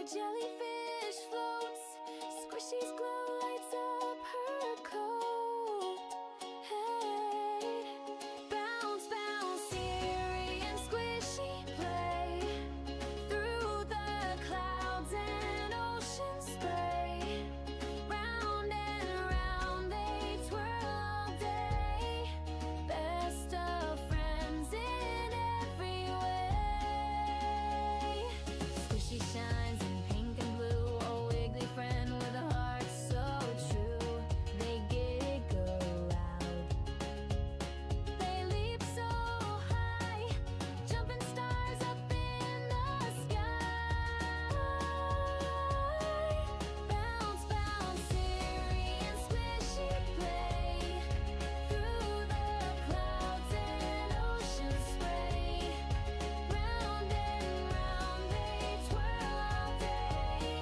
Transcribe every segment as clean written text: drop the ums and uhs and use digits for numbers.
jellyfish floats, squishies glow, lights up her coat. Hey, bounce, bounce, eerie and squishy play through the clouds and ocean spray. Round and round they twirl all day. Best of friends in every way. Squishy shines in pink and blue, a wiggly friend with a heart so true. They get it go loud. They leap so high, jumping stars up in the sky. Bounce, bounce, eerie and squishy play through the clouds and ocean spray. Round and round they twirl all day.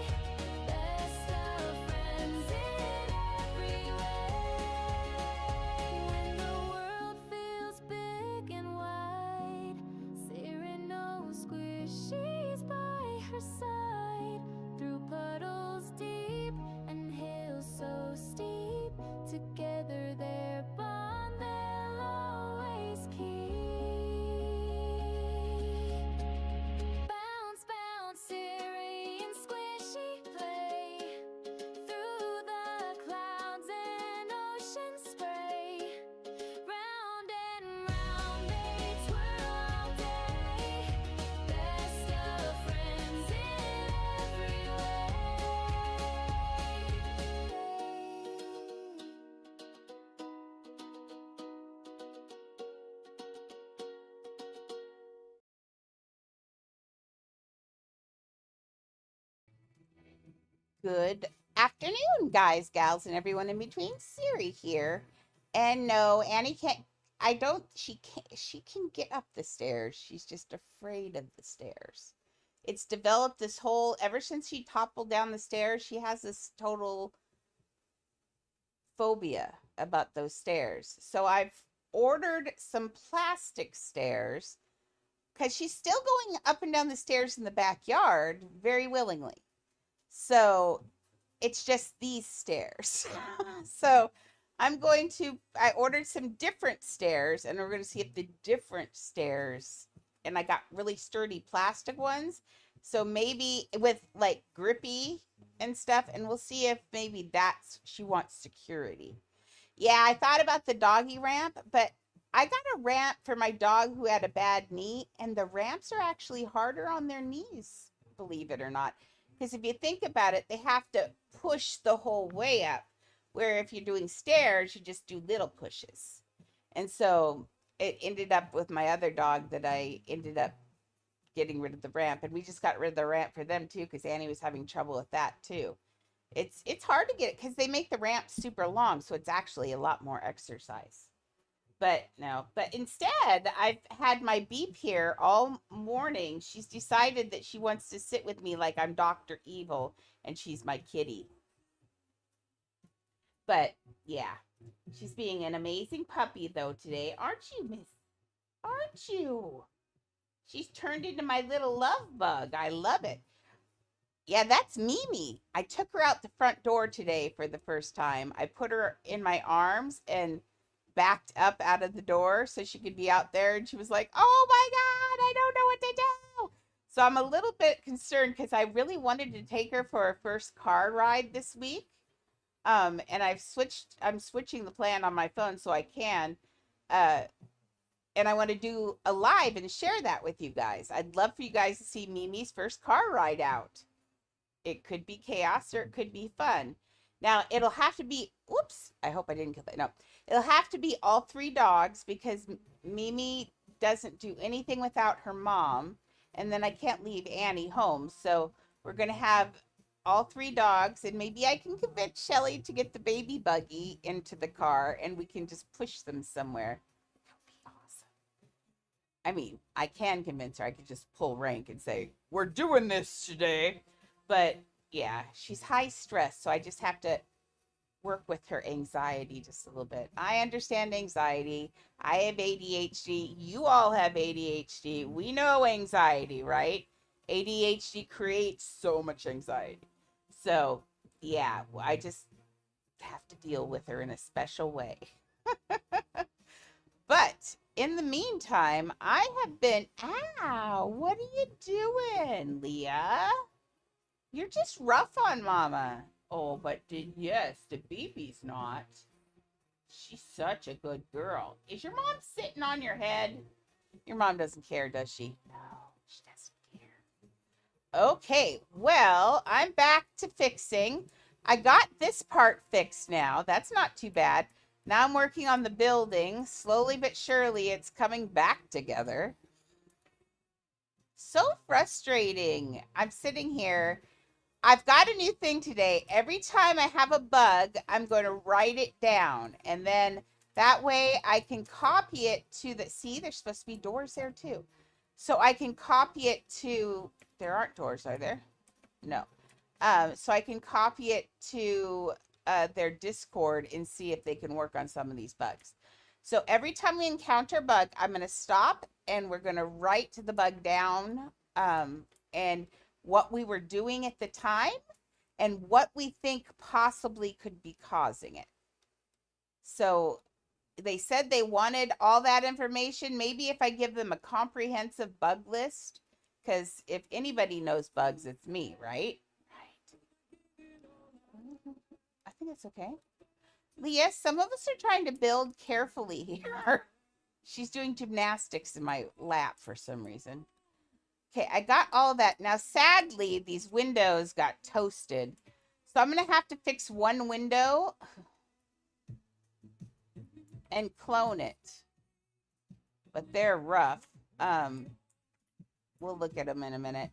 Best of friends in every way. When the world feels big and wide, Sarah knows squishies by her side. Through puddles deep and hills so steep, together their bond they'll always keep. Bounce, bounce, eerie and squishy play through the clouds and ocean spray. Round and round they twirl all day. Best of friends in every way. Good afternoon, guys, gals, and everyone in between. Siri here. And no, Annie can't. I don't. She can't. She can get up the stairs. She's just afraid of the stairs. It's developed this whole. Ever since she toppled down the stairs, she has this total phobia about those stairs. So I've ordered some plastic stairs because she's still going up and down the stairs in the backyard very willingly. So it's just these stairs. So I ordered some different stairs and we're going to see if the different stairs, and I got really sturdy plastic ones. So maybe with like grippy and stuff, and we'll see if maybe she wants security. Yeah, I thought about the doggy ramp, but I got a ramp for my dog who had a bad knee, and the ramps are actually harder on their knees, believe it or not. Because if you think about it, they have to push the whole way up. Where if you're doing stairs, you just do little pushes. And so it ended up with my other dog that I ended up getting rid of the ramp. And we just got rid of the ramp for them too, because Annie was having trouble with that too. It's hard to get it because they make the ramp super long, so it's actually a lot more exercise. But no, but instead, I've had my beep here all morning. She's decided that she wants to sit with me like I'm Dr. Evil and she's my kitty. But yeah, she's being an amazing puppy though today. Aren't you, miss? Aren't you? She's turned into my little love bug. I love it. Yeah, that's Mimi. I took her out the front door today for the first time. I put her in my arms and backed up out of the door so she could be out there. And she was like, oh my God, I don't know what to do. So I'm a little bit concerned because I really wanted to take her for her first car ride this week. And I'm switching the plan on my phone so I can. Uh, and I want to do a live and share that with you guys. I'd love for you guys to see Mimi's first car ride out. It could be chaos or it could be fun. Now, it'll have to be, oops, I hope I didn't kill that. No, it'll have to be all three dogs because Mimi doesn't do anything without her mom. And then I can't leave Annie home. So we're going to have all three dogs. And maybe I can convince Shelly to get the baby buggy into the car and we can just push them somewhere. That would be awesome. I mean, I can convince her. I could just pull rank and say, we're doing this today. But yeah, she's high stress. So I just have to work with her anxiety just a little bit. I understand anxiety. I have ADHD. You all have ADHD. We know anxiety, right? ADHD creates so much anxiety. So, yeah, I just have to deal with her in a special way. But in the meantime, I have been. Ow, what are you doing, Leah? You're just rough on Mama. Oh, but yes, the baby's not. She's such a good girl. Is your mom sitting on your head? Your mom doesn't care, does she? No, she doesn't care. Okay, well, I'm back to fixing. I got this part fixed now. That's not too bad. Now I'm working on the building. Slowly but surely, it's coming back together. So frustrating. I'm sitting here. I've got a new thing today. Every time I have a bug, I'm going to write it down. And then that way I can copy it to the, see, there's supposed to be doors there too. So I can copy it to, there aren't doors, are there? No. So I can copy it to their Discord and see if they can work on some of these bugs. So every time we encounter a bug, I'm going to stop and we're going to write the bug down and what we were doing at the time and what we think possibly could be causing it. So they said they wanted all that information. Maybe if I give them a comprehensive bug list, because if anybody knows bugs, it's me, right? I think it's okay. Leah, some of us are trying to build carefully here. She's doing gymnastics in my lap for some reason. Okay, I got all that. Now, sadly, these windows got toasted. So I'm going to have to fix one window and clone it. But they're rough. We'll look at them in a minute.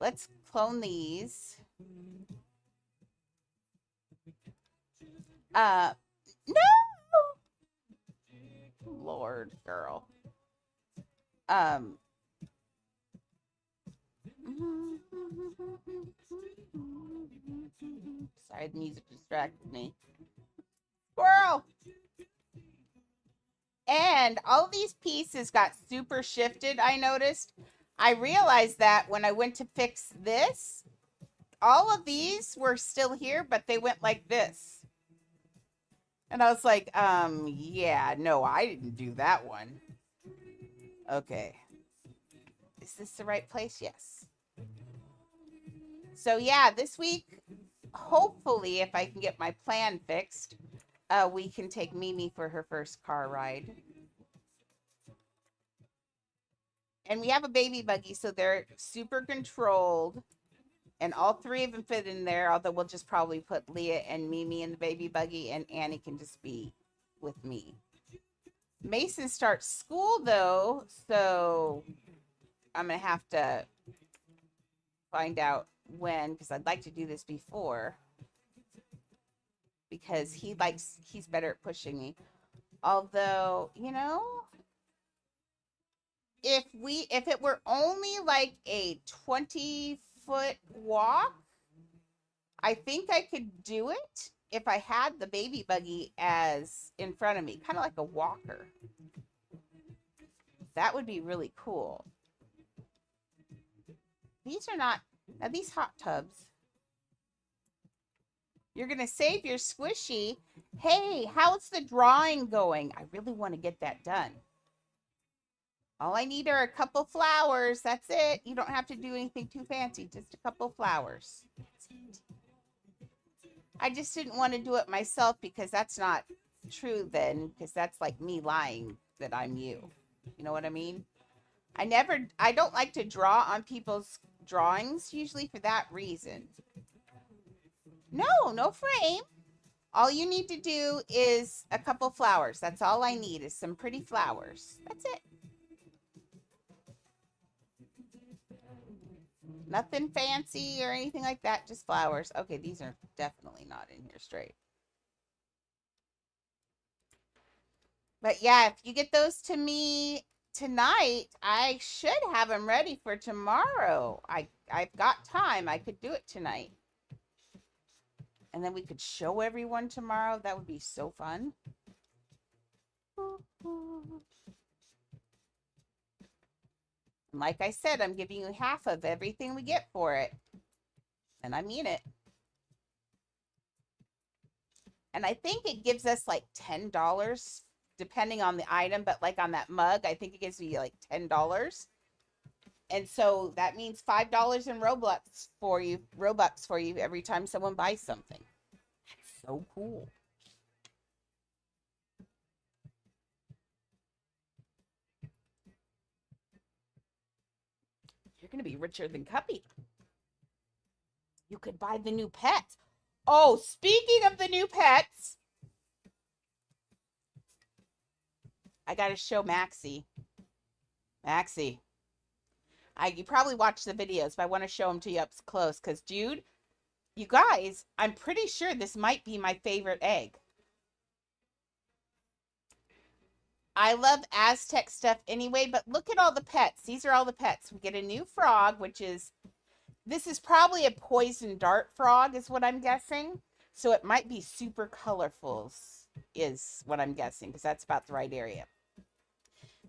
Let's clone these. No! Lord, girl. Sorry, the music distracted me. Squirrel! And all of these pieces got super shifted, I noticed. I realized that when I went to fix this, all of these were still here, but they went like this. And I was like, yeah, no, I didn't do that one. Okay. Is this the right place? Yes. So yeah, this week, hopefully, if I can get my plan fixed, we can take Mimi for her first car ride. And we have a baby buggy, so they're super controlled. And all three of them fit in there, although we'll just probably put Leah and Mimi in the baby buggy, and Annie can just be with me. Mason starts school, though, so I'm going to have to find out when, because I'd like to do this before, because he's better at pushing me. Although, you know, if it were only like a 20-foot walk, I think I could do it if I had the baby buggy as in front of me, kind of like a walker. That would be really cool. These are not, now these hot tubs. You're going to save your squishy. Hey, how's the drawing going? I really want to get that done. All I need are a couple flowers. That's it. You don't have to do anything too fancy. Just a couple flowers. That's it. I just didn't want to do it myself because that's not true then. Because that's like me lying that I'm you. You know what I mean? I don't like to draw on people's drawings usually for that reason. No frame. All you need to do is a couple flowers. That's all I need is some pretty flowers. That's it. Nothing fancy or anything like that. Just flowers. Okay, these are definitely not in here straight. But yeah, if you get those to me tonight, I should have them ready for tomorrow. I've got time. I could do it tonight. And then we could show everyone tomorrow. That would be so fun. And like I said, I'm giving you half of everything we get for it. And I mean it. And I think it gives us like $10 depending on the item, but like on that mug, I think it gives me like $10. And so that means $5 in Robux for you every time someone buys something. That's so cool. You're going to be richer than Cuppy. You could buy the new pets. Oh, speaking of the new pets, I got to show Maxie. Maxie. You probably watched the videos, but I want to show them to you up close because, dude, you guys, I'm pretty sure this might be my favorite egg. I love Aztec stuff anyway, but look at all the pets. These are all the pets. We get a new frog, this is probably a poison dart frog is what I'm guessing. So it might be super colorful is what I'm guessing because that's about the right area.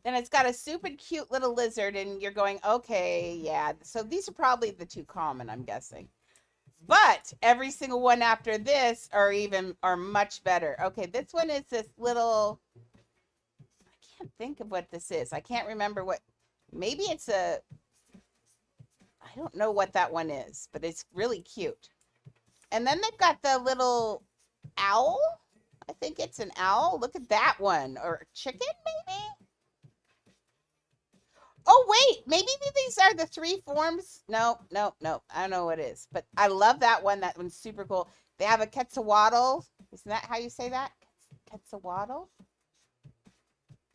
Then it's got a super cute little lizard and you're going, okay, yeah. So these are probably the two common, I'm guessing. But every single one after this are much better. Okay, this one is this little, I can't think of what this is. I can't remember maybe it's I don't know what that one is, but it's really cute. And then they've got the little owl. I think it's an owl. Look at that one. Or chicken, maybe? Oh, wait. Maybe these are the three forms. No. I don't know what it is. But I love that one. That one's super cool. They have a quetzalcoatl. Isn't that how you say that? Quetzalcoatl?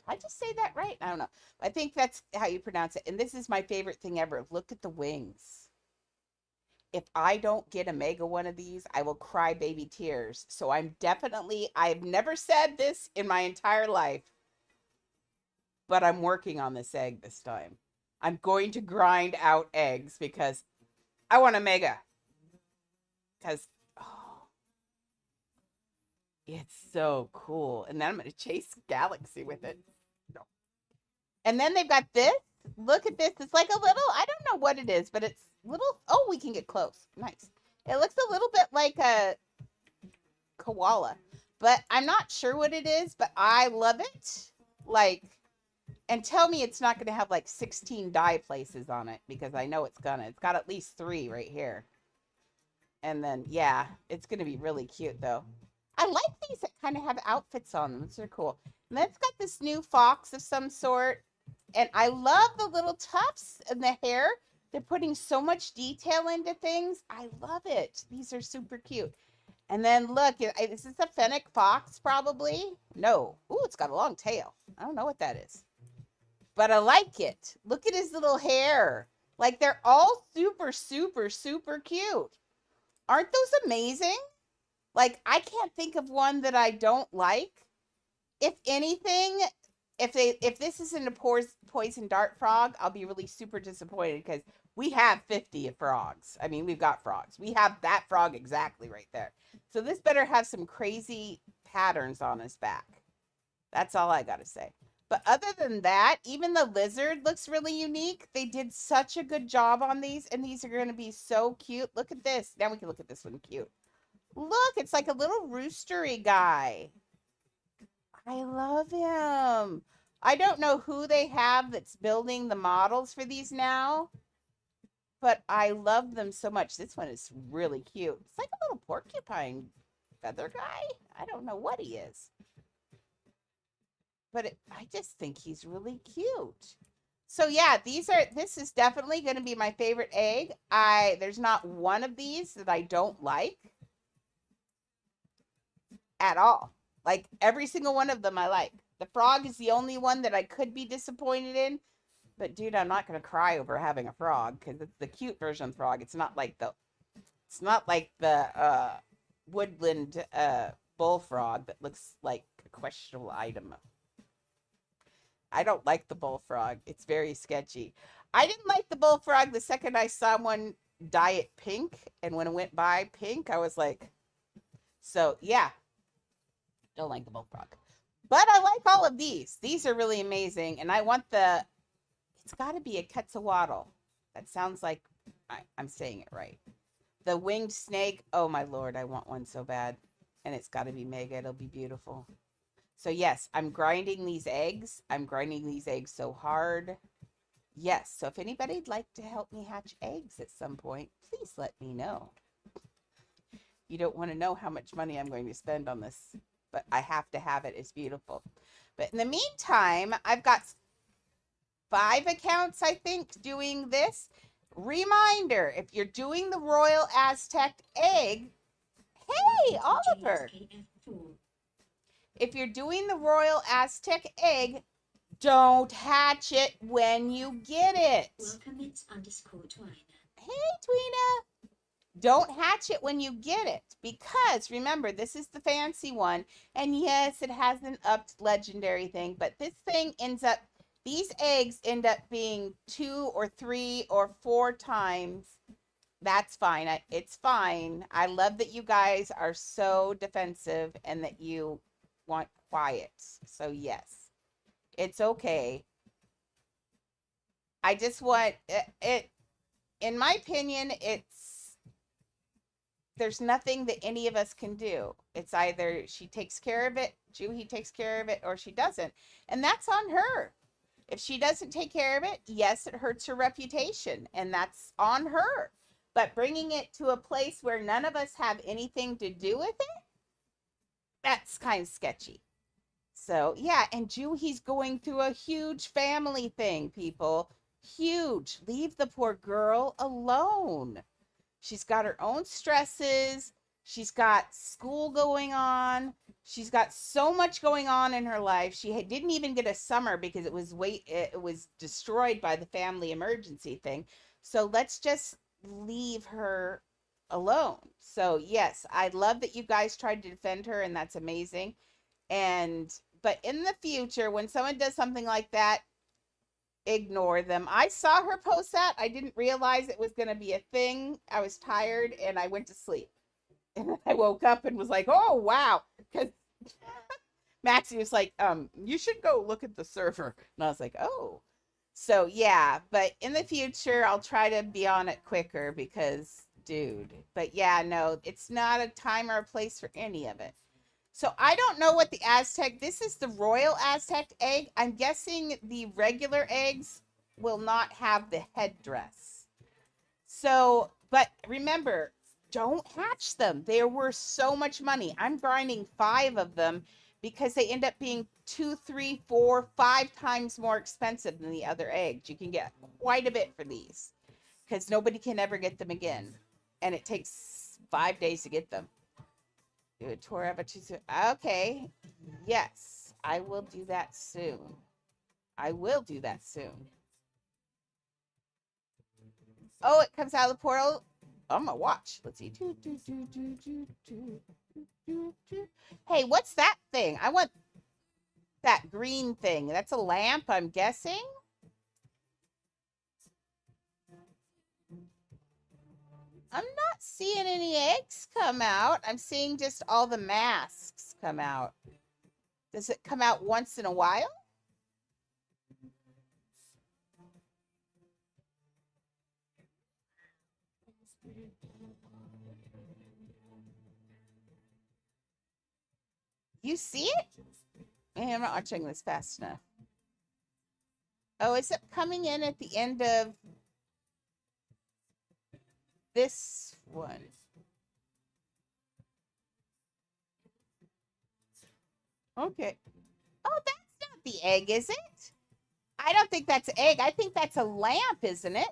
I just say that right? I don't know. I think that's how you pronounce it. And this is my favorite thing ever. Look at the wings. If I don't get a mega one of these, I will cry baby tears. So I've never said this in my entire life, but I'm working on this egg this time. I'm going to grind out eggs because I want a mega. Because, it's so cool. And then I'm going to chase Galaxy with it. And then they've got this. Look at this. It's like a little, I don't know what it is, but it's little. Oh, we can get close. Nice. It looks a little bit like a koala, but I'm not sure what it is, but I love it. And tell me it's not going to have like 16 dye places on it because I know it's gonna. It's got at least 3 right here. And then, yeah, it's going to be really cute though. I like these that kind of have outfits on them. These are cool. And then it's got this new fox of some sort. And I love the little tufts in the hair. They're putting so much detail into things. I love it. These are super cute. And then look, is this a fennec fox probably? No. Ooh, it's got a long tail. I don't know what that is. But I like it. Look at his little hair. Like they're all super, super, super cute. Aren't those amazing? Like I can't think of one that I don't like. If anything, if this isn't a poison dart frog, I'll be really super disappointed because we have 50 frogs. I mean, we've got frogs. We have that frog exactly right there. So this better have some crazy patterns on his back. That's all I got to say. But other than that, even the lizard looks really unique. They did such a good job on these, and these are going to be so cute. Look at this. Now we can look at this one cute. Look, it's like a little roostery guy. I love him. I don't know who they have that's building the models for these now, but I love them so much. This one is really cute. It's like a little porcupine feather guy. I don't know what he is, but I just think he's really cute. So yeah, this is definitely going to be my favorite egg. There's not one of these that I don't like at all. Like every single one of them I like. The frog is the only one that I could be disappointed in. But dude, I'm not going to cry over having a frog because it's the cute version of the frog. It's not like the woodland bullfrog that looks like a questionable item. I don't like the bullfrog. It's very sketchy. I didn't like the bullfrog the second I saw one dye it pink. And when it went by pink, I was like, so yeah. Don't like the bullfrog. But I like all of these. These are really amazing. And I want it's It's got to be a quetzalcoatl. That sounds like I'm saying it right. The winged snake. Oh my lord, I want one so bad. And it's got to be mega. It'll be beautiful. So yes, I'm grinding these eggs. I'm grinding these eggs so hard. Yes, so if anybody'd like to help me hatch eggs at some point, please let me know. You don't want to know how much money I'm going to spend on this, but I have to have it. It's beautiful. But in the meantime, I've got 5 accounts, I think, doing this. Reminder, if you're doing the Royal Aztec egg, hey, Oliver. If you're doing the Royal Aztec egg, don't hatch it when you get it. Welcome, it's _Twina. Hey, Tweena. Don't hatch it when you get it, because remember, this is the fancy one. And yes, it has an upped legendary thing, but this thing ends up, these eggs end up being 2 or 3 or 4 times. That's fine. It's fine. I love that you guys are so defensive and that you want quiet. So yes, it's okay. I just want it, in my opinion, there's nothing that any of us can do. It's either she takes care of it, Juhi takes care of it, or she doesn't. And that's on her. If she doesn't take care of it, yes, it hurts her reputation, and that's on her. But bringing it to a place where none of us have anything to do with it, that's kind of sketchy. So, yeah, and Juhi's going through a huge family thing, people. Huge. Leave the poor girl alone. She's got her own stresses. She's got school going on. She's got so much going on in her life. She didn't even get a summer because it was destroyed by the family emergency thing. So let's just leave her alone. So yes, I love that you guys tried to defend her, and that's amazing. But in the future, when someone does something like that, ignore them. I saw her post that. I didn't realize it was going to be a thing. I was tired and I went to sleep. And then I woke up and was like, oh, wow. Because Maxie was like, you should go look at the server. And I was like, oh. So, yeah. But in the future, I'll try to be on it quicker because, dude. But, yeah, no, it's not a time or a place for any of it. So I don't know what the Aztec, this is the Royal Aztec egg. I'm guessing the regular eggs will not have the headdress. So, but remember, don't hatch them. They're worth so much money. I'm grinding 5 of them because they end up being 2, 3, 4, 5 times more expensive than the other eggs. You can get quite a bit for these because nobody can ever get them again. And it takes 5 days to get them. Do a tour of it. Okay. Yes, I will do that soon. I will do that soon. Oh, it comes out of the portal. I'm gonna watch. Let's see. Hey, what's that thing? I want that green thing. That's a lamp, I'm guessing. I'm not seeing any eggs come out. I'm seeing just all the masks come out. Does it come out once in a while? You see it? I'm not watching this fast enough. Oh, is it coming in at the end of this one? Okay. Oh, that's not the egg, is it? I don't think that's an egg. I think that's a lamp, isn't it?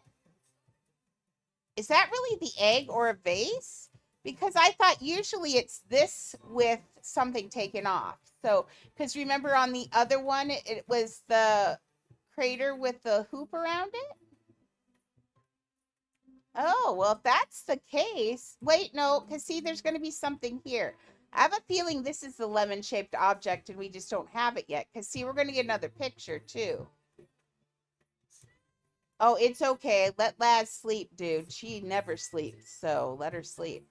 Is that really the egg or a vase? Because I thought usually it's this with something taken off. So, because remember on the other one, it was the crater with the hoop around it? Oh, well, if that's the case, wait, no, because see, there's going to be something here. I have a feeling this is the lemon-shaped object and we just don't have it yet. Because see, we're going to get another picture too. Oh, it's okay. Let Laz sleep, dude. She never sleeps, so let her sleep.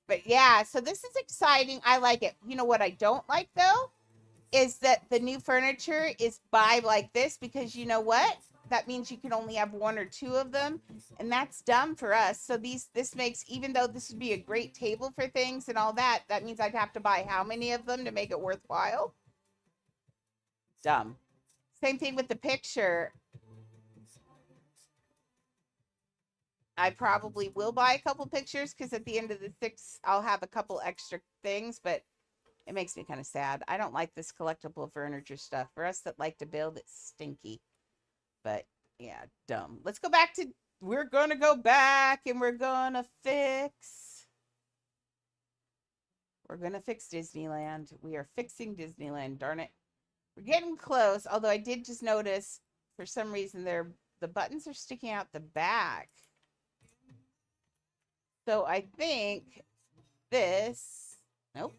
But yeah, so this is exciting. I like it. You know what I don't like, though? Is that the new furniture is by like this because you know what? that means you can only have one or two of them, and that's dumb for us. So this makes, even though this would be a great table for things and all that, that means I'd have to buy how many of them to make it worthwhile? Dumb. Same thing with the picture. I probably will buy a couple pictures because at the end of the 6, I'll have a couple extra things, but it makes me kind of sad. I don't like this collectible furniture stuff. For us that like to build, it's stinky. But yeah, dumb. Let's go back to, we're going to go back and we're going to fix. We're going to fix Disneyland. We are fixing Disneyland, darn it. We're getting close, although I did just notice for some reason the buttons are sticking out the back. So I think this, nope,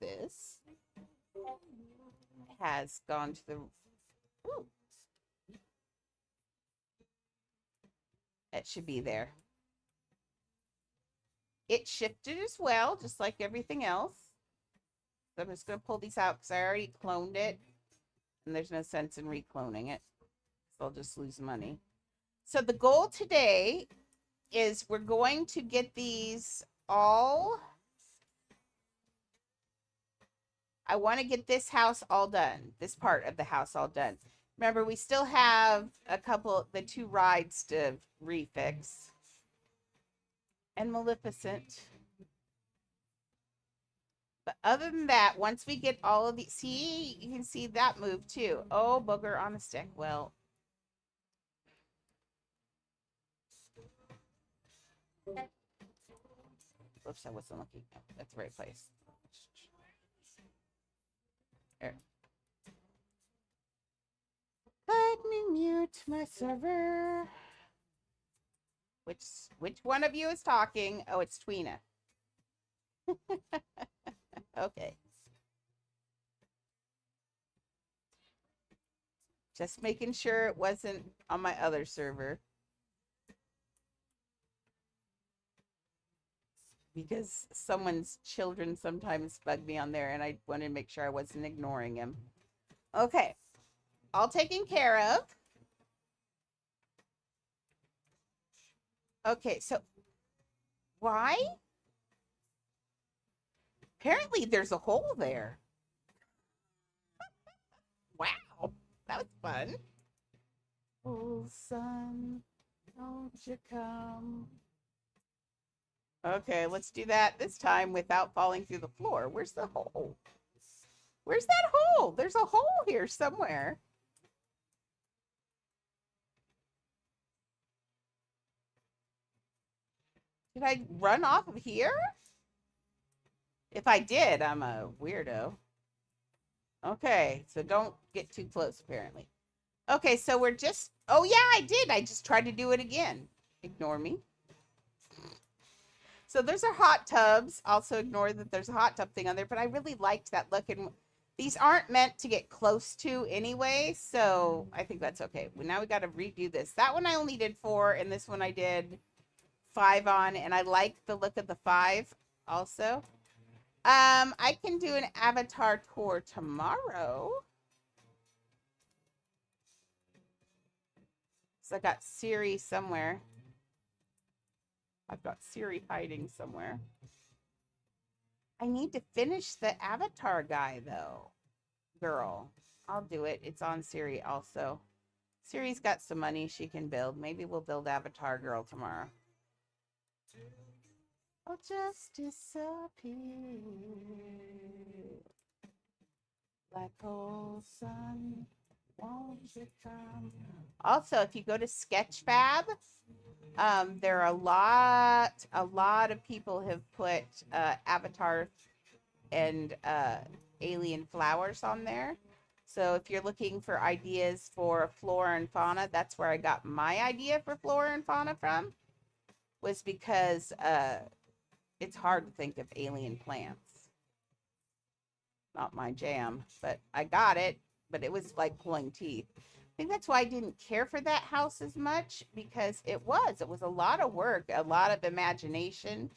this has gone to the, ooh, it should be there. It shifted as well, just like everything else. So I'm just going to pull these out because I already cloned it. And there's no sense in recloning it. So I'll just lose money. So the goal today is we're going to get these all. I want to get this house all done. This part of the house all done. Remember, we still have the 2 rides to refix. And Maleficent. But other than that, once we get all of these, see, you can see that move too. Oh, booger on a stick. Well, oops, I wasn't looking. Oh, that's the right place. There. Let me mute my server. Which one of you is talking? Oh, it's Tweena. Okay. Just making sure it wasn't on my other server. Because someone's children sometimes bug me on there, and I wanted to make sure I wasn't ignoring him. Okay. All taken care of. Okay, so why? Apparently there's a hole there. Wow, that was fun. Oh, son, don't you come. Okay, let's do that this time without falling through the floor. Where's the hole? Where's that hole? There's a hole here somewhere. Did I run off of here? If I did, I'm a weirdo. Okay, so don't get too close, apparently. Okay, so we're just... Oh, yeah, I did. I just tried to do it again. Ignore me. So there's our hot tubs. Also ignore that there's a hot tub thing on there, but I really liked that look. And these aren't meant to get close to anyway, so I think that's okay. Well, now we got to redo this. That one I only did 4, and this one I did 5 on, and I like the look of the 5 also. I can do an avatar tour tomorrow. So I got Siri somewhere. I've got Siri hiding somewhere. I need to finish the avatar guy, though. Girl, I'll do it. It's on Siri also. Siri's got some money she can build. Maybe we'll build Avatar Girl tomorrow. I'll just disappear like old sun. Won't you come? Also, if you go to Sketchfab, there are a lot of people have put Avatar and alien flowers on there. So if you're looking for ideas for flora and fauna, that's where I got my idea for flora and fauna from, was because it's hard to think of alien plants. Not my jam, but I got it, but it was like pulling teeth. I think that's why I didn't care for that house as much, because it was a lot of work, a lot of imagination.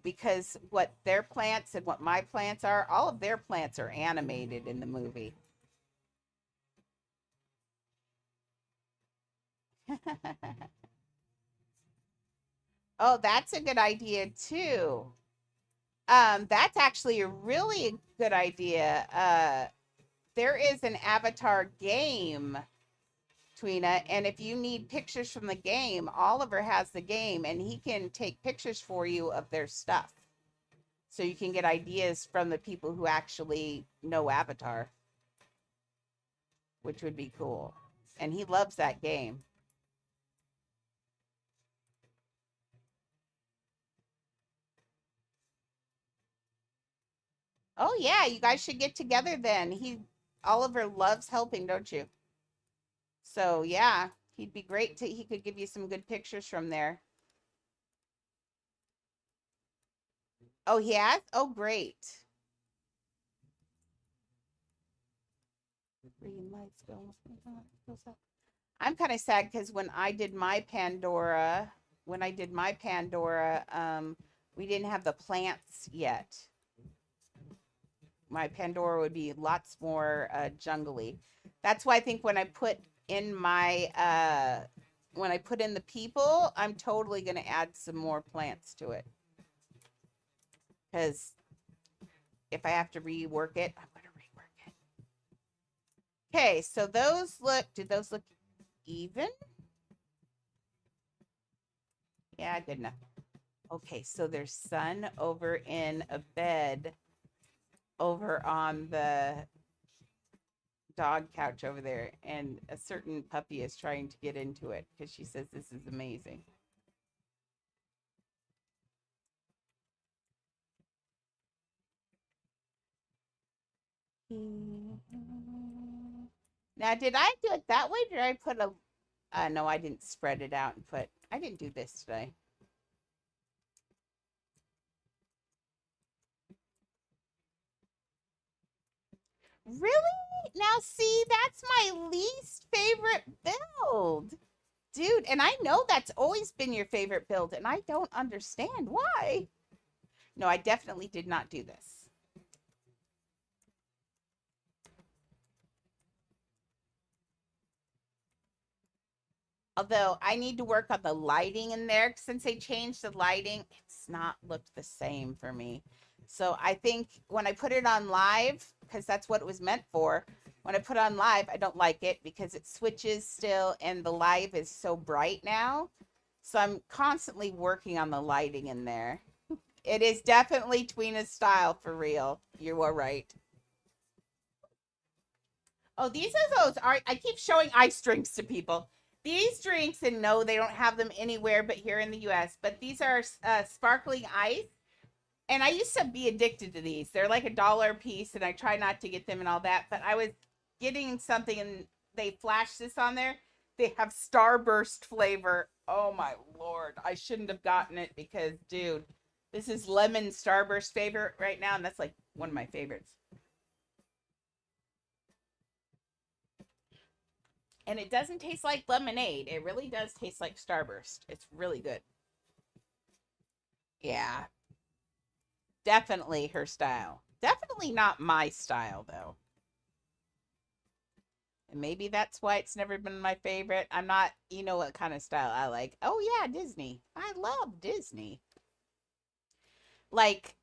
Because what their plants and what my plants are, all of their plants are animated in the movie. Oh, that's a good idea too. That's actually a really good idea. There is an Avatar game, Tweena, and if you need pictures from the game, Oliver has the game and he can take pictures for you of their stuff. So you can get ideas from the people who actually know Avatar, which would be cool. And he loves that game. Oh yeah, you guys should get together then. Oliver loves helping, don't you? So yeah, he'd be great to he could give you some good pictures from there. Oh, he has? Oh, great. Green lights go. I'm kind of sad because when I did my Pandora, we didn't have the plants yet. My Pandora would be lots more jungly. That's why I think when I put in the people, I'm totally gonna add some more plants to it. Because if I have to rework it, I'm gonna rework it. Okay, so did those look even? Yeah, good enough. Okay, so there's sun over in a bed over on the dog couch over there, and a certain puppy is trying to get into it because she says this is amazing. Now, did I do it that way? Did I put a no, I didn't spread it out and I didn't do this today. Really? Now, see, that's my least favorite build. Dude, and I know that's always been your favorite build, and I don't understand why. No, I definitely did not do this. Although I need to work on the lighting in there. Since they changed the lighting, it's not looked the same for me. So I think when I put it on live, because that's what it was meant for, when I put on live, I don't like it because it switches still and the live is so bright now. So I'm constantly working on the lighting in there. It is definitely Tweena's style for real. You are right. Oh, these are those. I keep showing ice drinks to people. These drinks, and no, they don't have them anywhere but here in the U.S. But these are sparkling ice, and I used to be addicted to these. They're like $1 a piece, and I try not to get them and all that. But I was getting something, and they flashed this on there. They have Starburst flavor. Oh my lord, I shouldn't have gotten it because, dude, this is lemon Starburst favorite right now, and that's like one of my favorites. And it doesn't taste like lemonade. It really does taste like Starburst. It's really good. Yeah, definitely her style. Definitely not my style, though. And maybe that's why it's never been my favorite. I'm not, you know what kind of style I like. Oh, yeah, Disney. I love Disney. Like,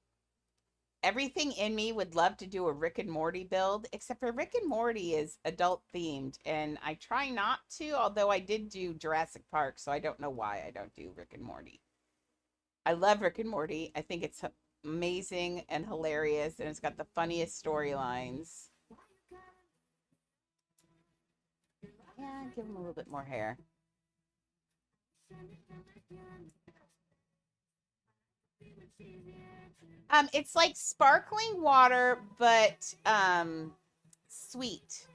everything in me would love to do a Rick and Morty build, except for Rick and Morty is adult themed, and I try not to, although I did do Jurassic Park, so I don't know why I don't do Rick and Morty. I love Rick and Morty. I think it's amazing and hilarious, and it's got the funniest storylines. Yeah, give him a little bit more hair. It's like sparkling water, but sweet,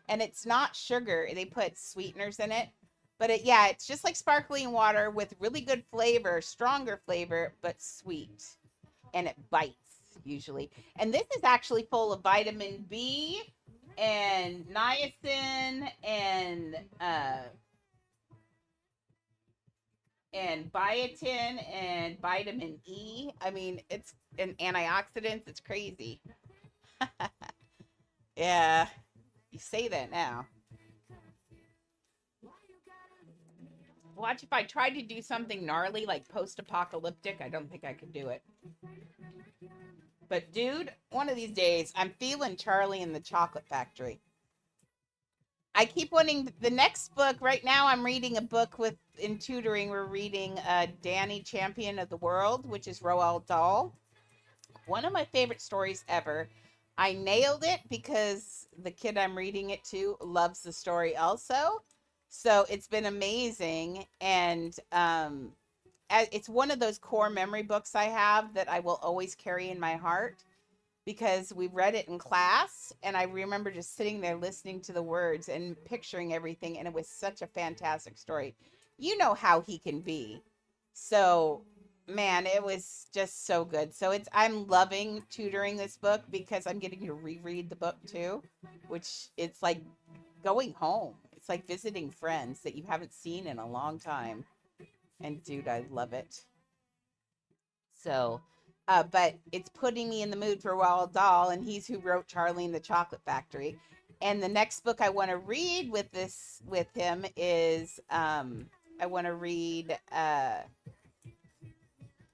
and it's not sugar. They put sweeteners in it, but yeah, it's just like sparkling water with really good flavor, stronger flavor, but sweet, and it bites usually. And this is actually full of vitamin B and niacin and biotin and vitamin E. I mean, it's an antioxidants. It's crazy. Yeah, you say that now. Watch, if I tried to do something gnarly like post-apocalyptic, I don't think I could do it. But dude, one of these days, I'm feeling Charlie and the Chocolate Factory. I keep wanting the next book. Right now, I'm reading a book in tutoring. We're reading Danny, Champion of the World, which is Roald Dahl. One of my favorite stories ever. I nailed it because the kid I'm reading it to loves the story also. So it's been amazing. And it's one of those core memory books I have that I will always carry in my heart because we read it in class. And I remember just sitting there listening to the words and picturing everything. And it was such a fantastic story. You know how he can be. So man, it was just so good. So I'm loving tutoring this book because I'm getting to reread the book too, which it's like going home. It's like visiting friends that you haven't seen in a long time. And dude, I love it. So, but it's putting me in the mood for Roald Dahl, and he's who wrote Charlie and the Chocolate Factory. And the next book I want to read with him is I want to read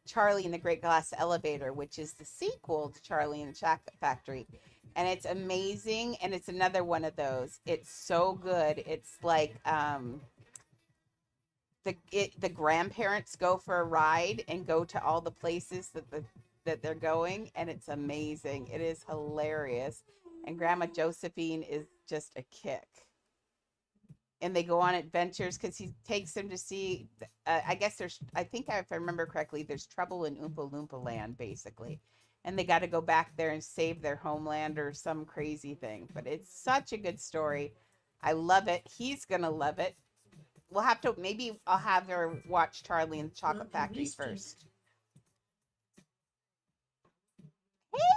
Charlie and the Great Glass Elevator, which is the sequel to Charlie and the Chocolate Factory. And it's amazing. And it's another one of those. It's so good. It's like the grandparents go for a ride and go to all the places that they're going. And it's amazing. It is hilarious. And Grandma Josephine is just a kick. And they go on adventures because he takes them to see, I guess I think if I remember correctly, there's trouble in Oompa Loompa land, basically. And they got to go back there and save their homeland or some crazy thing. But it's such a good story. I love it. He's going to love it. We'll have to, maybe I'll have her watch Charlie and the Chocolate Factory first.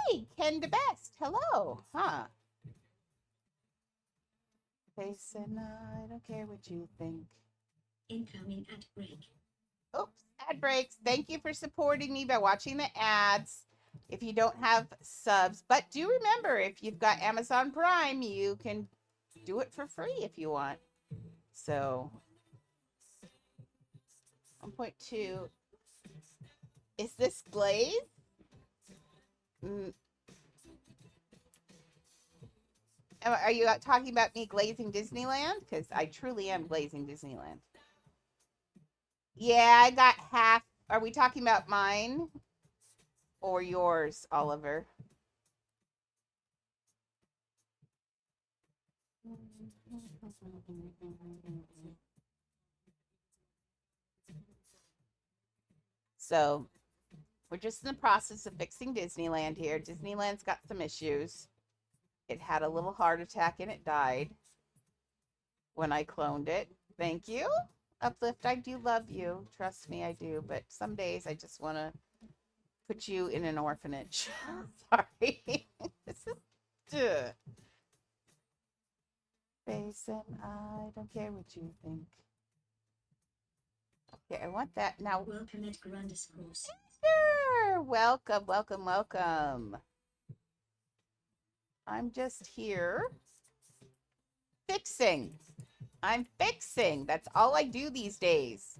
Hey, Ken the Best. Hello. Huh. Face and I don't care what you think. Incoming ad break. Oops, ad breaks. Thank you for supporting me by watching the ads. If you don't have subs, but do remember, if you've got Amazon Prime, you can do it for free if you want. So 1.2. Is this glaze? Are you talking about me glazing Disneyland? Because I truly am glazing Disneyland. Yeah, I got half. Are we talking about mine or yours, Oliver? So we're just in the process of fixing Disneyland here. Disneyland's got some issues. It had a little heart attack and it died when I cloned it. Thank you. Uplift, I do love you. Trust me, I do. But some days I just want to put you in an orphanage. Sorry. This is... Face and I don't care what you think. Okay, I want that. Now, Welcome at Grandis course. sure. Welcome, welcome, welcome. I'm just here fixing. I'm fixing. That's all I do these days.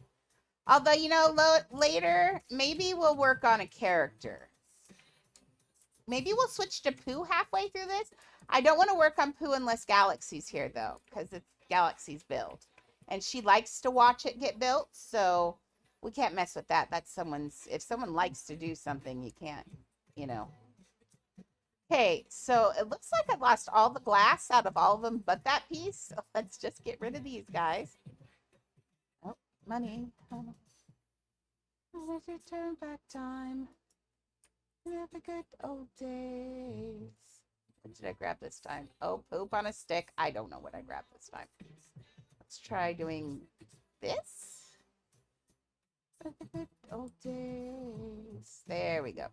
Although, you know, later, maybe we'll work on a character. Maybe we'll switch to Pooh halfway through this. I don't want to work on Pooh unless Galaxy's here, though, because it's Galaxy's build. And she likes to watch it get built, so we can't mess with that. That's if someone likes to do something, you can't, you know. Okay, so it looks like I've lost all the glass out of all of them but that piece. So let's just get rid of these guys. Oh, money. Let's return back time. Have a good old days. What did I grab this time? Oh, poop on a stick. I don't know what I grabbed this time. Let's try doing this. Have a good old days. There we go.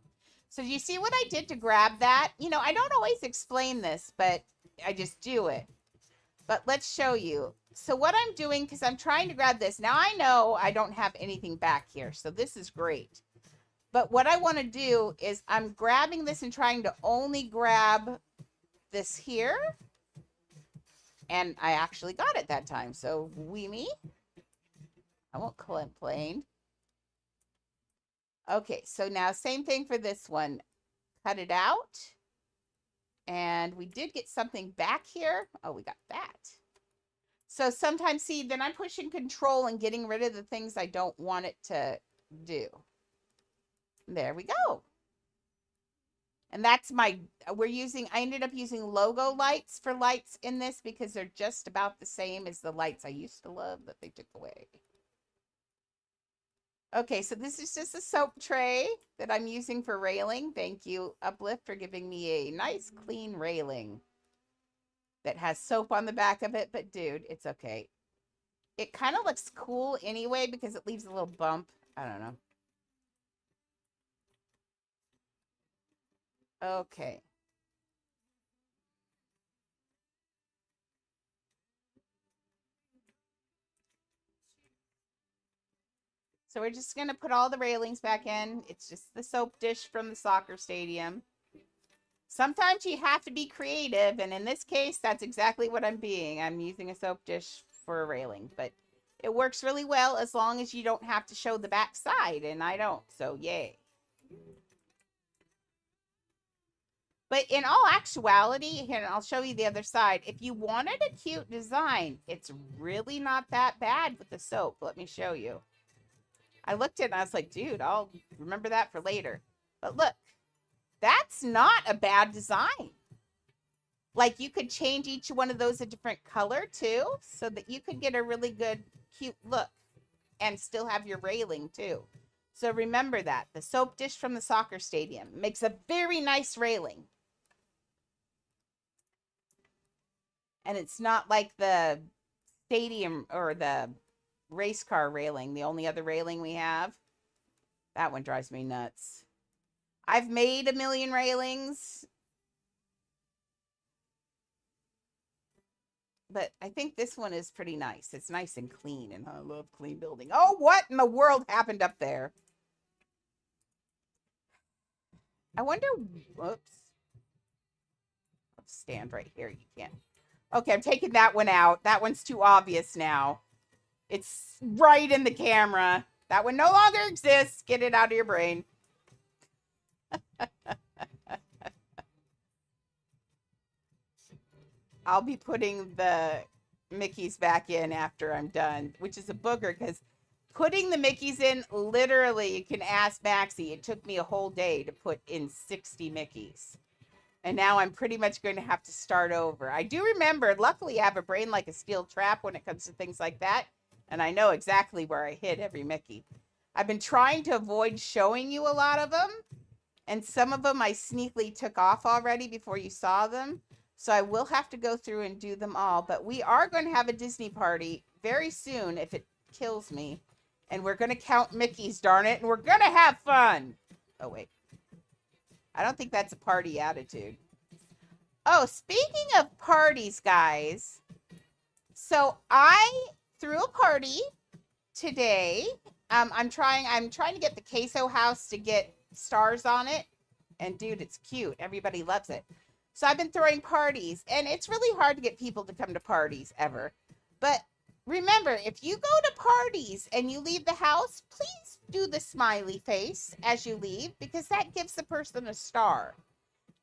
So do you see what I did to grab that? You know, I don't always explain this, but I just do it. But let's show you. So what I'm doing, because I'm trying to grab this. Now I know I don't have anything back here, so this is great. But what I want to do is I'm grabbing this and trying to only grab this here. And I actually got it that time. So wee me. I won't complain. Okay, so now same thing for this one. Cut it out. And we did get something back here. Oh, we got that. So sometimes, see, then I'm pushing control and getting rid of the things I don't want it to do. There we go. And that's I ended up using logo lights for lights in this because they're just about the same as the lights I used to love that they took away. Okay, so this is just a soap tray that I'm using for railing. Thank you, Uplift, for giving me a nice clean railing that has soap on the back of it. But dude, it's okay. It kind of looks cool anyway because it leaves a little bump. I don't know. Okay. So we're just going to put all the railings back in. It's just the soap dish from the soccer stadium. Sometimes you have to be creative, and in this case, that's exactly what I'm being. I'm using a soap dish for a railing, but it works really well as long as you don't have to show the back side, and I don't, so yay. But in all actuality, here, I'll show you the other side. If you wanted a cute design, it's really not that bad with the soap. Let me show you. I looked at it and I was like, dude, I'll remember that for later. But look, that's not a bad design. Like you could change each one of those a different color too, so that you could get a really good, cute look and still have your railing too. So remember that. The soap dish from the soccer stadium makes a very nice railing. And it's not like the stadium or the race car railing, the only other railing we have. That one drives me nuts. I've made a million railings, but I think this one is pretty nice. It's nice and clean, and I love clean building. Oh, what in the world happened up there? I wonder, whoops. I'll stand right here. You can't. Okay, I'm taking that one out. That one's too obvious now. It's right in the camera. That one no longer exists. Get it out of your brain. I'll be putting the Mickeys back in after I'm done, which is a booger because putting the Mickeys in, literally, you can ask Maxie, it took me a whole day to put in 60 Mickeys. And now I'm pretty much going to have to start over. I do remember, luckily, I have a brain like a steel trap when it comes to things like that. And I know exactly where I hit every Mickey. I've been trying to avoid showing you a lot of them. And some of them I sneakily took off already before you saw them. So I will have to go through and do them all. But we are going to have a Disney party very soon if it kills me. And we're going to count Mickeys, darn it. And we're going to have fun. Oh, wait. I don't think that's a party attitude. Oh, speaking of parties, guys. So I threw a party today. I'm trying to get the queso house to get stars on it. And dude, it's cute. Everybody loves it. So I've been throwing parties, and it's really hard to get people to come to parties ever. But remember, if you go to parties and you leave the house, please do the smiley face as you leave, because that gives the person a star.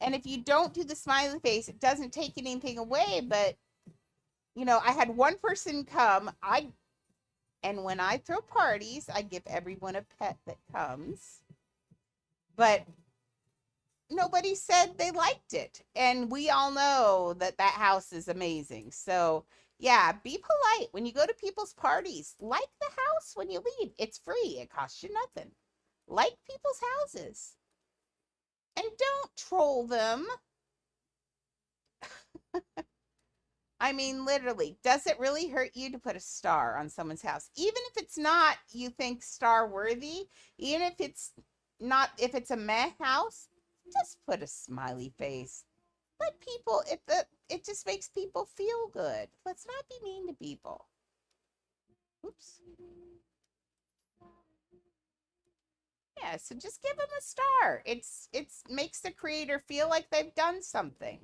And if you don't do the smiley face, it doesn't take anything away. But, you know, I had one person come. And when I throw parties, I give everyone a pet that comes. But nobody said they liked it. And we all know that that house is amazing. So, yeah, be polite. When you go to people's parties, like the house when you leave. It's free. It costs you nothing. Like people's houses. And don't troll them. I mean, literally, does it really hurt you to put a star on someone's house? Even if it's not, you think, star worthy, even if it's not, if it's a meh house, just put a smiley face. Let people, it just makes people feel good. Let's not be mean to people. Oops. Yeah, so just give them a star. It's makes the creator feel like they've done something.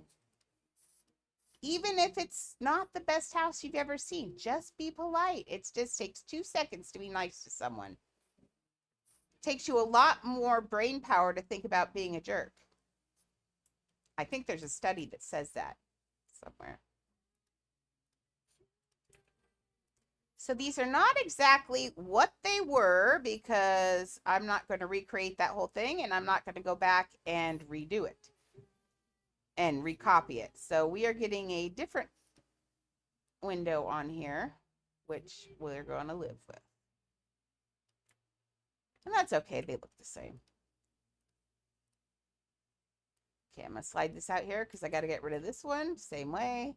even if it's not the best house you've ever seen, just be polite. It just takes 2 seconds to be nice to someone. It takes you a lot more brain power to think about being a jerk. I think there's a study that says that somewhere. So these are not exactly what they were, because I'm not going to recreate that whole thing, and I'm not going to go back and redo it and recopy it. So we are getting a different window on here, which we're going to live with. And that's okay. They look the same. Okay, I'm going to slide this out here because I got to get rid of this one. Same way.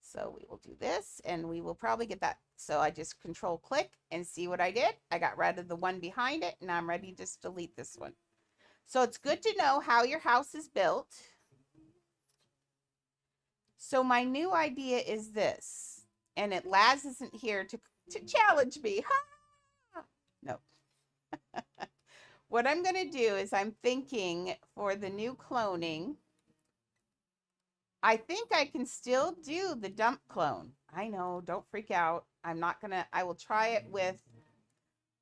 So we will do this, and we will probably get that. So I just control click and see what I did. I got rid of the one behind it, and I'm ready to just delete this one. So it's good to know how your house is built. So my new idea is this, and Laz isn't here to challenge me. Ha! No. What I'm going to do is I'm thinking for the new cloning, I think I can still do the dump clone. I know, don't freak out. I will try it with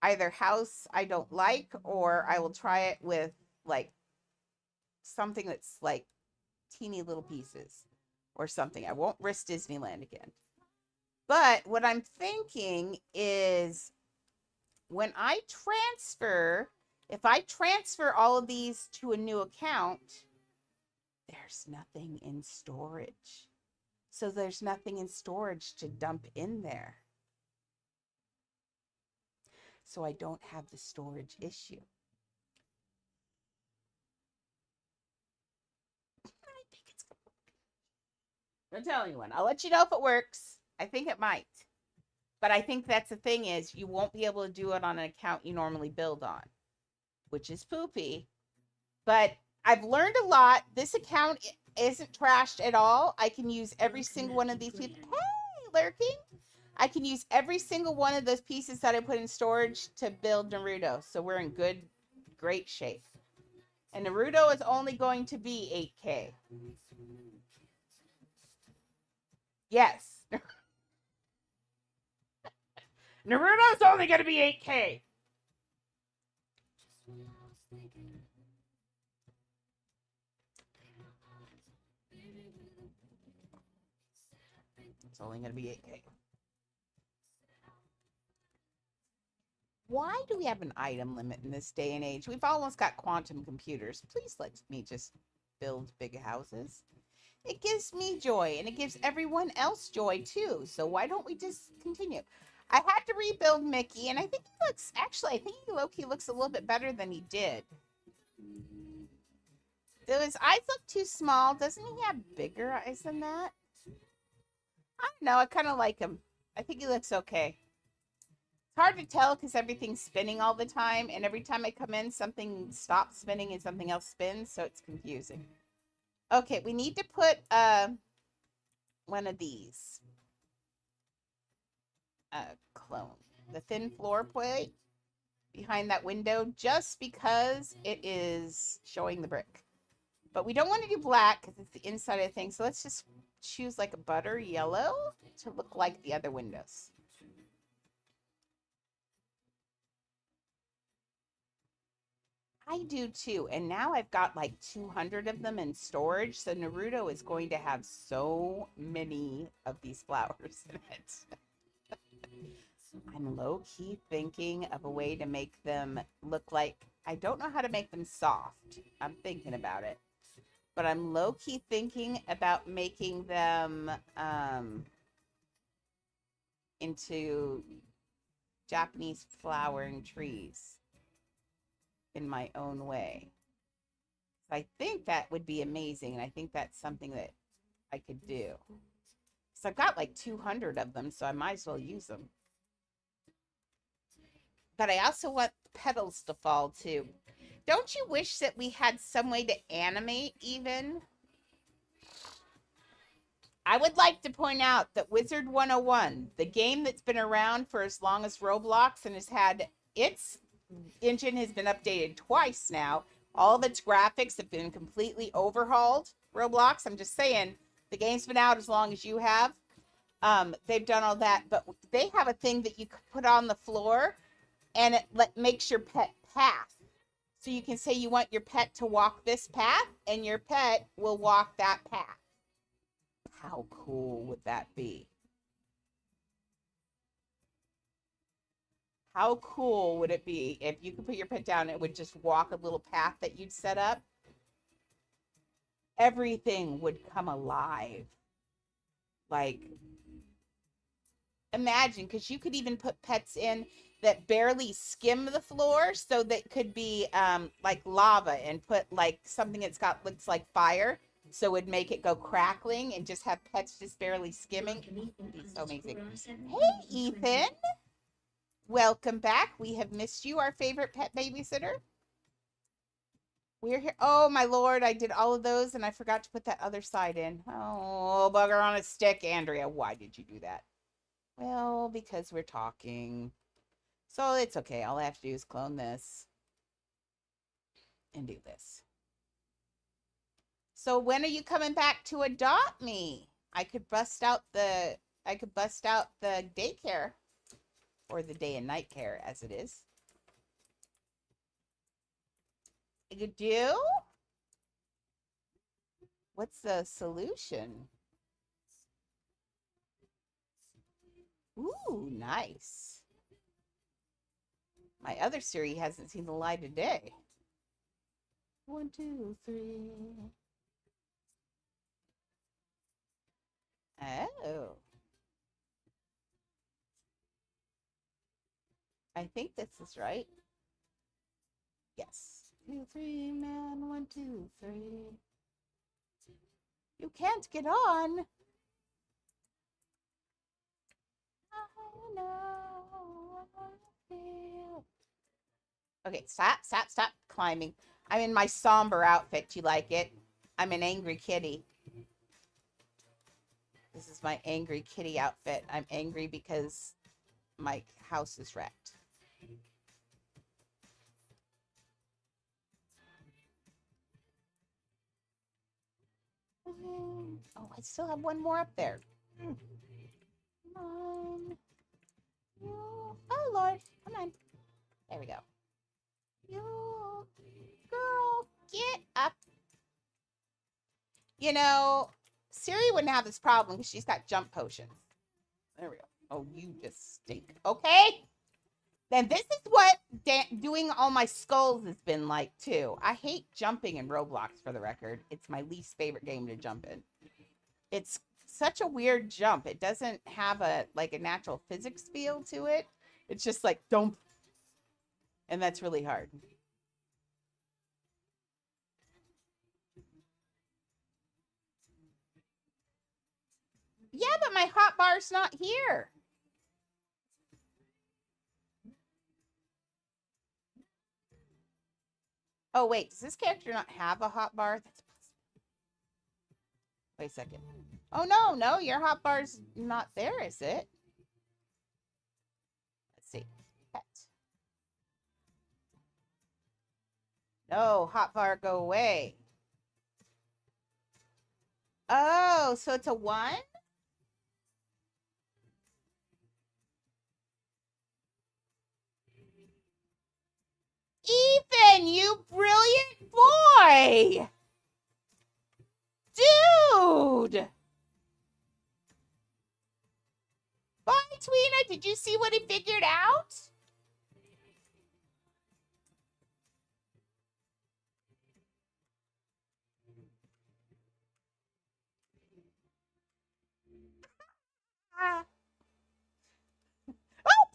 either house I don't like, or I will try it with like something that's like teeny little pieces or something. I won't risk Disneyland again. But what I'm thinking is when I transfer, if I transfer all of these to a new account, there's nothing in storage. So there's nothing in storage to dump in there. So I don't have the storage issue. I think it's going to work. Don't tell anyone. I'll let you know if it works. I think it might. But I think that's the thing is you won't be able to do it on an account you normally build on, which is poopy. But I've learned a lot. This account isn't trashed at all. I can use every single one of these people. Hey, lurking. I can use every single one of those pieces that I put in storage to build Naruto. So we're in great shape. And Naruto is only going to be 8K. Yes. Naruto's only going to be 8K. It's only going to be 8K. Why do we have an item limit in this day and age? We've almost got quantum computers. Please let me just build big houses. It gives me joy, and it gives everyone else joy too. So why don't we just continue? I had to rebuild Mickey, and I think he looks, actually, I think he low-key looks a little bit better than he did. Though his eyes look too small. Doesn't he have bigger eyes than that? I don't know. I kind of like him. I think he looks okay. It's hard to tell because everything's spinning all the time, and every time I come in, something stops spinning and something else spins, so it's confusing. Okay, we need to put one of these. Clone. The thin floor plate behind that window, just because it is showing the brick. But we don't want to do black because it's the inside of the thing, so let's just choose like a butter yellow to look like the other windows. I do too, and now I've got like 200 of them in storage, so Naruto is going to have so many of these flowers in it. I'm low-key thinking of a way to make them look like, I don't know how to make them soft. I'm thinking about it. But I'm low-key thinking about making them into Japanese flowering trees in my own way. I think that would be amazing, and I think that's something that I could do. So I've got like 200 of them, so I might as well use them. But I also want petals to fall too. Don't you wish that we had some way to animate even? I would like to point out that Wizard 101, the game that's been around for as long as Roblox and has had its engine has been updated twice now. All of its graphics have been completely overhauled. Roblox, I'm just saying, The game's been out as long as you have. They've done all that, but they have a thing that you can put on the floor and it makes your pet path. So you can say you want your pet to walk this path and your pet will walk that path. How cool would that be? How cool would it be if you could put your pet down and it would just walk a little path that you'd set up? Everything would come alive. Like, imagine, because you could even put pets in that barely skim the floor, so that could be like lava, and put like something that's got looks like fire, so it would make it go crackling, and just have pets just barely skimming. It'd be so amazing. Hey, Ethan. Welcome back. We have missed you, our favorite pet babysitter. We're here. Oh, my Lord. I did all of those and I forgot to put that other side in. Oh, bugger on a stick. Andrea, why did you do that? Well, because we're talking. So it's okay. All I have to do is clone this and do this. So when are you coming back to adopt me? I could bust out the daycare, or the day and night care as it is. You do? What's the solution? Ooh, nice. My other Siri hasn't seen the light of day. 1, 2, 3. Oh. I think this is right. Yes. 2, 3, man. 1, 2, 3. You can't get on. I know how I feel. Okay, stop climbing. I'm in my somber outfit. Do you like it? I'm an angry kitty. This is my angry kitty outfit. I'm angry because my house is wrecked. Oh, I still have one more up there. Come on. You. Oh, Lord. Come on. There we go. You. Girl, get up. You know, Siri wouldn't have this problem because she's got jump potions. There we go. Oh, you just stink. Okay? Then this is what doing all my skulls has been like, too. I hate jumping in Roblox, for the record. It's my least favorite game to jump in. It's such a weird jump. It doesn't have a natural physics feel to it. It's just like, don't. And that's really hard. Yeah, but my hot bar's not here. Oh, wait. Does this character not have a hot bar? That's Wait a second. Oh, no. Your hot bar's not there, is it? Let's see. Pet. No, hot bar, go away. Oh, so it's a 1? Ethan, you brilliant boy! Dude! Bye, Tweena. Did you see what he figured out? Ah. Oh!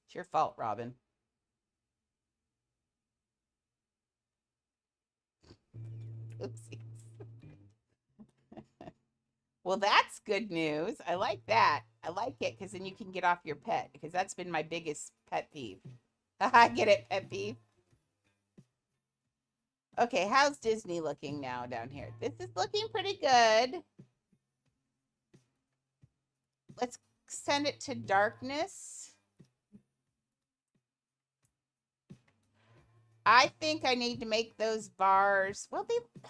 It's your fault, Robin. Oopsies. Well, that's good news. I like that. I like it because then you can get off your pet, because that's been my biggest pet peeve. I get it, pet peeve. Okay, how's Disney looking now down here? This is looking pretty good. Let's send it to darkness. I think I need to make those bars. Well, I don't know.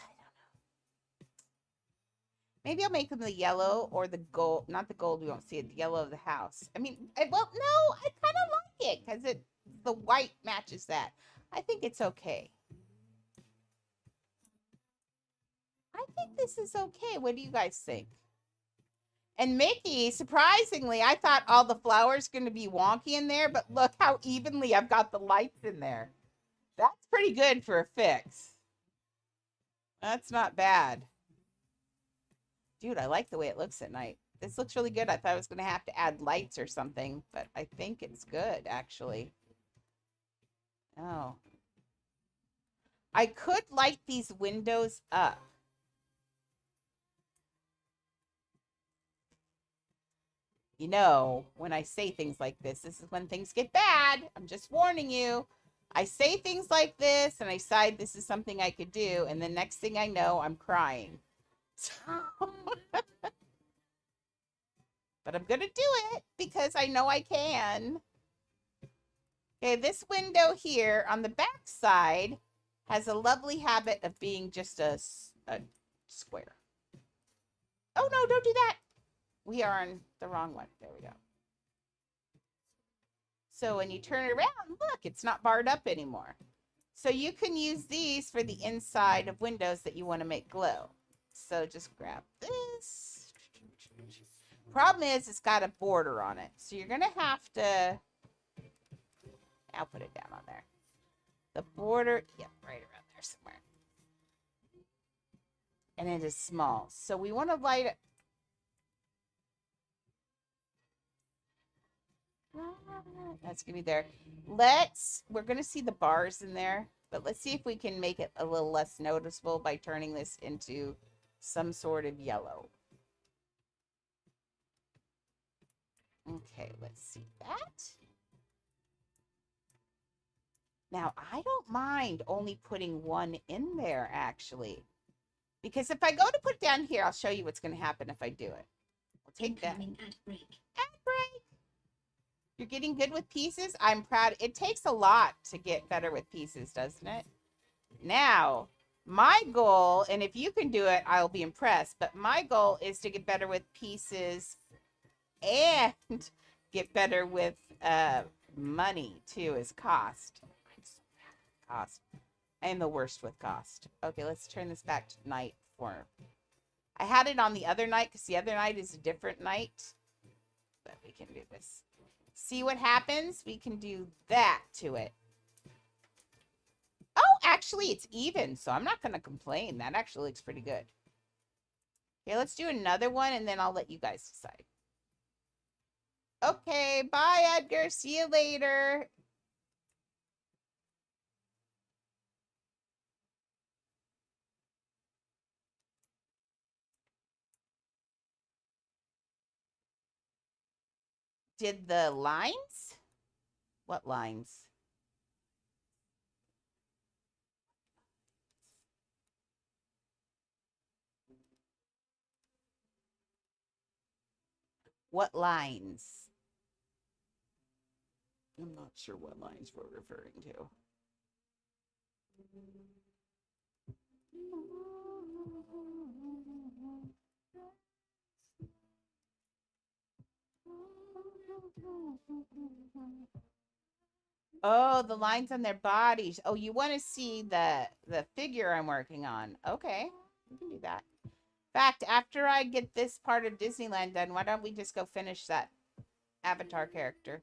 Maybe I'll make them the yellow or the gold. Not the gold, we won't see it. The yellow of the house. I mean, well, no, I kind of like it because the white matches that. I think it's okay. I think this is okay. What do you guys think? And Mickey, surprisingly, I thought all the flowers going to be wonky in there, but look how evenly I've got the lights in there. That's pretty good for a fix. That's not bad. Dude, I like the way it looks at night. This looks really good. I thought I was going to have to add lights or something, but I think it's good, actually. Oh. I could light these windows up. You know, when I say things like this is when things get bad. I'm just warning you. I say things like this, and I decide this is something I could do, and the next thing I know, I'm crying. But I'm going to do it because I know I can. Okay, this window here on the back side has a lovely habit of being just a square. Oh, no, don't do that. We are on the wrong one. There we go. So when you turn it around, look, it's not barred up anymore. So you can use these for the inside of windows that you want to make glow. So just grab this. Problem is, it's got a border on it. So you're going to have to... I'll put it down on there. The border, yep, right around there somewhere. And it is small. So we want to light it. That's going to be there. We're going to see the bars in there, but let's see if we can make it a little less noticeable by turning this into some sort of yellow. Okay, let's see that. Now, I don't mind only putting one in there, actually. Because if I go to put it down here, I'll show you what's going to happen if I do it. We'll take that. Ad break. Ad break. You're getting good with pieces? I'm proud. It takes a lot to get better with pieces, doesn't it? Now, my goal, and if you can do it, I'll be impressed, but my goal is to get better with pieces and get better with money, too, as cost. Cost. I am the worst with cost. Okay, let's turn this back to night for... I had it on the other night because the other night is a different night. But we can do this. See what happens? We can do that to it. Oh, actually, it's even, so I'm not going to complain. That actually looks pretty good. Okay, let's do another one, and then I'll let you guys decide. Okay, bye, Edgar. See you later. Did the lines? What lines? What lines? I'm not sure what lines we're referring to. Oh, the lines on their bodies. Oh, you want to see the figure I'm working on. Okay, we can do that. In fact, after I get this part of Disneyland done, why don't we just go finish that Avatar character?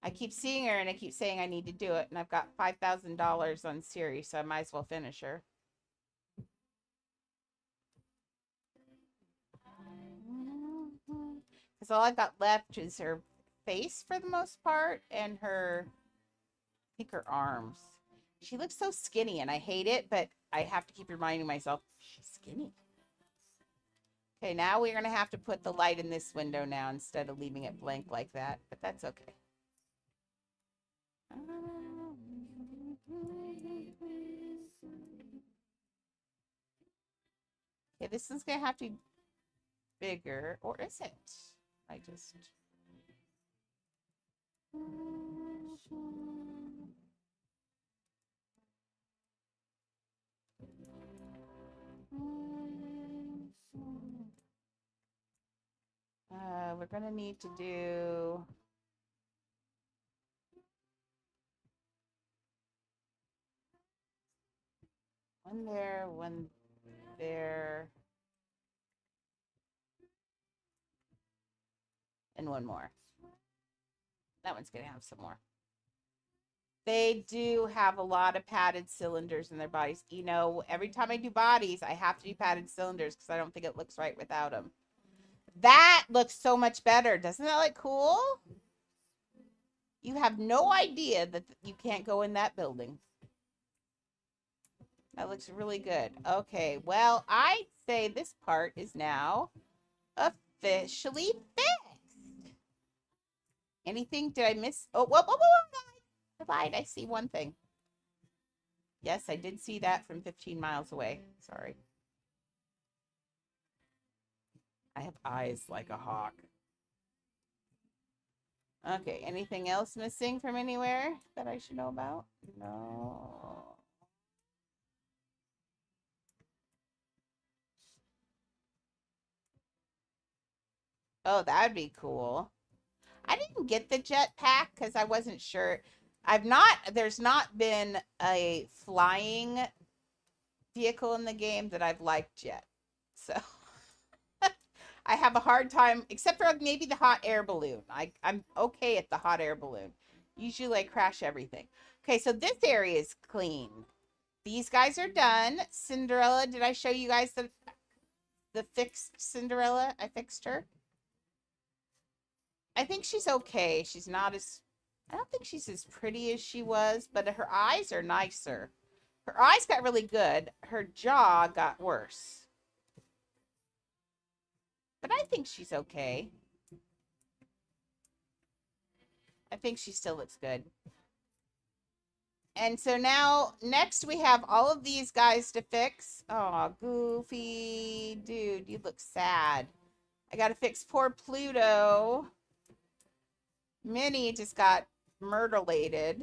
I keep seeing her and I keep saying I need to do it, and I've got $5,000 on Siri, so I might as well finish her. Because all I've got left is her face for the most part, and her, I think her arms. She looks so skinny, and I hate it, but I have to keep reminding myself, she's skinny. Okay, now we're going to have to put the light in this window now instead of leaving it blank like that, but that's okay. Okay, this is going to have to be bigger, or is it? I just... going to need to do... one there, one there, and one more. That one's going to have some more. They do have a lot of padded cylinders in their bodies. You know, every time I do bodies, I have to do padded cylinders because I don't think it looks right without them. That looks so much better. Doesn't that look cool? You have no idea that you can't go in that building. That looks really good. Okay, well, I'd say this part is now officially fixed. Anything? Did I miss? Oh, whoa, whoa, whoa, I lied. I see one thing. Yes, I did see that from 15 miles away. Sorry. I have eyes like a hawk. Okay, anything else missing from anywhere that I should know about? No. Oh, that'd be cool. I didn't get the jetpack because I wasn't sure. There's not been a flying vehicle in the game that I've liked yet. So I have a hard time, except for maybe the hot air balloon. I'm okay at the hot air balloon. Usually I crash everything. Okay, so this area is clean. These guys are done. Cinderella, did I show you guys the fixed Cinderella? I fixed her. I think she's okay. She's not as... I don't think she's as pretty as she was, but her eyes are nicer. Her eyes got really good. Her jaw got worse. But I think she's okay. I think she still looks good. And so now, next we have all of these guys to fix. Oh, Goofy. Dude, you look sad. I got to fix poor Pluto. Minnie just got murderlated.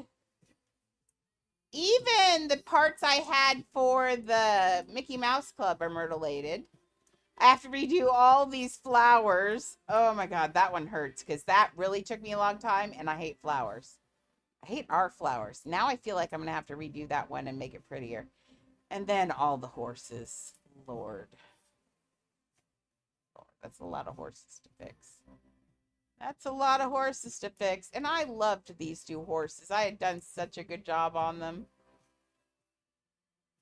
Even the parts I had for the Mickey Mouse Club are murderlated. I have to redo all these flowers. Oh my god, that one hurts because that really took me a long time and I hate flowers. I hate our flowers. Now I feel like I'm going to have to redo that one and make it prettier. And then all the horses. Lord. That's a lot of horses to fix. That's a lot of horses to fix. And I loved these two horses. I had done such a good job on them.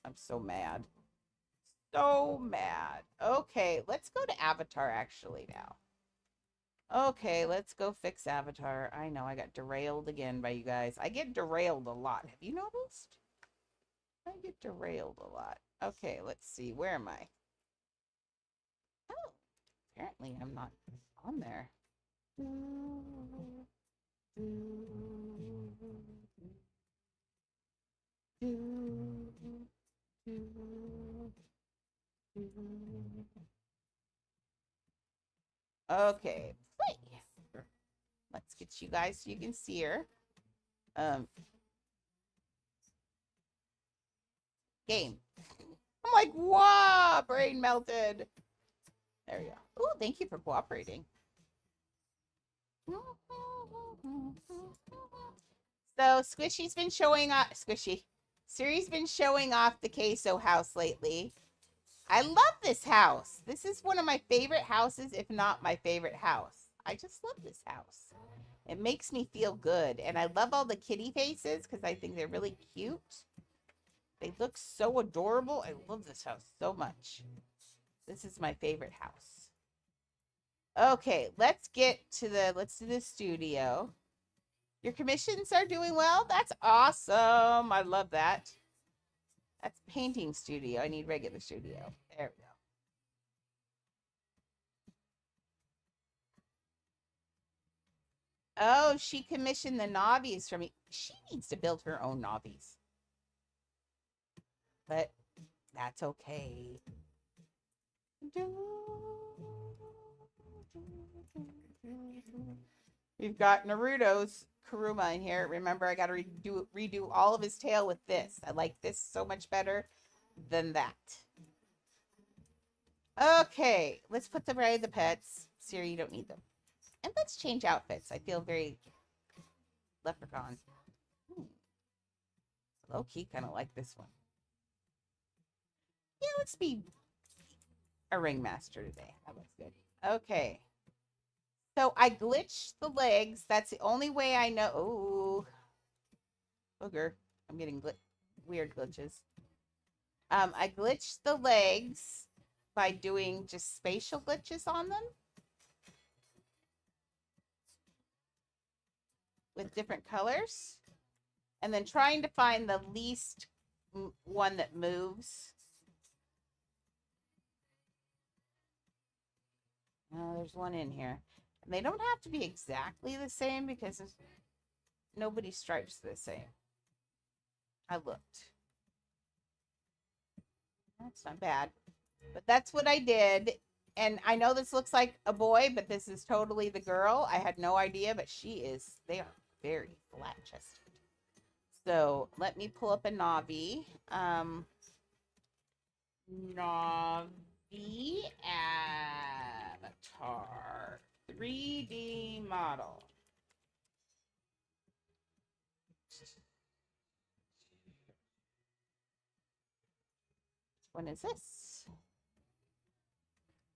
I'm so mad. So mad. Okay, let's go to Avatar actually now. Okay, let's go fix Avatar. I know, I got derailed again by you guys. I get derailed a lot. Have you noticed? I get derailed a lot. Okay, let's see. Where am I? Oh, apparently I'm not on there. Okay, play. Let's get you guys so you can see her. Game. I'm like, wow, brain melted. There we go. Oh, thank you for cooperating. So Squishy's been showing off. Siri's been showing off the queso house lately. I love this house. This is one of my favorite houses, if not my favorite house. I just love this house. It makes me feel good. And I love all the kitty faces because I think they're really cute. They look so adorable. I love this house so much. This is my favorite house. Okay, let's do the studio. Your commissions are doing well? That's awesome. I love that. That's painting studio. I need regular studio. There we go. Oh, she commissioned the Navis for me. She needs to build her own Navis. But that's okay. We've got Naruto's Kuruma in here. Remember, I got to redo all of his tail with this. I like this so much better than that. Okay, let's put away the pets. Siri, you don't need them. And let's change outfits. I feel very leprechaun. Low key, kind of like this one. Yeah, let's be a ringmaster today. That looks good. Okay. So I glitched the legs. That's the only way I know. Oh, booger. I'm getting weird glitches. I glitched the legs by doing just spatial glitches on them with different colors. And then trying to find the least one that moves. Oh, there's one in here. And they don't have to be exactly the same because nobody stripes the same. I looked. That's not bad. But that's what I did. And I know this looks like a boy, but this is totally the girl. I had no idea, but they are very flat chested. So let me pull up a Navi. Navi avatar 3D model. Which one is this?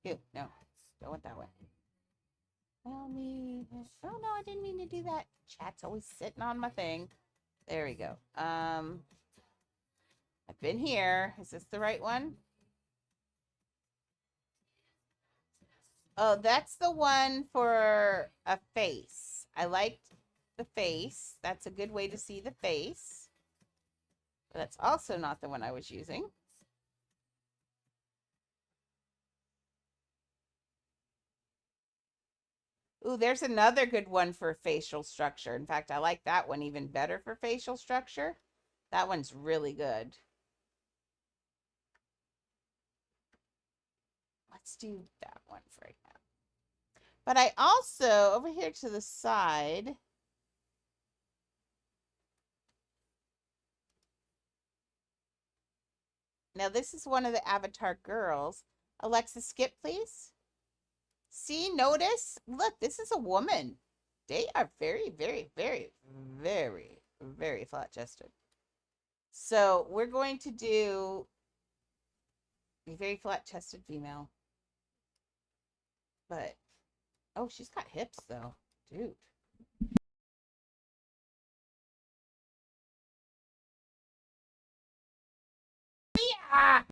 Ew, no, don't want that one. Tell me. Oh no, I didn't mean to do that. Chat's always sitting on my thing. There we go. I've been here. Is this the right one? Oh, that's the one for a face. I liked the face. That's a good way to see the face. But that's also not the one I was using. Ooh, there's another good one for facial structure. In fact, I like that one even better for facial structure. That one's really good. Let's do that one for right now. But I also, over here to the side, now this is one of the avatar girls. Alexa, skip, please. See, notice, look, this is a woman. They are very, very, very, very, very flat chested. So we're going to do a very flat chested female. But, oh, she's got hips though. Dude. Yeah!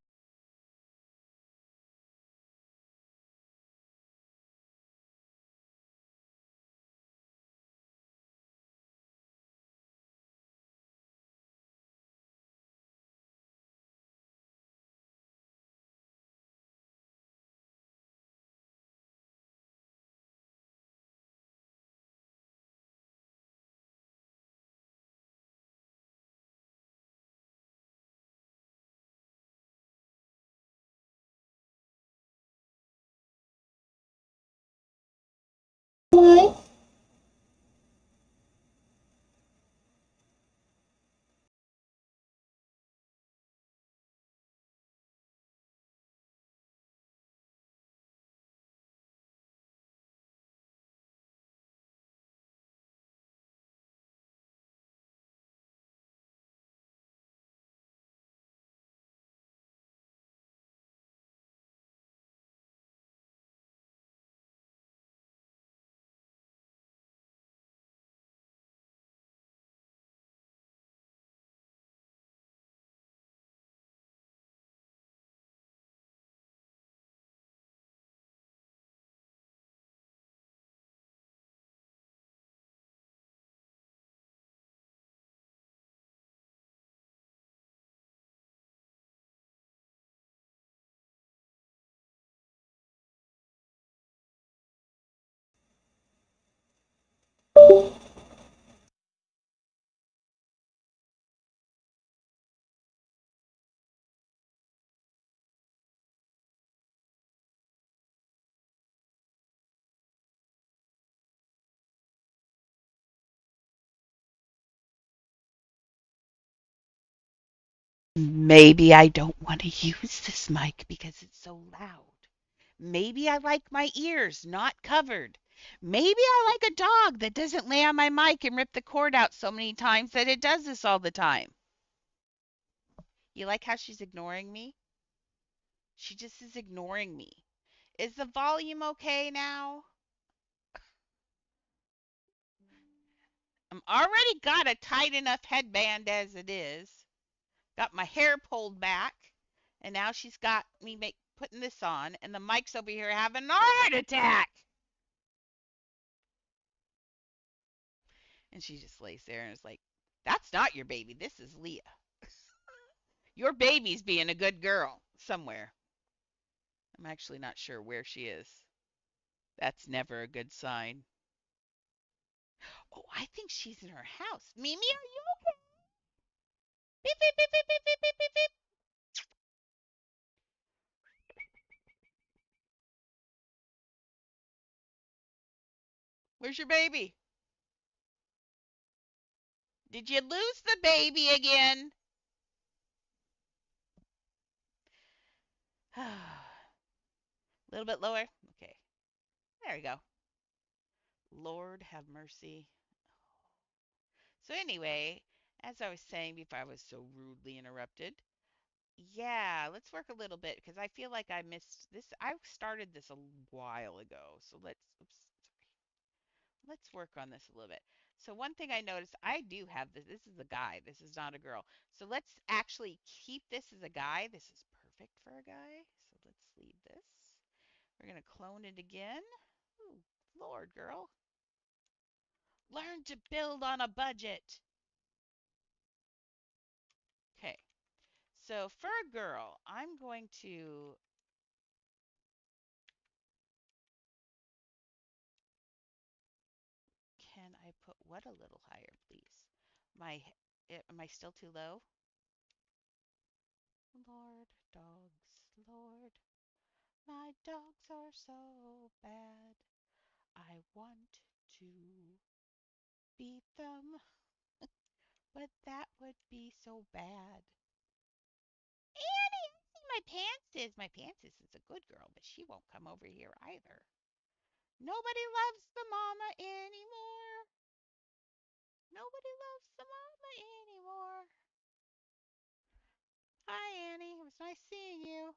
Maybe I don't want to use this mic because it's so loud. Maybe I like my ears not covered. Maybe I like a dog that doesn't lay on my mic and rip the cord out so many times that it does this all the time. You like how she's ignoring me? She just is ignoring me. Is the volume okay now? I'm already got a tight enough headband as it is. Got my hair pulled back. And now she's got me putting this on. And the mic's over here having a heart attack. And she just lays there and is like, that's not your baby. This is Leah. Your baby's being a good girl somewhere. I'm actually not sure where she is. That's never a good sign. Oh, I think she's in her house. Mimi, are you okay? Beep, beep, beep, beep, beep, beep, beep, beep, beep. Where's your baby? Did you lose the baby again? A little bit lower. Okay. There we go. Lord have mercy. So anyway, as I was saying before I was so rudely interrupted, yeah, let's work a little bit because I feel like I missed this. I started this a while ago. So oops, let's work on this a little bit. So one thing I noticed, I do have this. This is a guy. This is not a girl. So let's actually keep this as a guy. This is perfect for a guy. So let's leave this. We're going to clone it again. Ooh, Lord, girl. Learn to build on a budget. Okay. So for a girl, I'm going to, can I put what a little higher, please? My, am I still too low? Lord, dogs, Lord, my dogs are so bad. I want to beat them, but that would be so bad. Annie, I see my pantses. My pantses is a good girl, but she won't come over here either. Nobody loves the mama anymore. Nobody loves the mama anymore. Hi, Annie. It was nice seeing you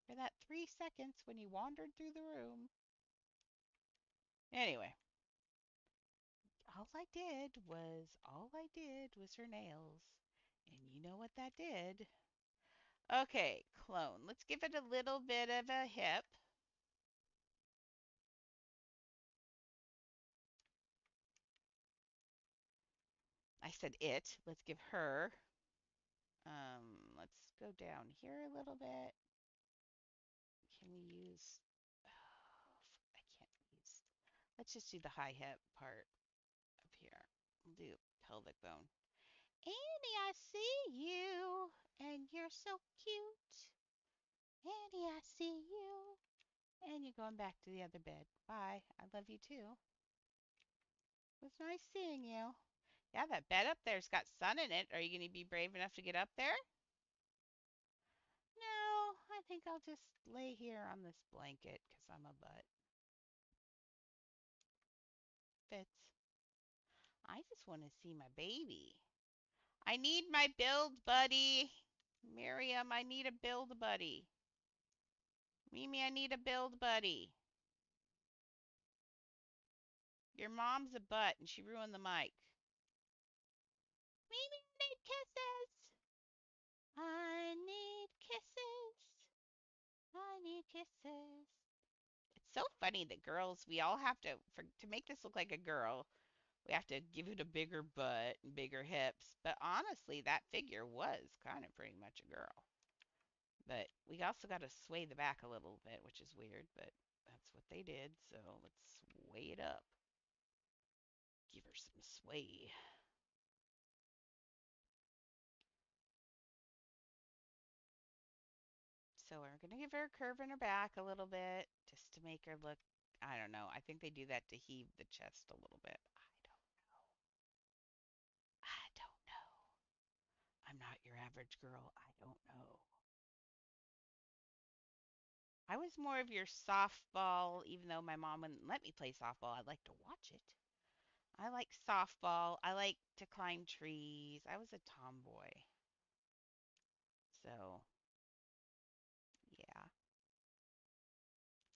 for that 3 seconds when you wandered through the room. Anyway, all I did was her nails. And you know what that did? Okay, clone. Let's give it a little bit of a hip. I said it. Let's give her. Let's go down here a little bit. Can we use? Oh, I can't use. Let's just do the high hip part up here. We'll do pelvic bone. Annie, I see you, and you're so cute. Annie, I see you. And you're going back to the other bed. Bye. I love you too. It was nice seeing you. Yeah, that bed up there's got sun in it. Are you going to be brave enough to get up there? No, I think I'll just lay here on this blanket because I'm a butt. Fits. I just want to see my baby. I need my build buddy. Miriam, I need a build buddy. Mimi, I need a build buddy. Your mom's a butt and she ruined the mic. Mimi, I need kisses. I need kisses. I need kisses. It's so funny that girls, we all have to make this look like a girl, we have to give it a bigger butt and bigger hips. But honestly, that figure was kind of pretty much a girl. But we also got to sway the back a little bit, which is weird, but that's what they did. So let's sway it up. Give her some sway. So we're going to give her a curve in her back a little bit just to make her look, I don't know. I think they do that to heave the chest a little bit. I don't know. I'm not your average girl. I don't know. I was more of your softball, even though my mom wouldn't let me play softball. I'd like to watch it. I like softball. I like to climb trees. I was a tomboy. So, yeah.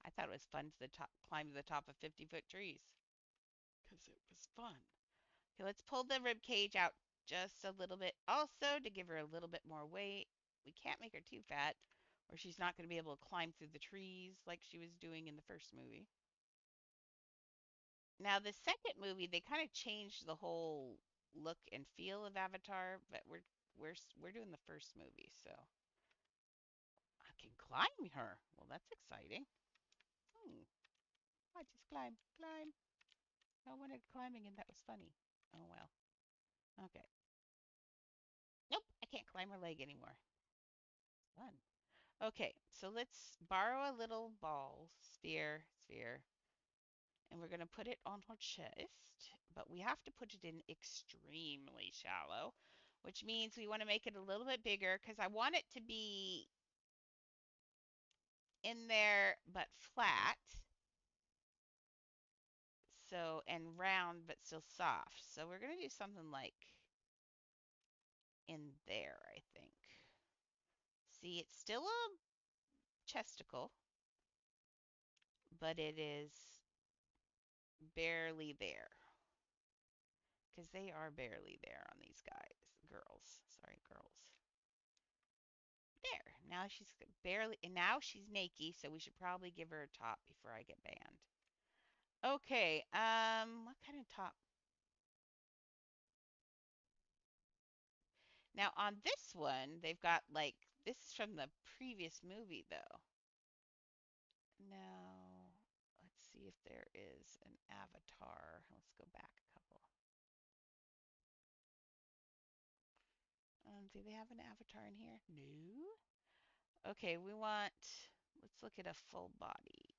I thought it was fun to the top, climb to the top of 50-foot trees because it was fun. Okay, let's pull the rib cage out just a little bit also to give her a little bit more weight. We can't make her too fat or she's not going to be able to climb through the trees like she was doing in the first movie. Now, the second movie, they kind of changed the whole look and feel of Avatar, but we're doing the first movie, so I can climb her. Well, that's exciting. Hmm. I just climb, climb. I wanted climbing, and that was funny. Oh well. Okay. Nope, I can't climb her leg anymore. Fun. Okay, so let's borrow a little ball, sphere, and we're going to put it on her chest, but we have to put it in extremely shallow, which means we want to make it a little bit bigger because I want it to be in there but flat, so and round but still soft. So we're going to do something like in there, I think. See, it's still a chesticle, but it is barely there because they are barely there on these guys, girls. Sorry, girls. There. Now she's barely, and now she's naked, so we should probably give her a top before I get banned. Okay, what kind of top? Now on this one, they've got like, this is from the previous movie though. Now, let's see if there is an avatar. Let's go back a couple. Do they have an avatar in here? No. Okay, we want, let's look at a full body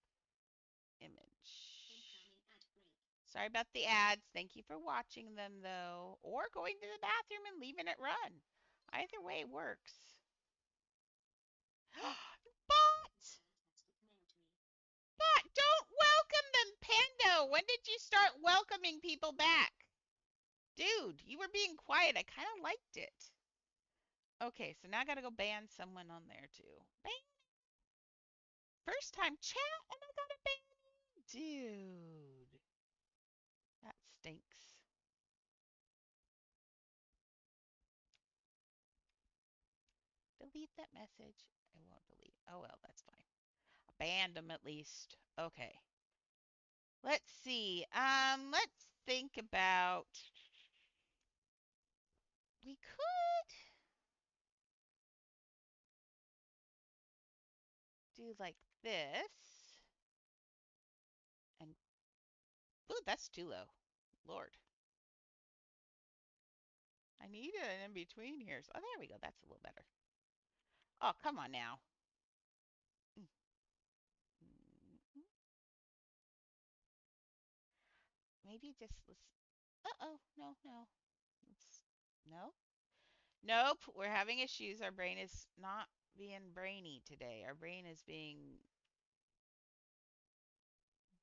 image. Incoming ad break. Sorry about the ads. Thank you for watching them, though, or going to the bathroom and leaving it run. Either way works. Bot! Mailed me. Bot, don't welcome them, Pando! When did you start welcoming people back? Dude, you were being quiet. I kind of liked it. Okay, so now I gotta go ban someone on there, too. Ban! First time chat, and I gotta ban you. Dude, that stinks. Delete that message. I won't delete. Oh well, that's fine. Banned them at least. Okay. Let's see. Let's think about. We could do like this. And ooh, that's too low. Lord. I need an in between here. So, oh, there we go. That's a little better. Oh, come on now. Mm, mm, mm. Maybe just let's. Uh-oh. No, no. Let's. No. Nope. We're having issues. Our brain is not being brainy today. Our brain is being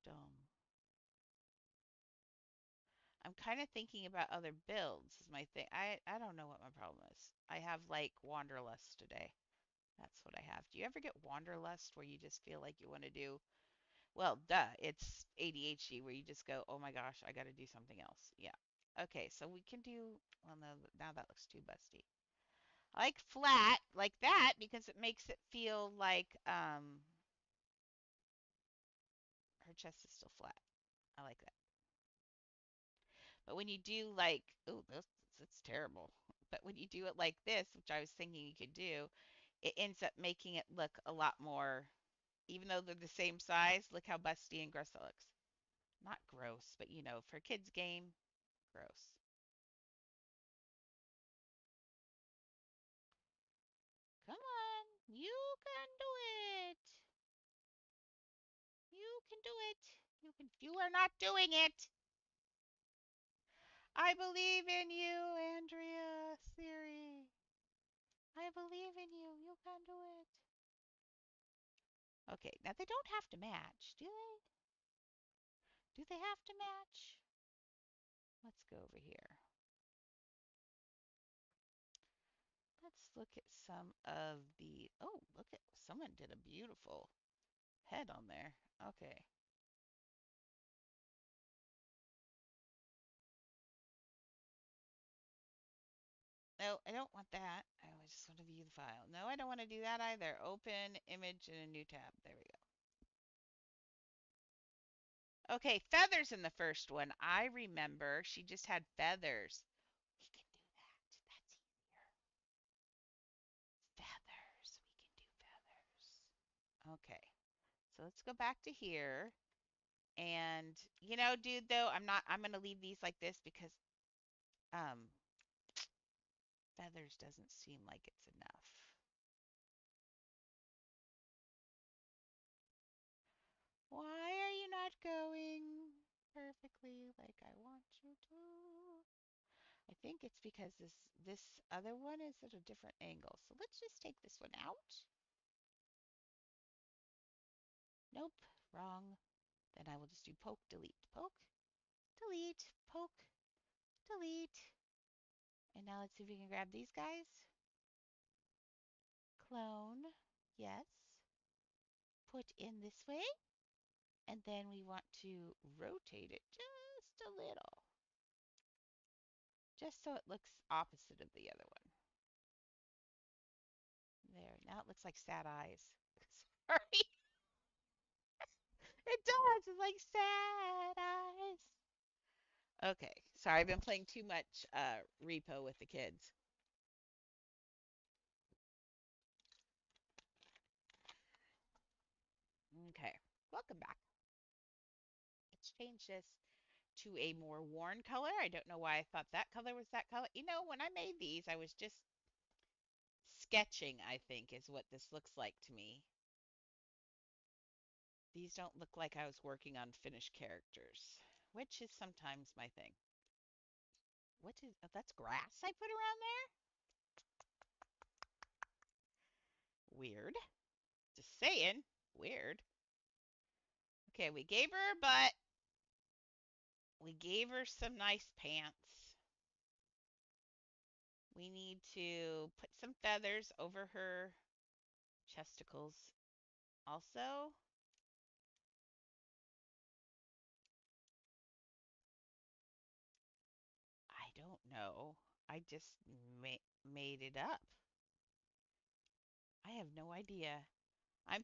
dumb. I'm kind of thinking about other builds is my thing. I don't know what my problem is. I have like wanderlust today. That's what I have. Do you ever get wanderlust where you just feel like you want to do, well, duh, it's ADHD where you just go, "Oh my gosh, I got to do something else." Yeah. Okay, so we can do, well, no, now that looks too busty. I like flat like that because it makes it feel like her chest is still flat. I like that. But when you do like, oh, this it's terrible. But when you do it like this, which I was thinking you could do, it ends up making it look a lot more, even though they're the same size, look how busty and gross it looks. Not gross, but you know, for a kids game, gross. Come on, you can do it. You can do it. You are not doing it. I believe in you, Andrea, Siri. I believe in you. You can do it. Okay, now they don't have to match, do they? Do they have to match? Let's go over here. Let's look at some of the, oh, look at, someone did a beautiful head on there. Okay. No, I don't want that. I just want to view the file. No, I don't want to do that either. Open image in a new tab. There we go. Okay, feathers in the first one. I remember she just had feathers. We can do that. That's easier. Feathers. We can do feathers. Okay. So let's go back to here. And dude, though, I'm gonna leave these like this because um feathers doesn't seem like it's enough. Why are you not going perfectly like I want you to? I think it's because this other one is at a different angle. So let's just take this one out. Nope, wrong. Then I will just do poke, delete, poke, delete, poke, delete. And now let's see if we can grab these guys. Clone, yes. Put in this way. And then we want to rotate it just a little. Just so it looks opposite of the other one. There, now it looks like sad eyes. Sorry, it does. It's like sad eyes. Okay, sorry, I've been playing too much repo with the kids. Okay, welcome back. Let's change this to a more worn color. I don't know why I thought that color was that color. When I made these, I was just sketching, I think, is what this looks like to me. These don't look like I was working on finished characters, which is sometimes my thing. What is, oh, that's grass I put around there? Weird. Just saying. Weird. Okay, we gave her a butt. We gave her some nice pants. We need to put some feathers over her chesticles. Also, I don't know. I just made it up. I have no idea. I'm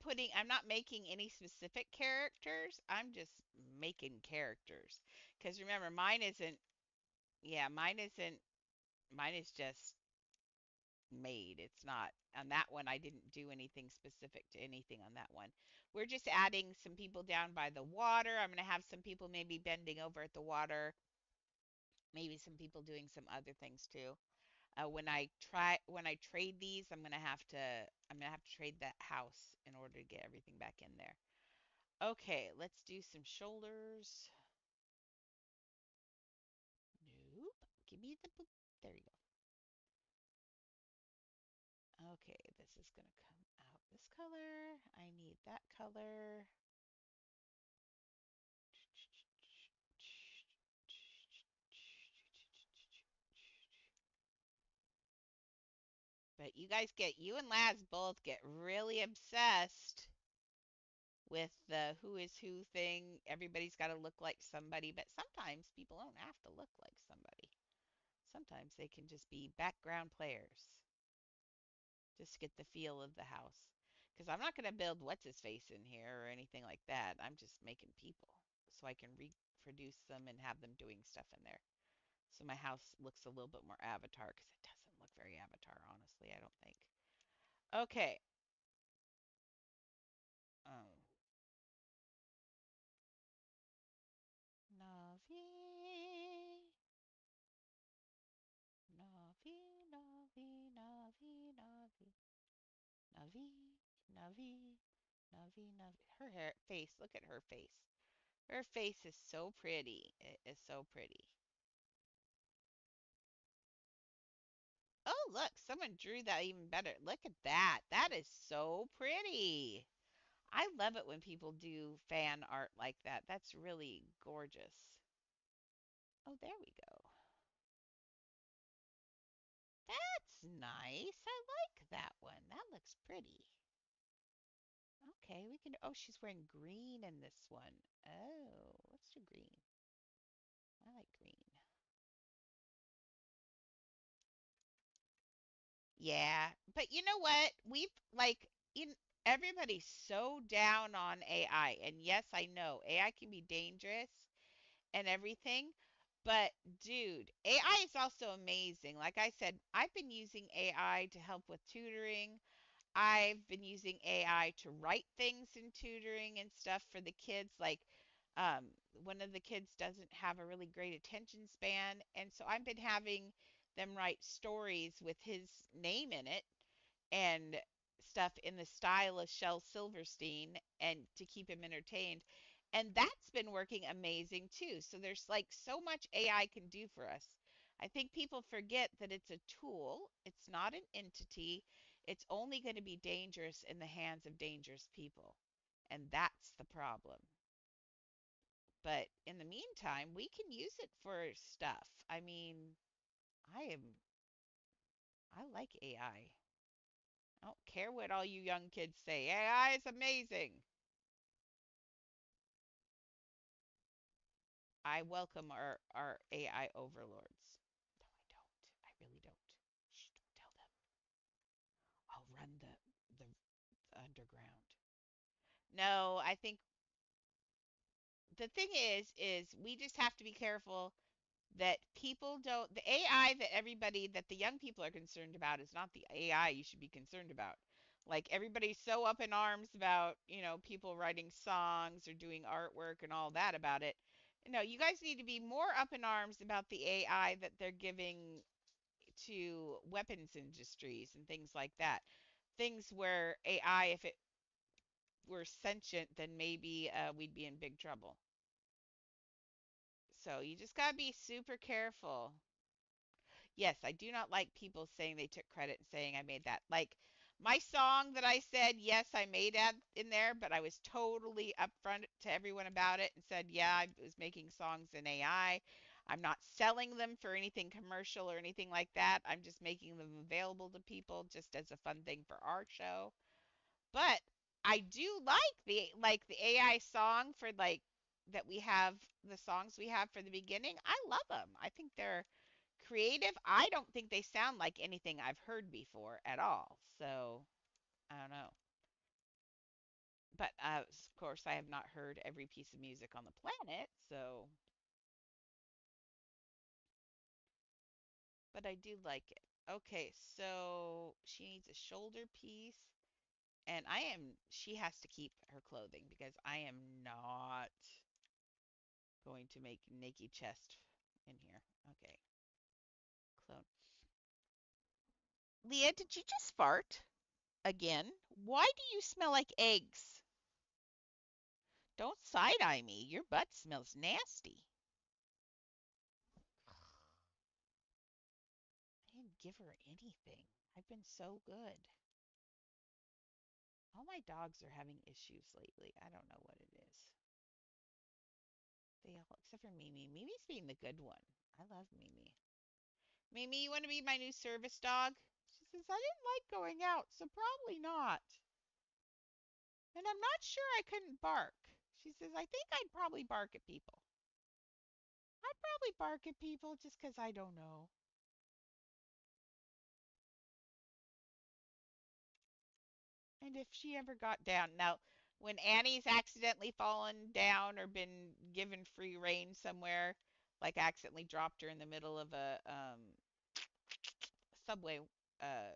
not making any specific characters. I'm just making characters. Because remember, yeah, mine is just made. It's not on that one. I didn't do anything specific to anything on that one. We're just adding some people down by the water. I'm going to have some people maybe bending over at the water. Maybe some people doing some other things too. When I trade these, I'm gonna have to trade that house in order to get everything back in there. Okay, let's do some shoulders. Nope. Give me the book. There you go. Okay, this is gonna come out this color. I need that color. But you and Laz both get really obsessed with the who is who thing. Everybody's got to look like somebody, but sometimes people don't have to look like somebody. Sometimes they can just be background players, just to get the feel of the house. Because I'm not going to build what's his face in here or anything like that. I'm just making people so I can reproduce them and have them doing stuff in there. So my house looks a little bit more Avatar because it doesn't look very Avatar, honestly, I don't think. Okay. Um, Navi. Navi, Navi, Navi, Navi. Navi, Navi, Navi, Navi. Her hair, face, look at her face. Her face is so pretty. It is so pretty. Oh, look, someone drew that even better. Look at that. That is so pretty. I love it when people do fan art like that. That's really gorgeous. Oh, there we go. That's nice. I like that one. That looks pretty. Okay, we can. Oh, she's wearing green in this one. Oh, let's do green. I like green. Yeah, but you know what? We've like in everybody's so down on AI, and yes, I know AI can be dangerous and everything, but dude, AI is also amazing. Like I said, I've been using AI to help with tutoring. I've been using AI to write things in tutoring and stuff for the kids. Like, one of the kids doesn't have a really great attention span, and so I've been having them write stories with his name in it and stuff in the style of Shel Silverstein and to keep him entertained. And that's been working amazing too. So there's like so much AI can do for us. I think people forget that it's a tool, it's not an entity. It's only going to be dangerous in the hands of dangerous people. And that's the problem. But in the meantime, we can use it for stuff. I mean, I like AI. I don't care what all you young kids say. AI is amazing. I welcome our AI overlords. No, I don't. I really don't. Shh, don't tell them. I'll run the underground. No, I think the thing is we just have to be careful that people don't the AI that everybody that the young people are concerned about is not the AI you should be concerned about. Like everybody's so up in arms about, people writing songs or doing artwork and all that about it. No, you guys need to be more up in arms about the AI that they're giving to weapons industries and things like that. Things where AI, if it were sentient, then maybe we'd be in big trouble. So you just gotta be super careful. Yes, I do not like people saying they took credit and saying I made that. Like my song that I said, yes, I made that in there, but I was totally upfront to everyone about it and said, yeah, I was making songs in AI. I'm not selling them for anything commercial or anything like that. I'm just making them available to people just as a fun thing for our show. But I do like the AI song for like that we have the songs we have for the beginning. I love them. I think they're creative. I don't think they sound like anything I've heard before at all. So I don't know. But of course, I have not heard every piece of music on the planet. So, but I do like it. Okay, so she needs a shoulder piece, and she has to keep her clothing because I am not going to make naked chest in here. Okay, clone. Leah, did you just fart again? Why do you smell like eggs? Don't side eye me. Your butt smells nasty. I didn't give her anything. I've been so good. All my dogs are having issues lately. I don't know what it is. They all, except for Mimi. Mimi's being the good one. I love Mimi. Mimi, you want to be my new service dog? She says, I didn't like going out, so probably not. And I'm not sure I couldn't bark. She says, I think I'd probably bark at people. I'd probably bark at people just 'cause I don't know. And if she ever got down. Now, when Annie's accidentally fallen down or been given free rein somewhere, like accidentally dropped her in the middle of a subway uh,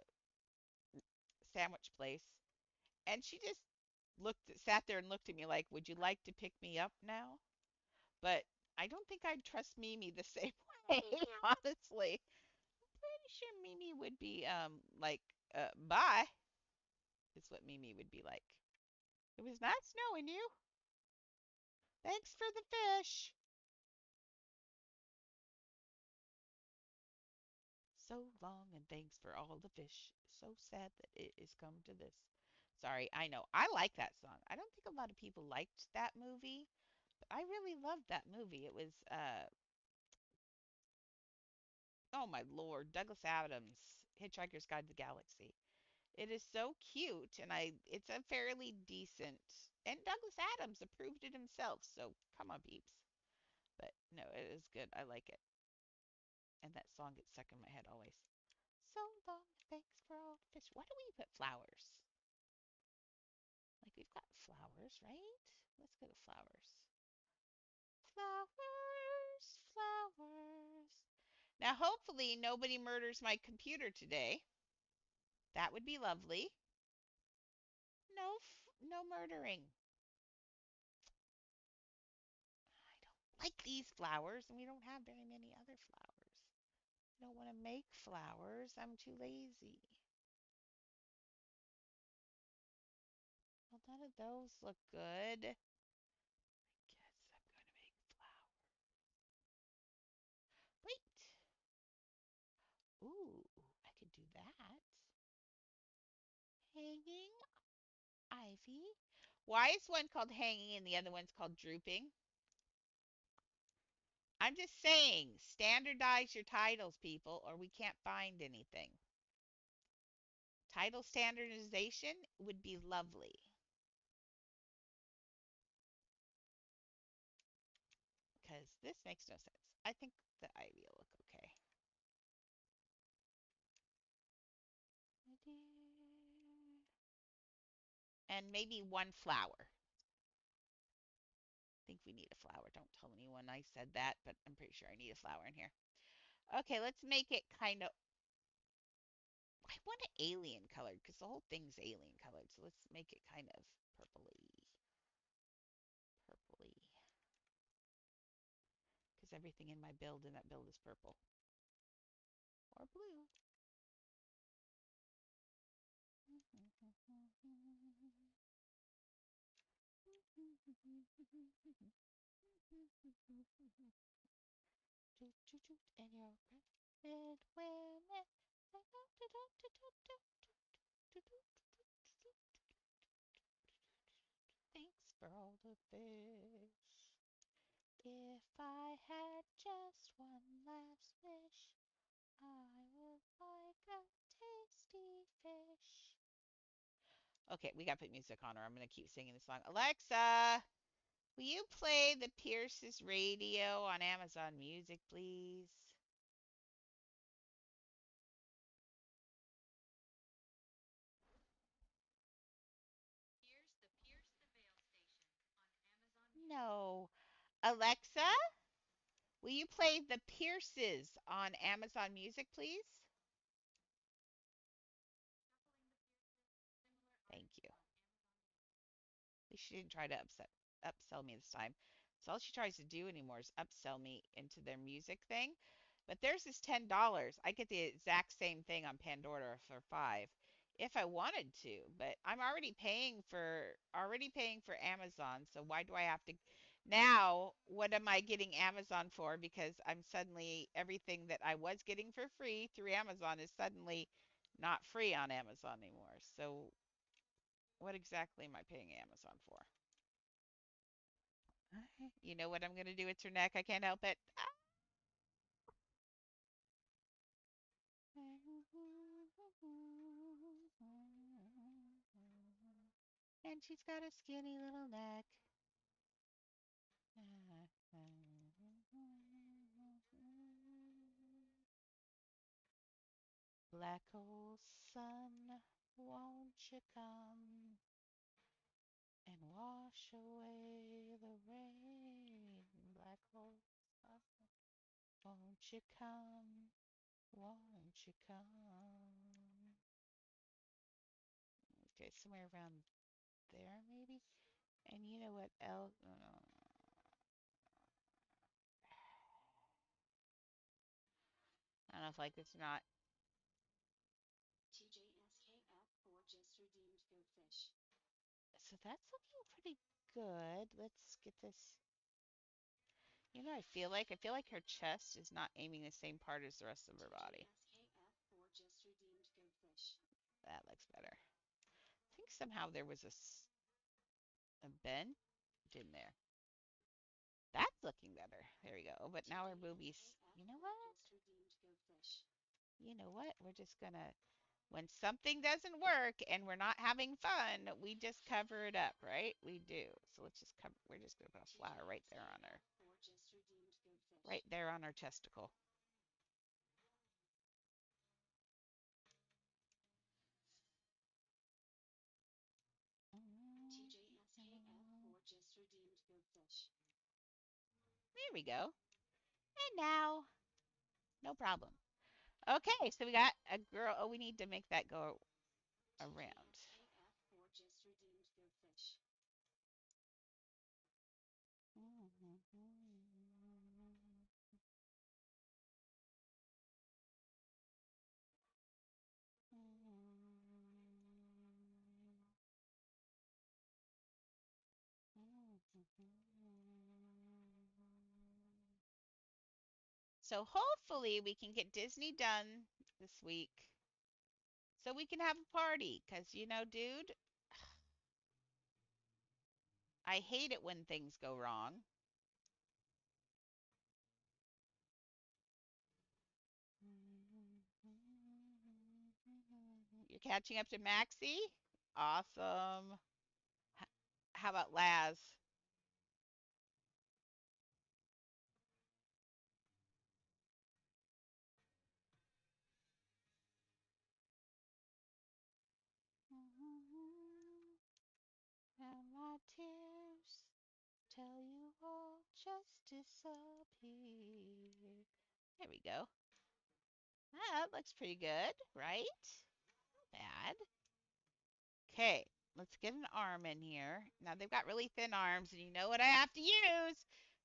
sandwich place, and she just sat there and looked at me like, "Would you like to pick me up now?" But I don't think I'd trust Mimi the same way, honestly. Pretty sure Mimi would be like, "Bye," is what Mimi would be like. It was nice knowing you. Thanks for the fish. So long and thanks for all the fish. So sad that it is come to this. Sorry, I know. I like that song. I don't think a lot of people liked that movie, but I really loved that movie. It was oh my Lord, Douglas Adams, Hitchhiker's Guide to the Galaxy. It is so cute, and it's a fairly decent, and Douglas Adams approved it himself, so come on, peeps. But no, it is good. I like it. And that song gets stuck in my head always. So long, thanks for all the fish. Why do we put flowers? Like we've got flowers, right? Let's go to flowers. Flowers, flowers. Now, hopefully, nobody murders my computer today. That would be lovely. No, no murdering. I don't like these flowers, and we don't have very many other flowers. I don't want to make flowers. I'm too lazy. Well, none of those look good. I guess I'm going to make flowers. Wait. Ooh, I could do that. Hanging ivy. Why is one called hanging and the other one's called drooping? I'm just saying, standardize your titles, people, or we can't find anything. Title standardization would be lovely. Because this makes no sense. I think the ivy will look okay. And maybe one flower. I think we need a flower. Don't tell anyone I said that, but I'm pretty sure I need a flower in here. Okay, let's make it kind of. I want it alien colored because the whole thing's alien colored. So let's make it kind of purpley. Purpley. Because everything in my build in that build is purple. Or blue. Toot toot toot and your pregnant women. Thanks for all the fish. If I had just one last wish, I would like a tasty fish. Okay, we gotta put music on, or I'm gonna keep singing the song. Alexa, will you play the Pierce's radio on Amazon Music, please? No. Alexa, will you play the Pierces on Amazon Music, please? Thank you. At least she didn't try to upsell me this time. So all she tries to do anymore is upsell me into their music thing. But theirs is $10. I get the exact same thing on Pandora for 5 if I wanted to, but I'm already paying for Amazon, so why do I have to now what am I getting Amazon for? Because I'm suddenly everything that I was getting for free through Amazon is suddenly not free on Amazon anymore. So what exactly am I paying Amazon for? You know what I'm going to do with her neck? I can't help it. And she's got a skinny little neck. Black hole sun, won't you come and wash away the rain? Black hole sun, won't you come? Won't you come? Okay, somewhere around there maybe. And you know what else? I don't know if I like this or not. TJSKF4 just redeemed Go Fish. So that's looking pretty good. Let's get this. You know, I feel like her chest is not aiming the same part as the rest of her body. TJSKF4 just redeemed Go Fish. That looks better. I think somehow there was a bend in there. That's looking better. There we go. But now our boobies. You know what? Just redeemed goldfish. You know what? We're just gonna when something doesn't work and we're not having fun, we just cover it up, right? We do. So let's just cover. We're just gonna put a flower right there on her, Or just redeemed goldfish. right there on her testicle. TJSKF or just redeemed goldfish. There we go. And now, no problem. Okay, so we got a girl. Oh, we need to make that go around. TJSKF or just redeemed goldfish. So hopefully we can get Disney done this week so we can have a party. Because, you know, dude, I hate it when things go wrong. You're catching up to Maxie? Awesome. How about Laz? And my tears tell you all just disappear. There we go. Ah, that looks pretty good, right? Not bad. Okay, let's get an arm in here. Now they've got really thin arms, and you know what I have to use?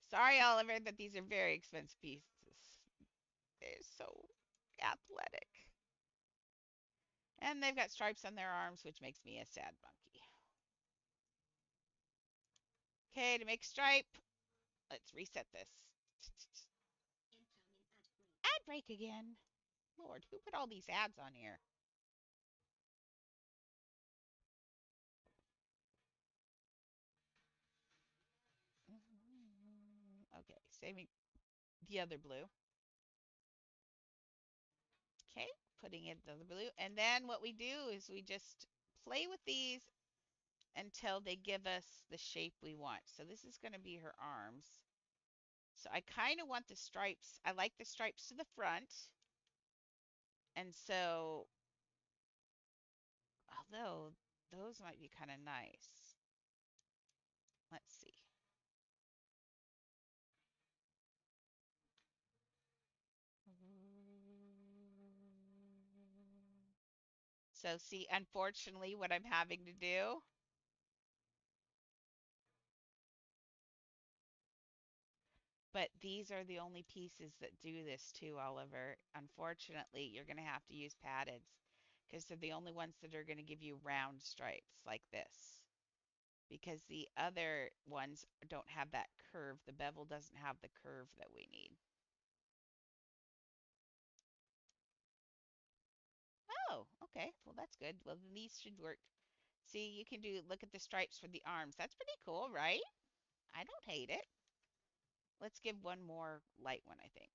Sorry, Oliver, that these are very expensive pieces. They're so athletic. And they've got stripes on their arms, which makes me a sad monkey. Okay, to make stripe, let's reset this. Incoming ad break. Ad break again. Lord, who put all these ads on here? Okay, saving the other blue. Okay, putting in the other blue. And then what we do is we just play with these until they give us the shape we want. So this is going to be her arms. So I kind of want the stripes. I like the stripes to the front. And so, although those might be kind of nice. Let's see. So see, unfortunately, what I'm having to do, but these are the only pieces that do this too, Oliver. Unfortunately, you're going to have to use paddeds because they're the only ones that are going to give you round stripes like this. Because the other ones don't have that curve. The bevel doesn't have the curve that we need. Oh, okay. Well, that's good. Well, then these should work. See, you can do, look at the stripes for the arms. That's pretty cool, right? I don't hate it. Let's give one more light one, I think.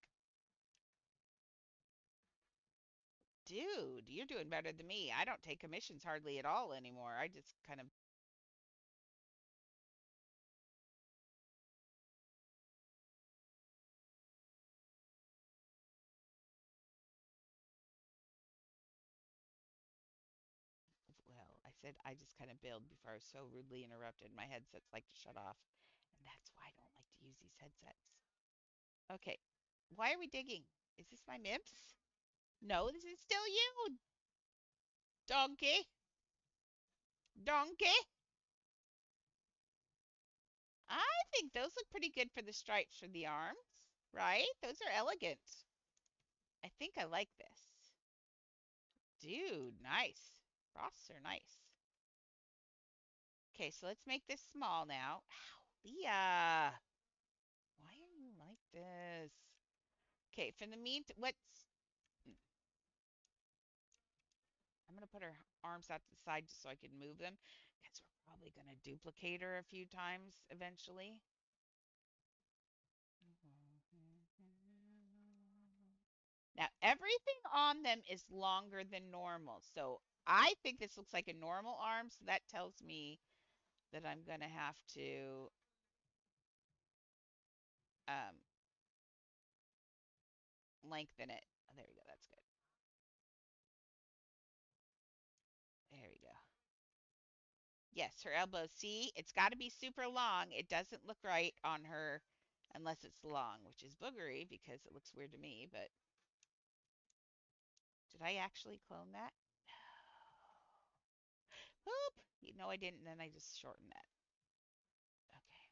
Dude, you're doing better than me. I don't take commissions hardly at all anymore. I just kind of, well, I said I just kind of bailed before I was so rudely interrupted. My headsets like to shut off, and that's why I don't like to use these headsets. Okay, why are we digging? Is this my Mimps? No, this is still you, donkey. Donkey. I think those look pretty good for the stripes for the arms, right? Those are elegant. I think I like this. Dude, nice. Frosts are nice. Okay, so let's make this small now. Ow, Leah. Why are you like this? Okay, for the meat, what's... I'm going to put her arms out to the side just so I can move them because we're probably going to duplicate her a few times eventually. Now, everything on them is longer than normal. So I think this looks like a normal arm. So that tells me that I'm going to have to um, lengthen it. Oh, there we go. That's good. There we go. Yes, her elbows. See, it's got to be super long. It doesn't look right on her unless it's long, which is boogery because it looks weird to me. But did I actually clone that? No. Oop. You know I didn't. And then I just shortened that. Okay.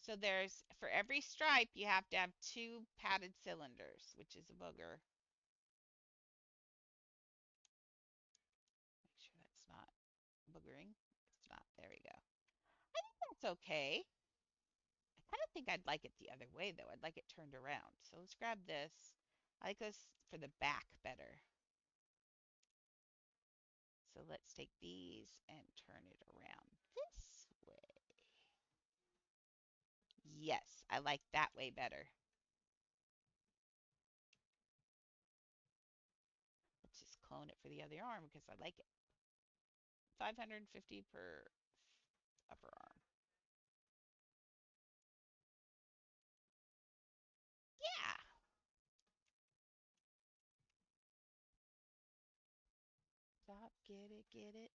So there's, for every stripe, you have to have two padded cylinders, which is a booger. Make sure that's not boogering. It's not. There we go. I think that's okay. I kind of think I'd like it the other way, though. I'd like it turned around. So let's grab this. I like this for the back better. So let's take these and turn it around this way. Yes, I like that way better. Let's just clone it for the other arm because I like it. 550 per upper arm. Yeah. Stop, get it.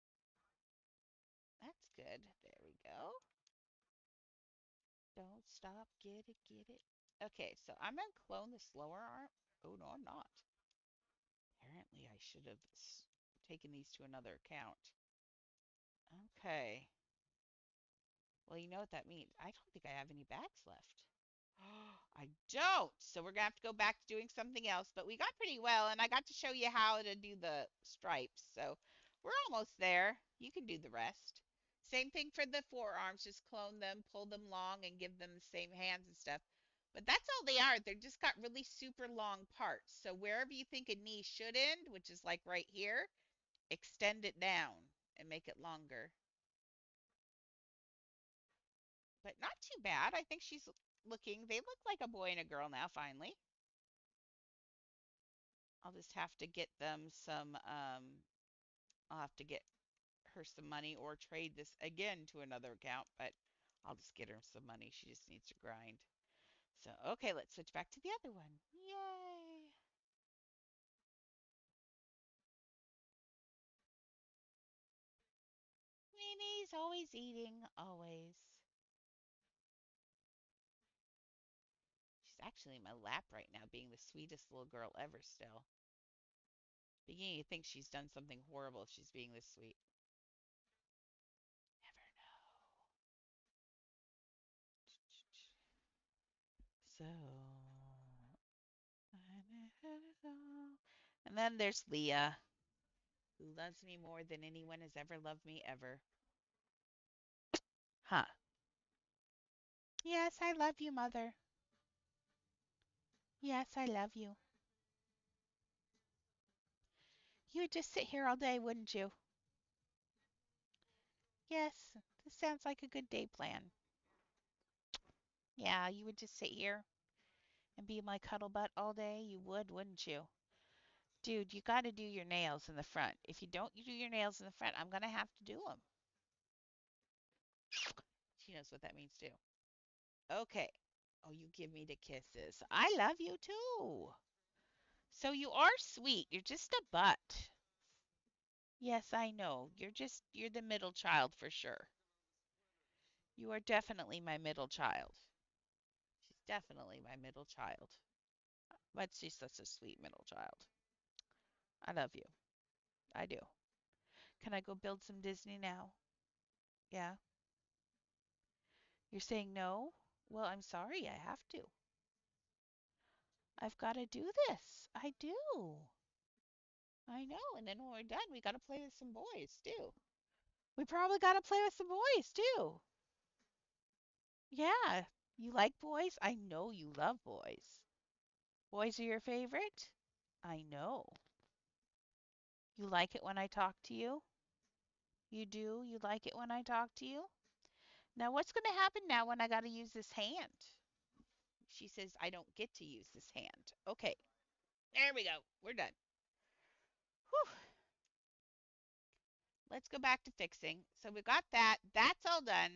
That's good. There we go. Don't stop, get it. Okay, so I'm gonna clone the slower arm. Oh no, I'm not. Apparently, I should have taken these to another account. Okay. Well, you know what that means. I don't think I have any bags left. I don't. So we're gonna have to go back to doing something else. But we got pretty well, and I got to show you how to do the stripes. So we're almost there. You can do the rest. Same thing for the forearms. Just clone them, pull them long, and give them the same hands and stuff. But that's all they are. They're just got really super long parts. So wherever you think a knee should end, which is like right here, extend it down and make it longer. But not too bad. I think she's looking, they look like a boy and a girl now, finally. I'll just have to get them some, I'll have to get her some money or trade this again to another account, but I'll just get her some money. She just needs to grind. So, okay, let's switch back to the other one. Yay. Minnie's always eating, always. She's actually in my lap right now, being the sweetest little girl ever still. Beginning to think she's done something horrible if she's being this sweet. Never know. So, and then there's Leah, who loves me more than anyone has ever loved me ever. Huh. Yes, I love you, Mother. Yes, I love you. You would just sit here all day, wouldn't you? Yes, this sounds like a good day plan. Yeah, you would just sit here and be my cuddle butt all day. You would, wouldn't you? Dude, you got to do your nails in the front. If you don't do your nails in the front, I'm going to have to do them. She knows what that means too. Okay. Oh, you give me the kisses. I love you too. So you are sweet. You're just a butt. Yes, I know. You're the middle child for sure. You are definitely my middle child. She's definitely my middle child. But she's such a sweet middle child. I love you. I do. Can I go build some Disney now? Yeah. You're saying no? Well, I'm sorry. I have to. I've got to do this. I do. I know. And then when we're done, we got to play with some boys too. We probably got to play with some boys too. Yeah. You like boys? I know you love boys. Boys are your favorite? I know. You like it when I talk to you? You do? You like it when I talk to you? Now, what's going to happen now when I got to use this hand? She says I don't get to use this hand. Okay, there we go. We're done. Whew. Let's go back to fixing. So we got that. That's all done.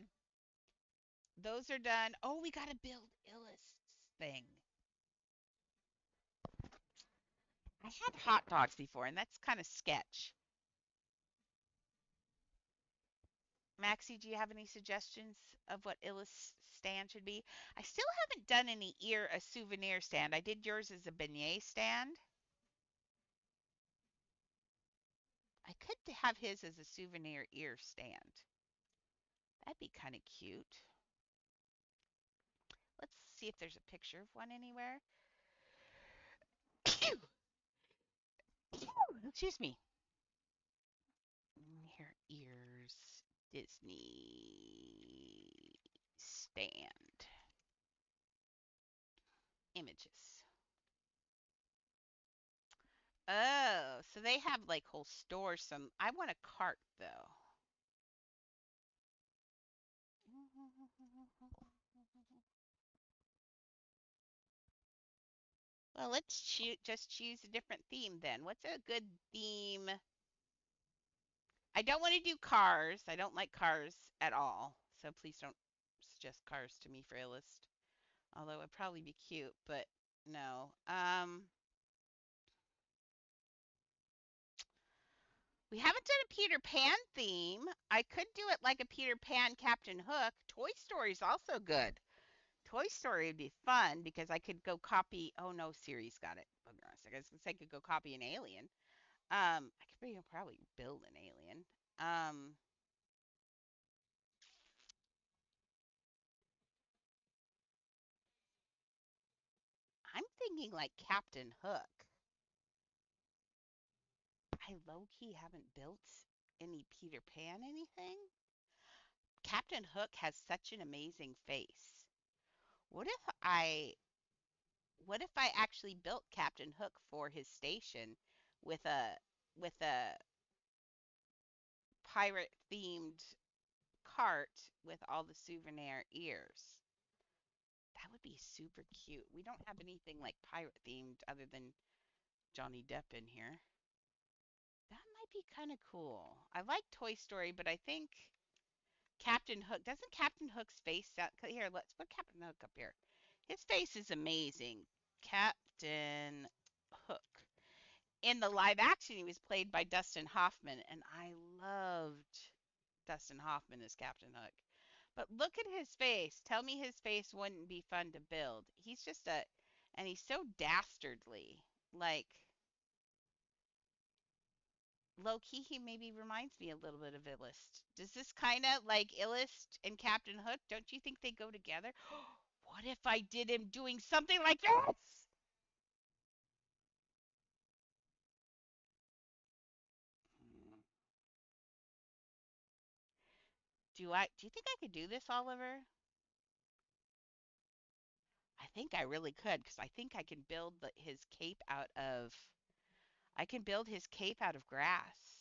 Those are done. Oh, we got to build Illis thing. I had hot dogs before, and that's kind of sketch. Maxie, do you have any suggestions of what Illis stand should be? I still haven't done any a souvenir stand. I did yours as a beignet stand. I could have his as a souvenir ear stand. That'd be kind of cute. Let's see if there's a picture of one anywhere. Excuse me. Here, ears, Disney stand images. Oh, so they have like whole stores. Some I want a cart though. Well, let's just choose a different theme then. What's a good theme? I don't want to do cars. I don't like cars at all. So please don't suggest cars to me for a list. Although it'd probably be cute, but no. We haven't done a Peter Pan theme. I could do it like a Peter Pan Captain Hook. Toy Story is also good. Toy Story would be fun because I could go copy. Oh no, Siri's got it. I was gonna say I could go copy an alien. I could probably build an alien. Um, I'm thinking like Captain Hook. I low key haven't built any Peter Pan anything. Captain Hook has such an amazing face. What if I what if I actually built Captain Hook for his station with a pirate themed cart with all the souvenir ears? That would be super cute. We don't have anything like pirate themed other than Johnny Depp in here. That might be kind of cool. I like Toy Story, but I think Captain Hook doesn't Captain Hook's face sound here, let's put Captain Hook up here. His face is amazing. Captain Hook. In the live action, he was played by Dustin Hoffman, and I loved Dustin Hoffman as Captain Hook. But look at his face. Tell me his face wouldn't be fun to build. He's just and he's so dastardly. Like, low key, he maybe reminds me a little bit of Illust. Does this kind of like Illust and Captain Hook? Don't you think they go together? What if I did him doing something like this? Do you think I could do this, Oliver? I think I really could because I think I can build his cape out of I can build his cape out of grass.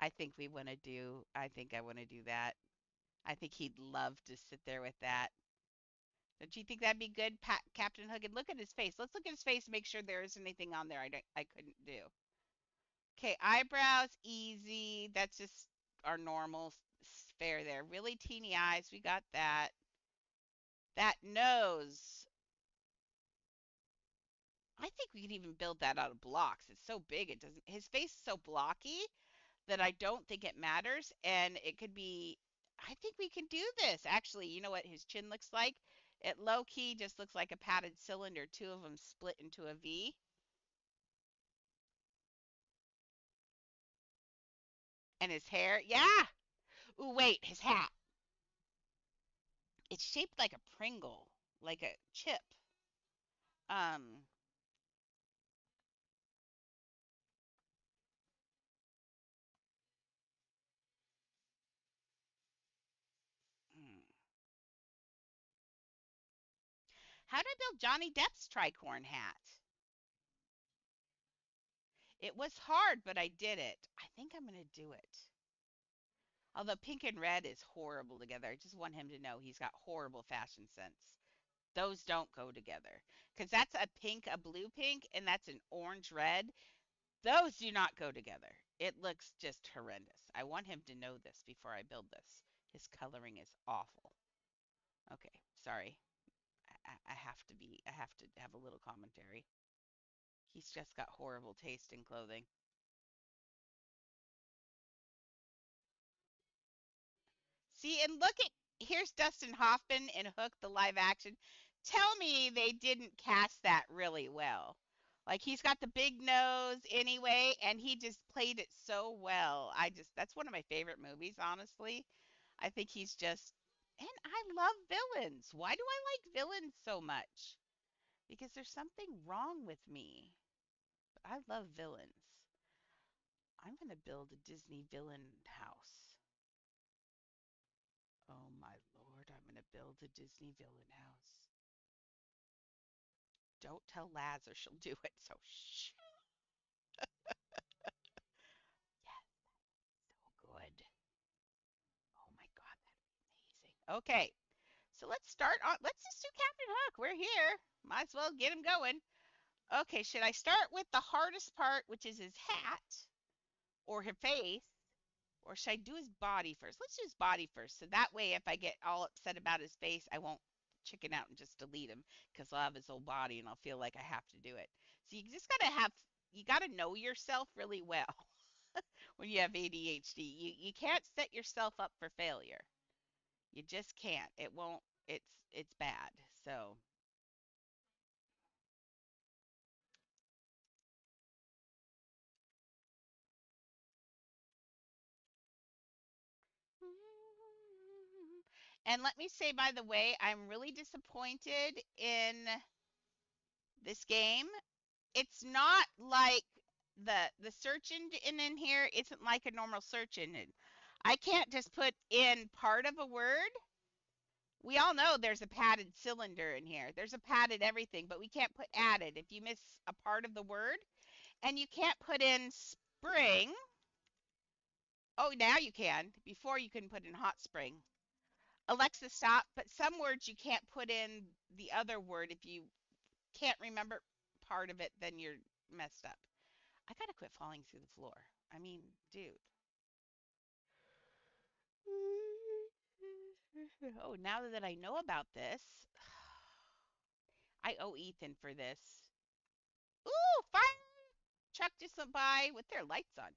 I think I want to do that. I think he'd love to sit there with that. Don't you think that'd be good, Captain Hook? And look at his face. Let's look at his face and make sure there isn't anything on there I couldn't do. Okay, eyebrows, easy. That's just our normal fare there. Really teeny eyes. We got that. That nose. I think we could even build that out of blocks. It's so big, it doesn't. His face is so blocky that I don't think it matters. And it could be, I think we can do this. Actually, you know what his chin looks like? It low key just looks like a padded cylinder, two of them split into a V. And his hair, yeah. Ooh, wait, his hat. It's shaped like a Pringle, like a chip. Um, hmm. How did I build Johnny Depp's tricorn hat? It was hard, but I did it. I think I'm going to do it. Although pink and red is horrible together. I just want him to know he's got horrible fashion sense. Those don't go together. Because that's a pink, a blue pink, and that's an orange red. Those do not go together. It looks just horrendous. I want him to know this before I build this. His coloring is awful. Okay, sorry. I have to be, I have to have a little commentary. He's just got horrible taste in clothing. See, and look at, here's Dustin Hoffman in Hook, the live action. Tell me they didn't cast that really well. Like he's got the big nose anyway, and he just played it so well. That's one of my favorite movies, honestly. I think he's just, and I love villains. Why do I like villains so much? Because there's something wrong with me. But I love villains. I'm going to build a Disney villain house. Oh my lord, I'm going to build a Disney villain house. Don't tell Laz or she'll do it. So shh. Yes, so good. Oh my god, that'd be amazing. Okay, so let's start on. Let's just do Captain Hook. We're here. Might as well get him going. Okay, should I start with the hardest part, which is his hat or her face, or should I do his body first? Let's do his body first. So that way, if I get all upset about his face, I won't chicken out and just delete him because I'll have his whole body and I'll feel like I have to do it. So you just gotta have, you gotta know yourself really well when you have ADHD. You can't set yourself up for failure. You just can't. It won't. It's bad. So and let me say, by the way, I'm really disappointed in this game. It's not like the search engine in here isn't like a normal search engine. I can't just put in part of a word. We all know there's a padded cylinder in here. There's a padded everything, but we can't put added if you miss a part of the word. And you can't put in spring. Oh, now you can. Before you couldn't put in hot spring. Alexa, stop. But some words you can't put in the other word. If you can't remember part of it, then you're messed up. I gotta quit falling through the floor. I mean, dude. Oh, now that I know about this, I owe Ethan for this. Ooh, fire truck just went by with their lights on.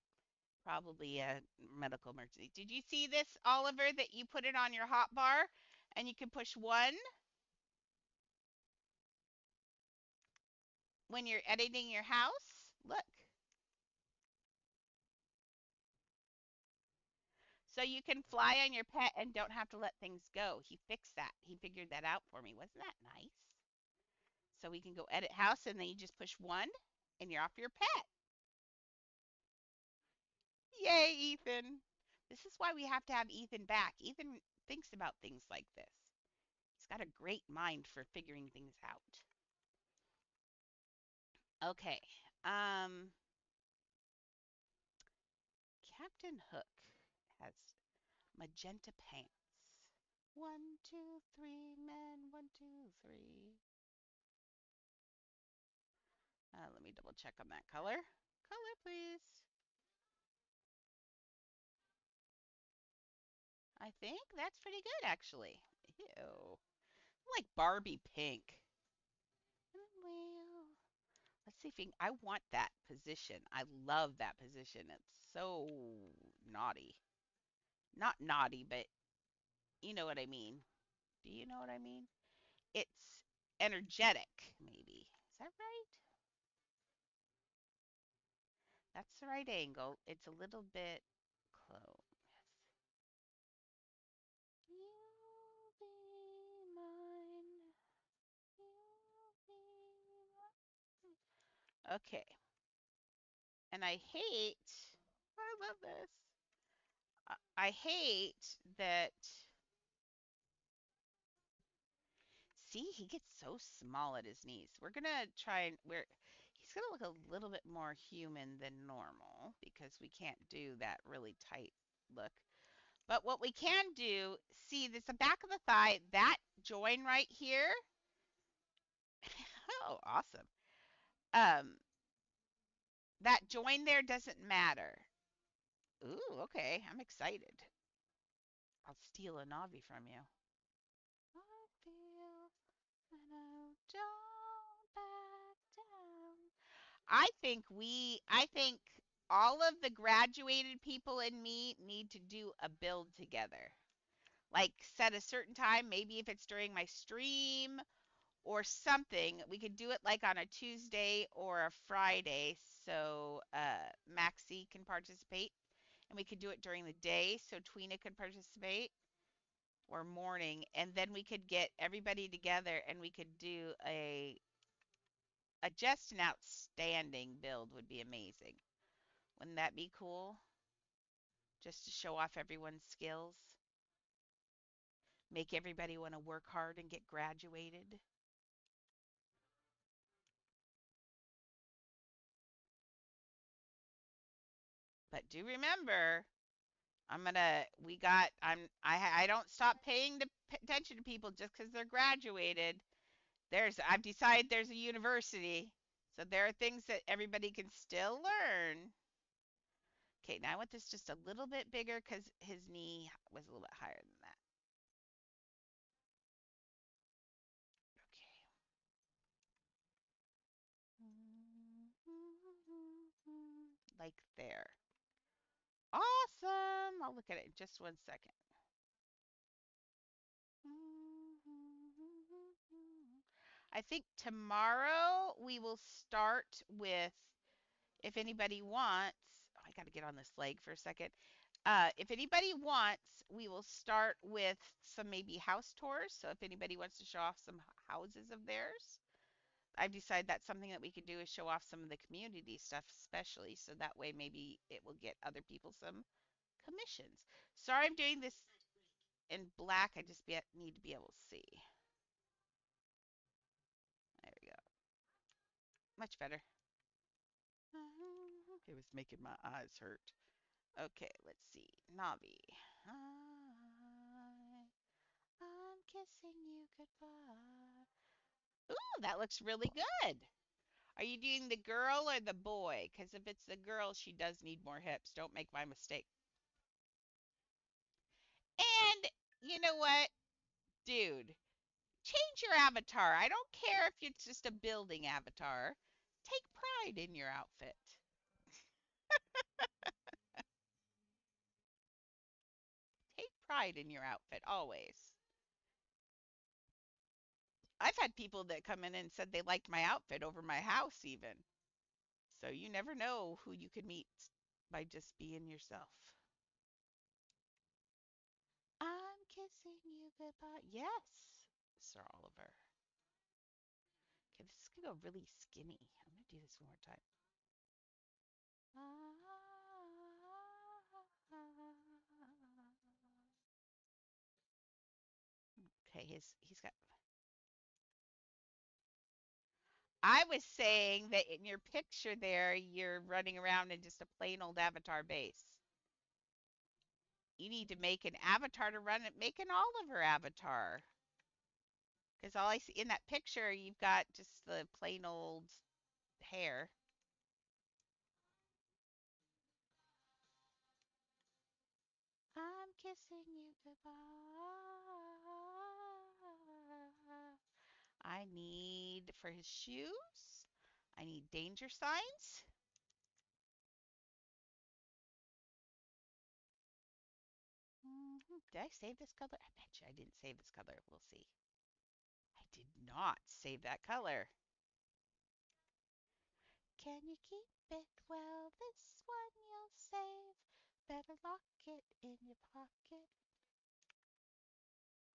Probably a medical emergency. Did you see this, Oliver, that you put it on your hot bar and you can push one when you're editing your house? Look. So you can fly on your pet and don't have to let things go. He fixed that. He figured that out for me. Wasn't that nice? So we can go edit house and then you just push one and you're off your pet. Yay, Ethan. This is why we have to have Ethan back. Ethan thinks about things like this. He's got a great mind for figuring things out. Okay. Um Captain Hook has magenta pants. One, two, three, men. One, two, three. Let me double check on that color. Color, please. I think that's pretty good, actually. Ew. Like Barbie pink. Well, let's see if we can, I want that position. I love that position. It's so naughty. Not naughty, but you know what I mean. Do you know what I mean? It's energetic, maybe. Is that right? That's the right angle. It's a little bit close. You'll be mine. You'll be mine. Okay. And I hate, I love this. I hate that. See, he gets so small at his knees. We're gonna try and he's gonna look a little bit more human than normal because we can't do that really tight look. But what we can do, see, this the back of the thigh, that join right here. Oh, awesome. Um, that join there doesn't matter. Ooh, okay. I'm excited. I'll steal a Navi from you. I feel and I don't back down. I think all of the graduated people and me need to do a build together. Like set a certain time, maybe if it's during my stream or something, we could do it like on a Tuesday or a Friday so Maxie can participate. And we could do it during the day so Tweena could participate or morning. And then we could get everybody together and we could do a just an outstanding build would be amazing. Wouldn't that be cool? Just to show off everyone's skills, make everybody want to work hard and get graduated. But do remember, I don't stop paying attention to people just because they're graduated. I've decided there's a university, so there are things that everybody can still learn. Okay, now I want this just a little bit bigger because his knee was a little bit higher than that. Okay. Like there. Awesome. I'll look at it in just 1 second. I think tomorrow we will start with, if anybody wants, oh, I got to get on this leg for a second. If anybody wants, we will start with some maybe house tours. So if anybody wants to show off some houses of theirs, I've decided that's something that we could do is show off some of the community stuff, especially so that way maybe it will get other people some commissions. Sorry, I'm doing this in black. I just need to be able to see. There we go. Much better. It was making my eyes hurt. Okay, let's see. Navi. I'm kissing you goodbye. Ooh, that looks really good. Are you doing the girl or the boy? Because if it's the girl, she does need more hips. Don't make my mistake. And you know what? Dude, change your avatar. I don't care if it's just a building avatar. Take pride in your outfit. Take pride in your outfit always. I've had people that come in and said they liked my outfit over my house, even. So you never know who you could meet by just being yourself. I'm kissing you goodbye. Yes, Sir Oliver. Okay, this is gonna go really skinny. I'm gonna do this one more time. Okay, he's got. I was saying that in your picture there, you're running around in just a plain old avatar base. You need to make an avatar to run it. Make an Oliver avatar. Because all I see in that picture, you've got just the plain old hair. I'm kissing you goodbye. I need for his shoes. I need danger signs. Did I save this color? I bet you I didn't save this color. We'll see. I did not save that color. Can you keep it? Well, this one you'll save. Better lock it in your pocket.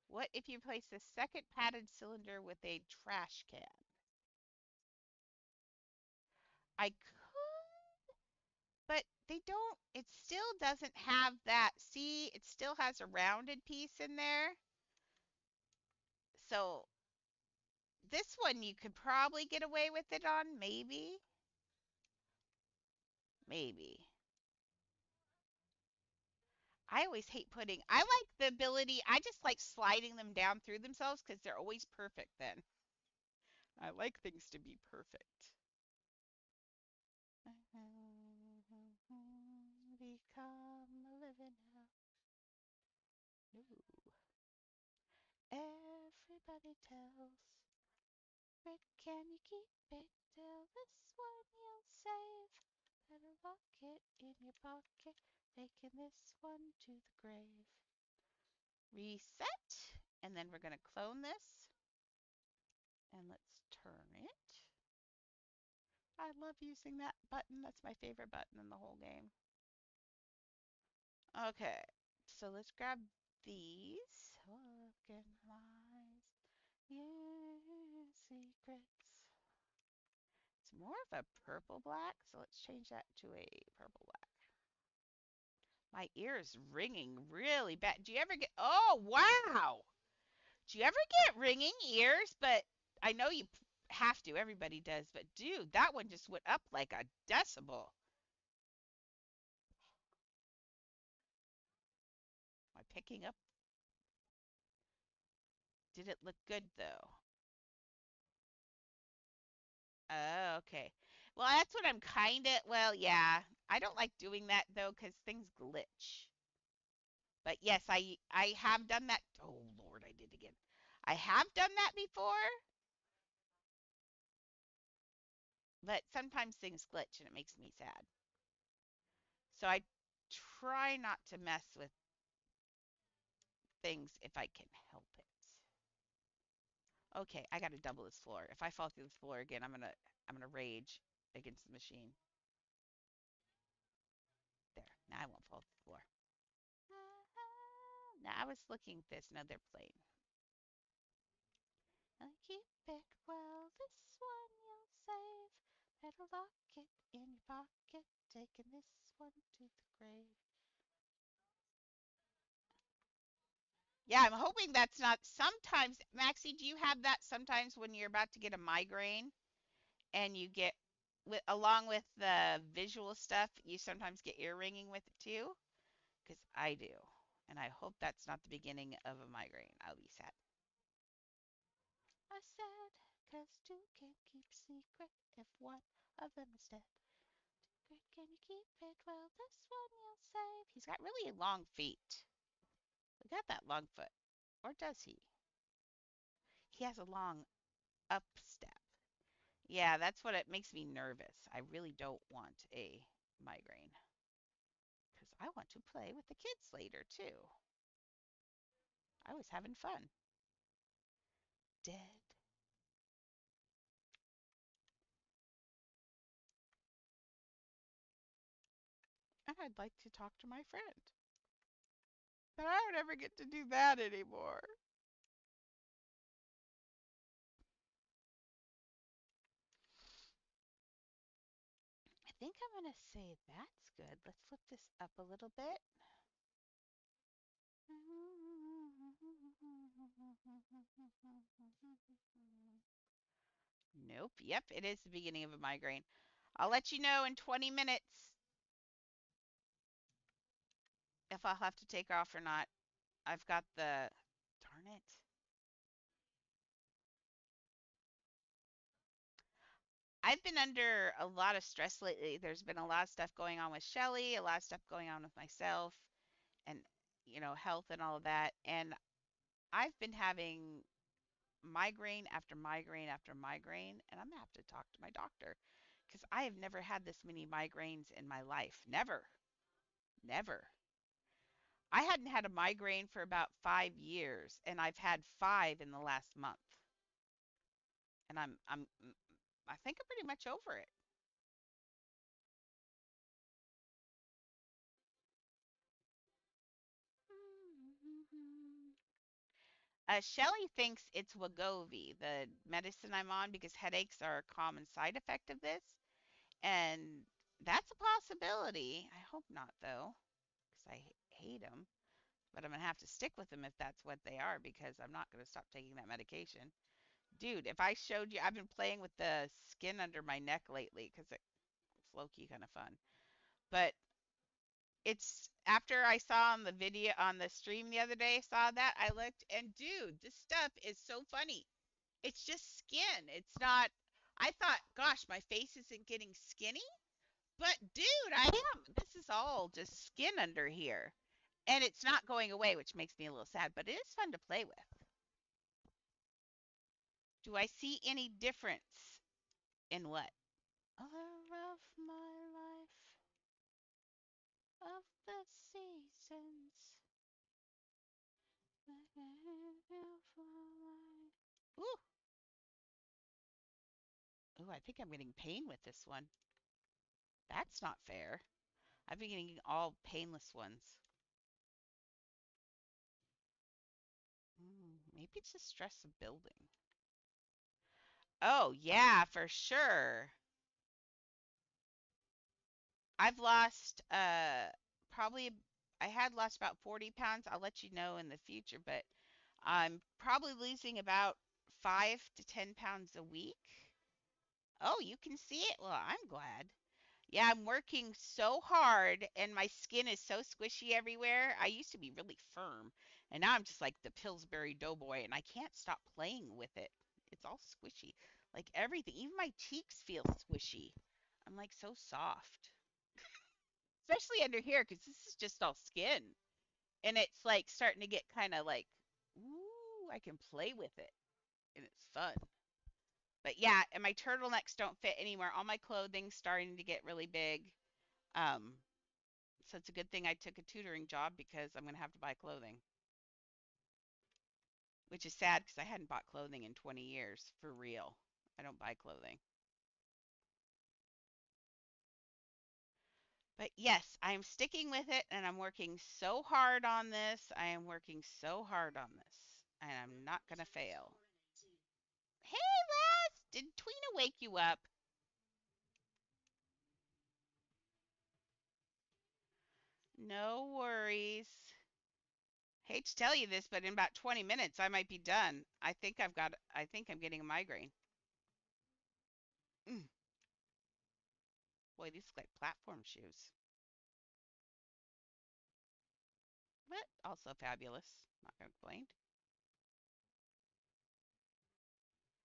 What if you place the second padded cylinder with a trash can? I could, but they don't, it still doesn't have that. See, it still has a rounded piece in there. So this one you could probably get away with it on, maybe. Maybe. I always hate putting. I like the ability. I just like sliding them down through themselves because they're always perfect then. I like things to be perfect. Become a living hell. No. Everybody tells. Rick, can you keep it till this one you'll save? Better lock it in your pocket, taking this one to the grave. Reset, and then we're going to clone this, and let's turn it. I love using that button. That's my favorite button in the whole game. Okay, so let's grab these. Organize your secrets. It's more of a purple black, so let's change that to a purple black. My ear is ringing really bad. Do you ever get, oh, wow. Do you ever get ringing ears? But I know you have to, everybody does. But dude, that one just went up like a decibel. Am I picking up? Did it look good though? Oh, okay. Well, that's what I'm kind of, well, yeah. I don't like doing that though because things glitch. But yes, I have done that. Oh Lord, I did again. I have done that before, but sometimes things glitch and it makes me sad. So I try not to mess with things if I can help it. Okay, I got to double this floor. If I fall through this floor again, I'm gonna rage against the machine. There. Now I won't fall through the floor. Now I was looking at this. Now they're playing. I keep it well. This one you'll save. Better lock it in your pocket. Taking this one to the grave. Yeah, I'm hoping that's not. Sometimes, Maxie, do you have that sometimes when you're about to get a migraine and you get, with along with the visual stuff, you sometimes get ear ringing with it too? Because I do. And I hope that's not the beginning of a migraine. I'll be sad. I said, cause two can't keep secret if one of them is dead. Secret, can you keep it? Well, this one you'll save. He's got really long feet. Look at that long foot. Or does he? He has a long up step. Yeah, that's what it makes me nervous. I really don't want a migraine because I want to play with the kids later too. I was having fun. Dead. And I'd like to talk to my friend. But I don't ever get to do that anymore. I think I'm going to say that's good. Let's flip this up a little bit. Nope. Yep, it is the beginning of a migraine. I'll let you know in 20 minutes if I'll have to take off or not. I've got the. Darn it. I've been under a lot of stress lately. There's been a lot of stuff going on with Shelly, a lot of stuff going on with myself, and, health and all of that. And I've been having migraine after migraine after migraine, and I'm gonna have to talk to my doctor because I have never had this many migraines in my life. Never. Never. I hadn't had a migraine for about 5 years, and I've had five in the last month. And I think I'm pretty much over it. Shelly thinks it's Wegovy, the medicine I'm on, because headaches are a common side effect of this. And that's a possibility. I hope not, though, because I hate them. But I'm going to have to stick with them if that's what they are, because I'm not going to stop taking that medication. Dude, if I showed you, I've been playing with the skin under my neck lately because it's low key kind of fun. But it's after I saw on the video on the stream the other day, saw that I looked and dude, this stuff is so funny. It's just skin. It's not. I thought, gosh, my face isn't getting skinny, but dude, I am. This is all just skin under here, and it's not going away, which makes me a little sad. But it is fun to play with. Do I see any difference in what? Color of my life, of the seasons. Ooh, ooh, I think I'm getting pain with this one. That's not fair. I've been getting all painless ones. Maybe it's the stress of building. Oh, yeah, for sure. I've lost probably I had lost about 40 pounds. I'll let you know in the future, but I'm probably losing about 5 to 10 pounds a week. Oh, you can see it? Well, I'm glad. Yeah, I'm working so hard and my skin is so squishy everywhere. I used to be really firm, and now I'm just like the Pillsbury Doughboy and I can't stop playing with it. It's all squishy. Like everything, even my cheeks feel squishy. I'm like so soft. Especially under here because this is just all skin. And it's like starting to get kind of like, ooh, I can play with it. And it's fun. But yeah, and my turtlenecks don't fit anymore. All my clothing's starting to get really big. Um, so it's a good thing I took a tutoring job because I'm going to have to buy clothing, which is sad because I hadn't bought clothing in 20 years for real. I don't buy clothing. But yes, I'm sticking with it and I'm working so hard on this. I am working so hard on this and I'm not going to fail. Hey, Les, did Tweena wake you up? No worries. Hate to tell you this, but in about 20 minutes I might be done. I think I'm getting a migraine. Mm, boy, these look like platform shoes. But also fabulous. Not gonna complain.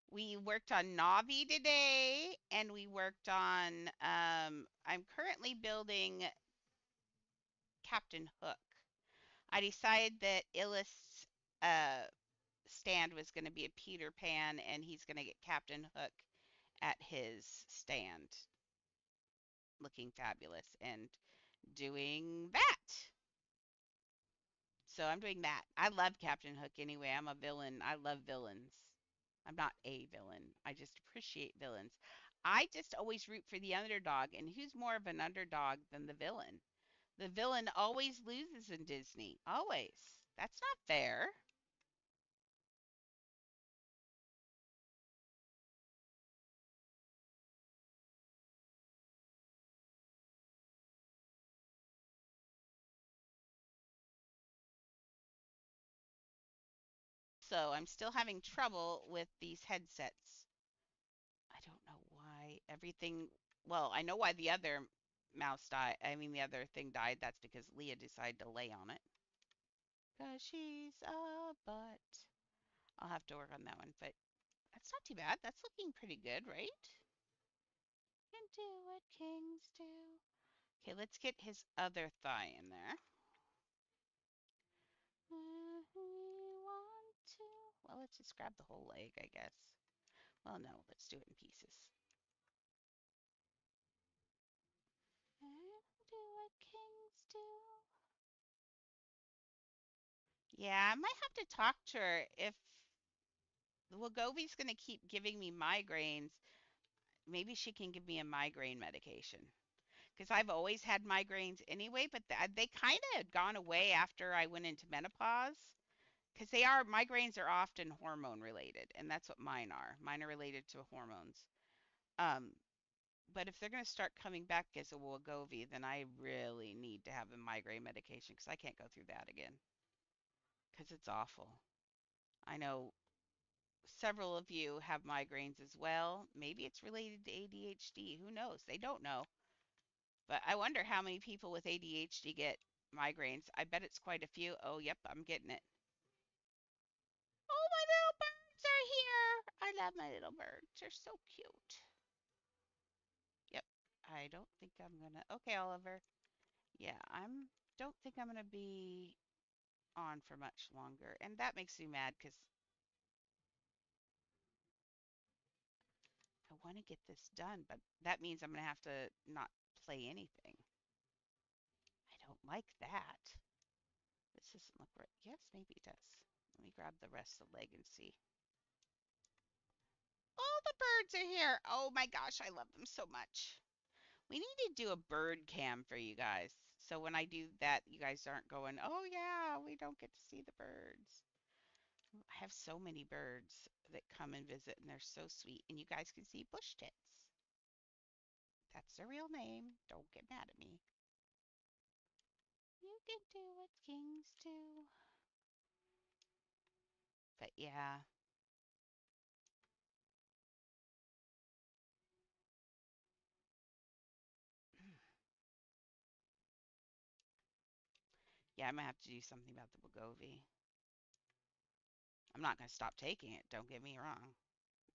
We worked on Navi today, and we worked on. I'm currently building Captain Hook. I decided that Illis' uh, stand was going to be a Peter Pan, and he's going to get Captain Hook at his stand, looking fabulous and doing that. So I'm doing that. I love Captain Hook anyway. I'm a villain. I love villains. I'm not a villain. I just appreciate villains. I just always root for the underdog, and who's more of an underdog than the villain? The villain always loses in Disney. Always. That's not fair. So I'm still having trouble with these headsets. I don't know why everything. Well, I know why the other mouse died. I mean, the other thing died. That's because Leah decided to lay on it. Cause she's a butt. I'll have to work on that one, but that's not too bad. That's looking pretty good, right? Can do what kings do. Okay, let's get his other thigh in there. We want to. Well, let's just grab the whole leg, I guess. Well, no, let's do it in pieces. Do what kings do. Yeah, I might have to talk to her if Wagovi's going to keep giving me migraines. Maybe she can give me a migraine medication. Because I've always had migraines anyway, but they kind of had gone away after I went into menopause. Because migraines are often hormone related, and that's what mine are. Mine are related to hormones. Um, but if they're going to start coming back as a Wegovy, then I really need to have a migraine medication because I can't go through that again. Because it's awful. I know several of you have migraines as well. Maybe it's related to ADHD. Who knows? They don't know. But I wonder how many people with ADHD get migraines. I bet it's quite a few. Oh, yep, I'm getting it. Oh, my little birds are here. I love my little birds. They're so cute. Yep. I don't think I'm gonna. Okay, Oliver. Yeah, don't think I'm gonna be on for much longer, and that makes me mad because I want to get this done, but that means I'm gonna have to not play anything. I don't like that. This doesn't look right. Yes, maybe it does. Let me grab the rest of the leg and see. All the birds are here. Oh my gosh, I love them so much. We need to do a bird cam for you guys. So when I do that, you guys aren't going, oh yeah, we don't get to see the birds. I have so many birds that come and visit, and they're so sweet. And you guys can see bush tits. That's their real name. Don't get mad at me. You can do what kings do. But yeah. Yeah, I'm gonna have to do something about the Wegovy. I'm not gonna stop taking it, don't get me wrong.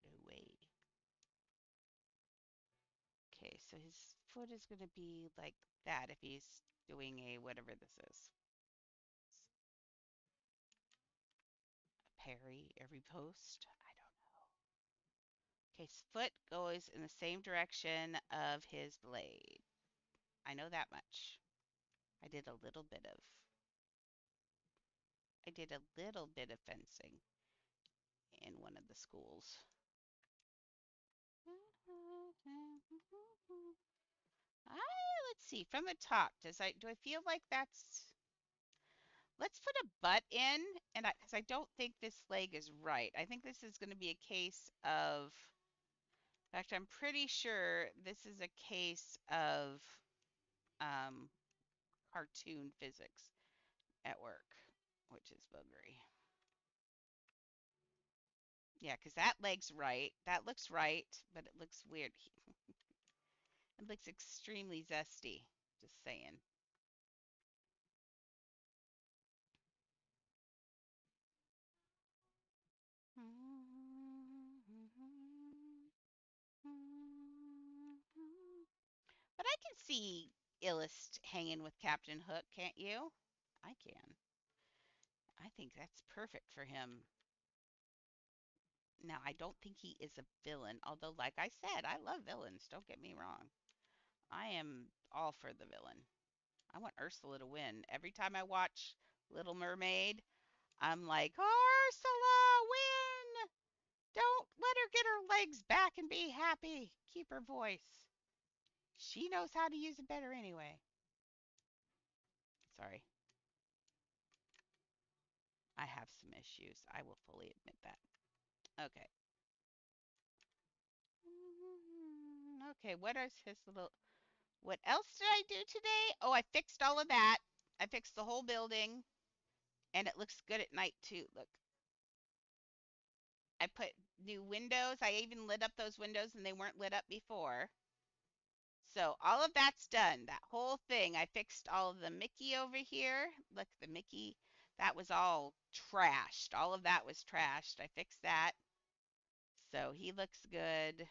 No way. Okay, so his foot is gonna be like that if he's doing a whatever this is. A parry, every post. I don't know. Okay, his foot goes in the same direction of his blade. I know that much. I did a little bit of I did a little bit of fencing in one of the schools. Let's see from the top. Do I feel like that's let's put a butt in and because I don't think this leg is right. I think this is going to be a case of in fact, I'm pretty sure this is a case of um, cartoon physics at work, which is buggery. Yeah, because that leg's right. That looks right, but it looks weird. It looks extremely zesty. Just saying. But I can see Illust hanging with Captain Hook, can't you? I can. I think that's perfect for him. Now, I don't think he is a villain, although, like I said, I love villains. Don't get me wrong. I am all for the villain. I want Ursula to win. Every time I watch Little Mermaid, I'm like, Ursula, win! Don't let her get her legs back and be happy. Keep her voice. She knows how to use it better anyway. Sorry. I have some issues. I will fully admit that. Okay. Okay, what is his little what else did I do today? Oh, I fixed all of that. I fixed the whole building and it looks good at night too. Look. I put new windows. I even lit up those windows and they weren't lit up before. So all of that's done. That whole thing. I fixed all of the Mickey over here. Look, the Mickey, that was all trashed. All of that was trashed. I fixed that. So he looks good.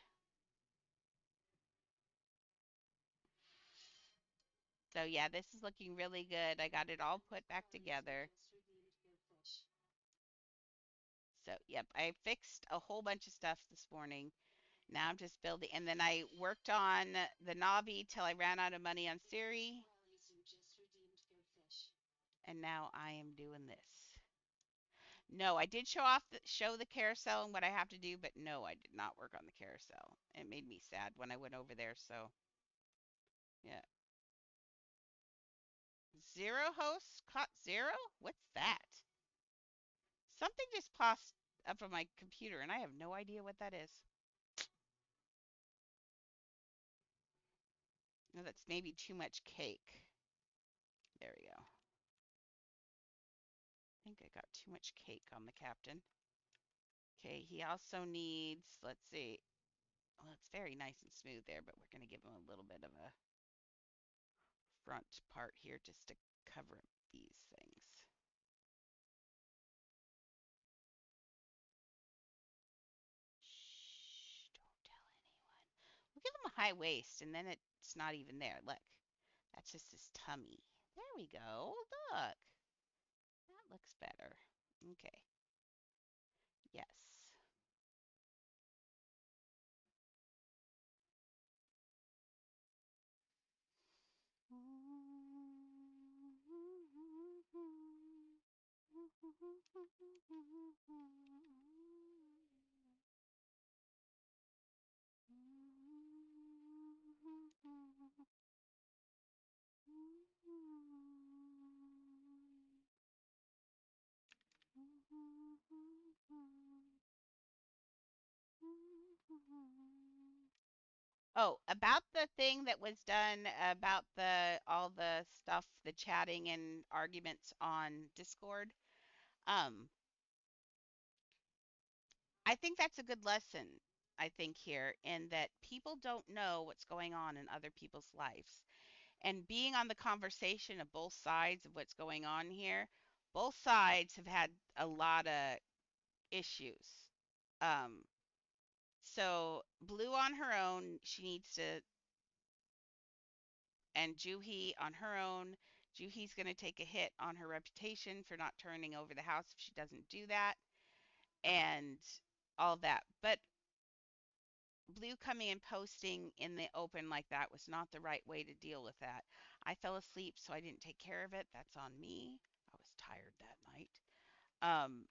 So yeah, this is looking really good. I got it all put back together. So yep, I fixed a whole bunch of stuff this morning. Now I'm just building, and then I worked on the Navi till I ran out of money on Siri. And now I am doing this. No, I did show the carousel and what I have to do, but no, I did not work on the carousel. It made me sad when I went over there, so yeah. Zero hosts caught zero? What's that? Something just popped up on my computer and I have no idea what that is. No, that's maybe too much cake. There we go. I think I got too much cake on the captain. Okay, he also needs, let's see. Well, it's very nice and smooth there, but we're going to give him a little bit of a front part here just to cover up these things. Shh, don't tell anyone. We'll give him a high waist, and then it's not even there. Look, that's just his tummy. There we go. Look, that looks better. Okay, yes. Oh, about the thing that was done about the all the stuff, the chatting and arguments on Discord. Um, I think that's a good lesson, I think here, in that people don't know what's going on in other people's lives. And being on the conversation of both sides of what's going on here, both sides have had a lot of issues. Um, so Blue on her own, she needs to, and Juhi on her own, Juhi's going to take a hit on her reputation for not turning over the house if she doesn't do that, and all that. But Blue coming and posting in the open like that was not the right way to deal with that. I fell asleep, so I didn't take care of it. That's on me. I was tired that night. Um,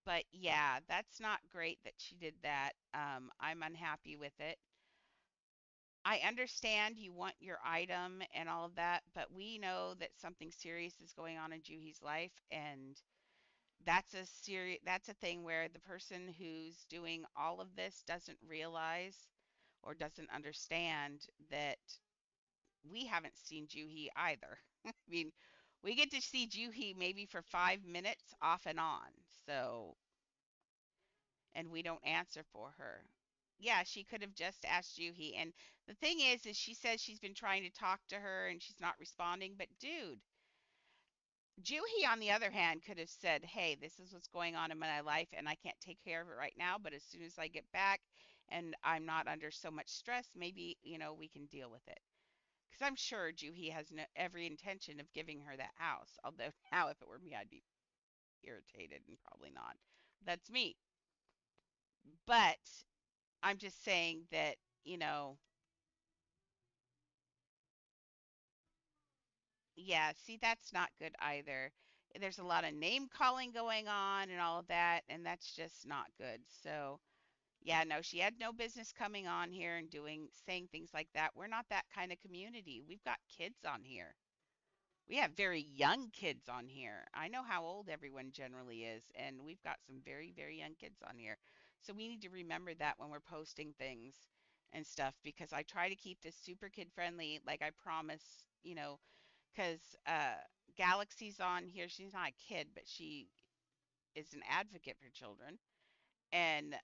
but yeah, that's not great that she did that. I'm unhappy with it. I understand you want your item and all of that, but we know that something serious is going on in Juhi's life, and that's a thing where the person who's doing all of this doesn't realize or doesn't understand that we haven't seen Juhi either. I mean, we get to see Juhi maybe for 5 minutes off and on. So, and we don't answer for her. Yeah, she could have just asked Juhi. And the thing is she says she's been trying to talk to her and she's not responding. But dude, Juhi, on the other hand, could have said, "Hey, this is what's going on in my life, and I can't take care of it right now. But as soon as I get back, and I'm not under so much stress, maybe we can deal with it." Because I'm sure Juhi has no, every intention of giving her that house. Although now, if it were me, I'd be irritated and probably not. That's me. But I'm just saying that you know, yeah. See, that's not good either. There's a lot of name calling going on and all of that, and that's just not good. So yeah, no, she had no business coming on here and saying things like that. We're not that kind of community. We've got kids on here. We have very young kids on here. I know how old everyone generally is, and we've got some very, very young kids on here. So we need to remember that when we're posting things and stuff because I try to keep this super kid friendly, like I promise, because Galaxy's on here. She's not a kid, but she is an advocate for children. And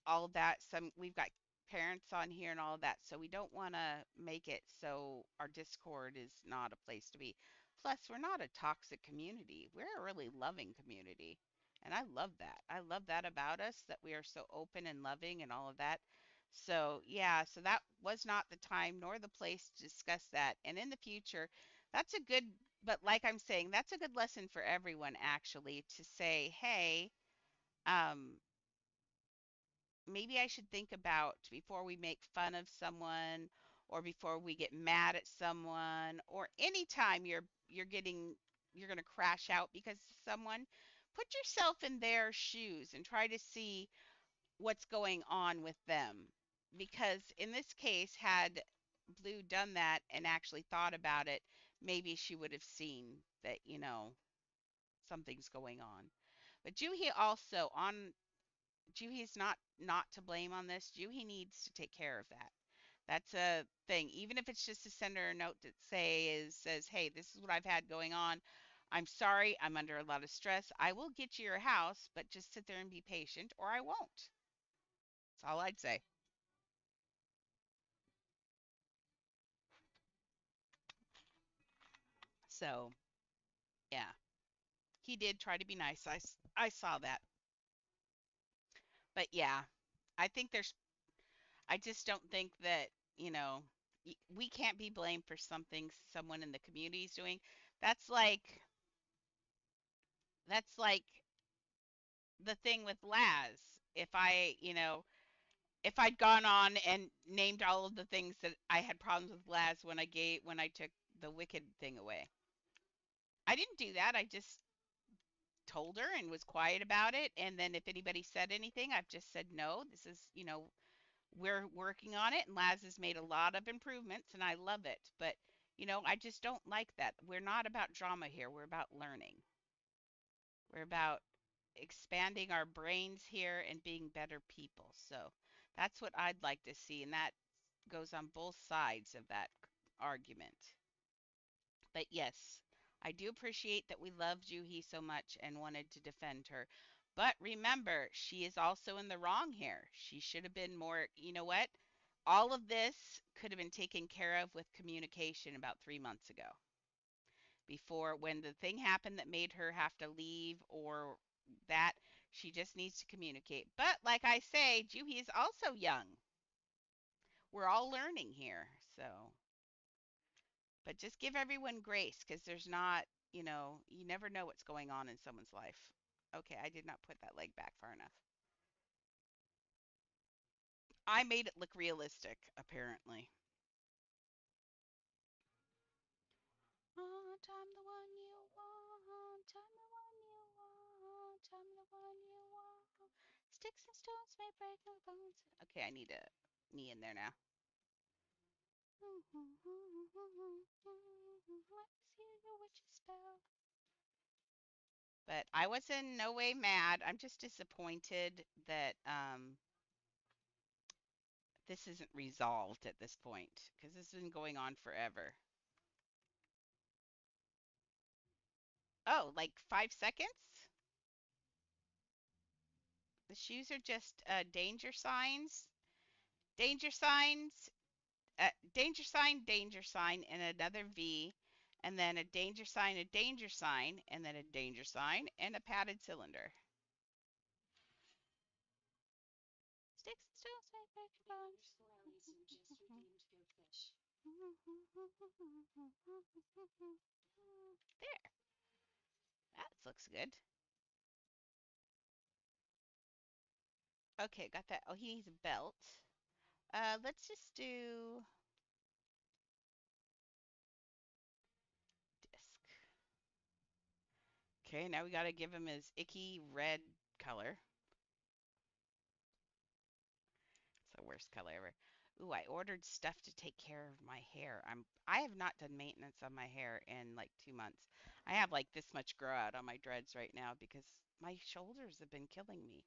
all of that. Some we've got parents on here and all of that, so we don't want to make it so our Discord is not a place to be. Plus, we're not a toxic community. We're a really loving community. And I love that. I love that about us that we are so open and loving and all of that. So, yeah, so that was not the time nor the place to discuss that. And in the future, that's a good, but like I'm saying, that's a good lesson for everyone actually to say, hey, um, maybe I should think about before we make fun of someone or before we get mad at someone or anytime you're going to crash out because of someone, put yourself in their shoes and try to see what's going on with them. Because in this case, had Blue done that and actually thought about it, maybe she would have seen that, something's going on. But Juhi also on Juhi's not to blame on this. Juhi needs to take care of that. That's a thing. Even if it's just to send her a note that says, "Hey, this is what I've had going on. I'm sorry, I'm under a lot of stress. I will get you your house, but just sit there and be patient, or I won't. That's all I'd say. So, yeah, he did try to be nice. I saw that. But yeah, I think I just don't think that, you know, we can't be blamed for something someone in the community is doing. That's like, that's like the thing with Laz. If if I'd gone on and named all of the things that I had problems with Laz when I took the Wicked thing away. I didn't do that. I just told her and was quiet about it. And then if anybody said anything, I've just said no. This is, we're working on it, and Laz has made a lot of improvements, and I love it. But I just don't like that. We're not about drama here. We're about learning. We're about expanding our brains here and being better people. So that's what I'd like to see, and that goes on both sides of that argument. But yes, I do appreciate that we loved Juhi so much and wanted to defend her. But remember, she is also in the wrong here. She should have been more, you know what? All of this could have been taken care of with communication about 3 months ago. Before, when the thing happened that made her have to leave or that, she just needs to communicate. But like I say, Juhi is also young. We're all learning here. So, but just give everyone grace because there's not, you never know what's going on in someone's life. Okay, I did not put that leg back far enough. I made it look realistic, apparently. Oh, I'm the one you want. I'm the one you want. I'm the one you want. Sticks and stones may break my bones. Okay, I need a knee in there now. Let me see your witch's spell. But I was in no way mad. I'm just disappointed that this isn't resolved at this point because this has been going on forever. Oh, like 5 seconds? The shoes are just danger signs, danger sign, and another V, and then a danger sign, and then a danger sign, and a padded cylinder. Sticks and stones may break Very bones. slowly, so just redeemed go fish. There, that looks good. Okay, got that. Oh, he needs a belt. Let's just do disc. Okay, now we gotta give him his icky red color. It's the worst color ever. Ooh, I ordered stuff to take care of my hair. I have not done maintenance on my hair in like 2 months. I have like this much grow out on my dreads right now because my shoulders have been killing me.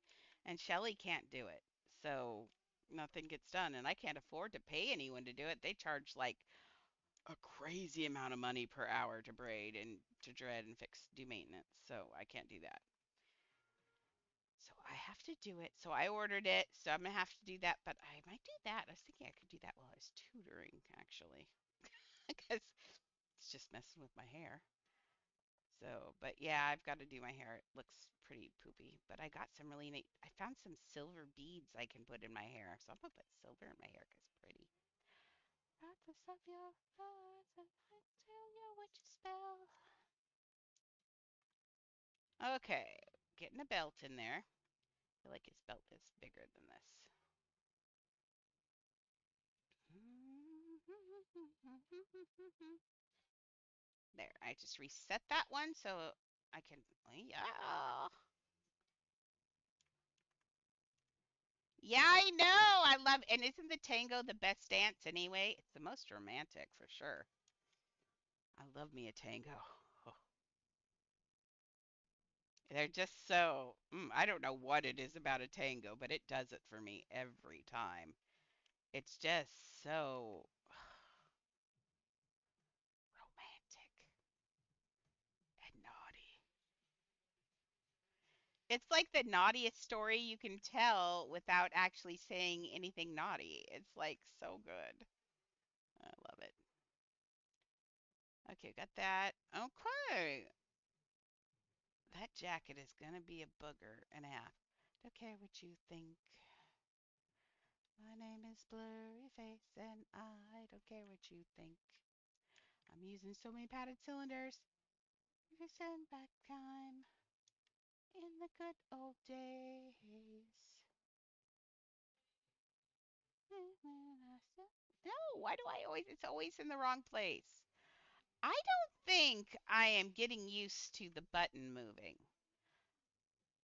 And Shelly can't do it. So nothing gets done. And I can't afford to pay anyone to do it. They charge like a crazy amount of money per hour to braid and to dread and do maintenance. So I can't do that. So I have to do it. So I ordered it. So I'm gonna have to do that. But I might do that. I was thinking I could do that while I was tutoring, actually, because it's just messing with my hair. So, but yeah, I've got to do my hair. It looks pretty poopy. But I got some really neat. I found some silver beads I can put in my hair. So I'm gonna put silver in my hair because it's pretty. Practice of your eyes and I tell you what you spell. Okay, getting a belt in there. I feel like his belt is bigger than this. There, I just reset that one so I can. Yeah. Yeah, I know. I love. And isn't the tango the best dance anyway? It's the most romantic for sure. I love me a tango. Oh, they're just so. I don't know what it is about a tango, but it does it for me every time. It's just so romantic and It's like the naughtiest story you can tell without actually saying anything naughty. It's like so good. I love it. Okay, got that. Okay. That jacket is gonna be a booger and a half. Don't care what you think. My name is Blurry Face and I don't care what you think. I'm using so many padded cylinders. You can send back time in the good old days. No, why do I always, it's always in the wrong place. I don't think I am getting used to the button moving.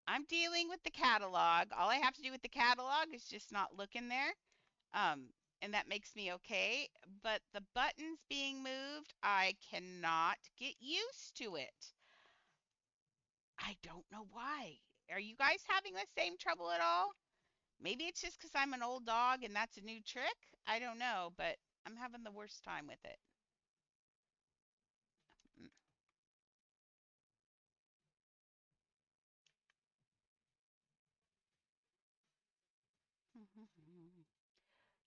I'm dealing with the catalog. All I have to do with the catalog is just not look in there. Um, and that makes me okay. But the buttons being moved, I cannot get used to it. I don't know why. Are you guys having the same trouble at all? Maybe it's just because I'm an old dog and that's a new trick. I don't know, but I'm having the worst time with it. Mm.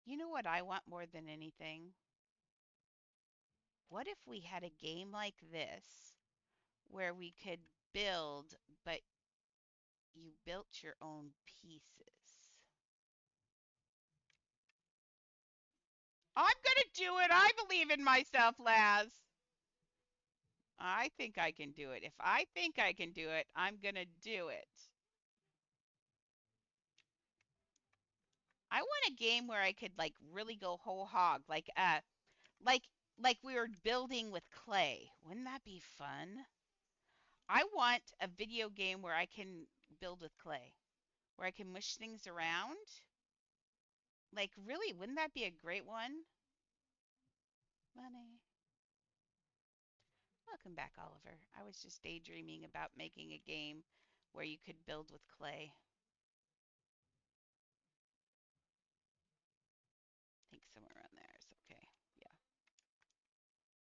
You know what I want more than anything? What if we had a game like this where we could build, but you built your own pieces? I'm gonna do it. I believe in myself, Laz. I think I can do it. If I think I can do it, I'm gonna do it. I want a game where I could like really go whole hog, like like we were building with clay. Wouldn't that be fun? I want a video game where I can build with clay, where I can mush things around. Like really, wouldn't that be a great one? Money. Welcome back, Oliver. I was just daydreaming about making a game where you could build with clay. I think somewhere around there is okay. Yeah.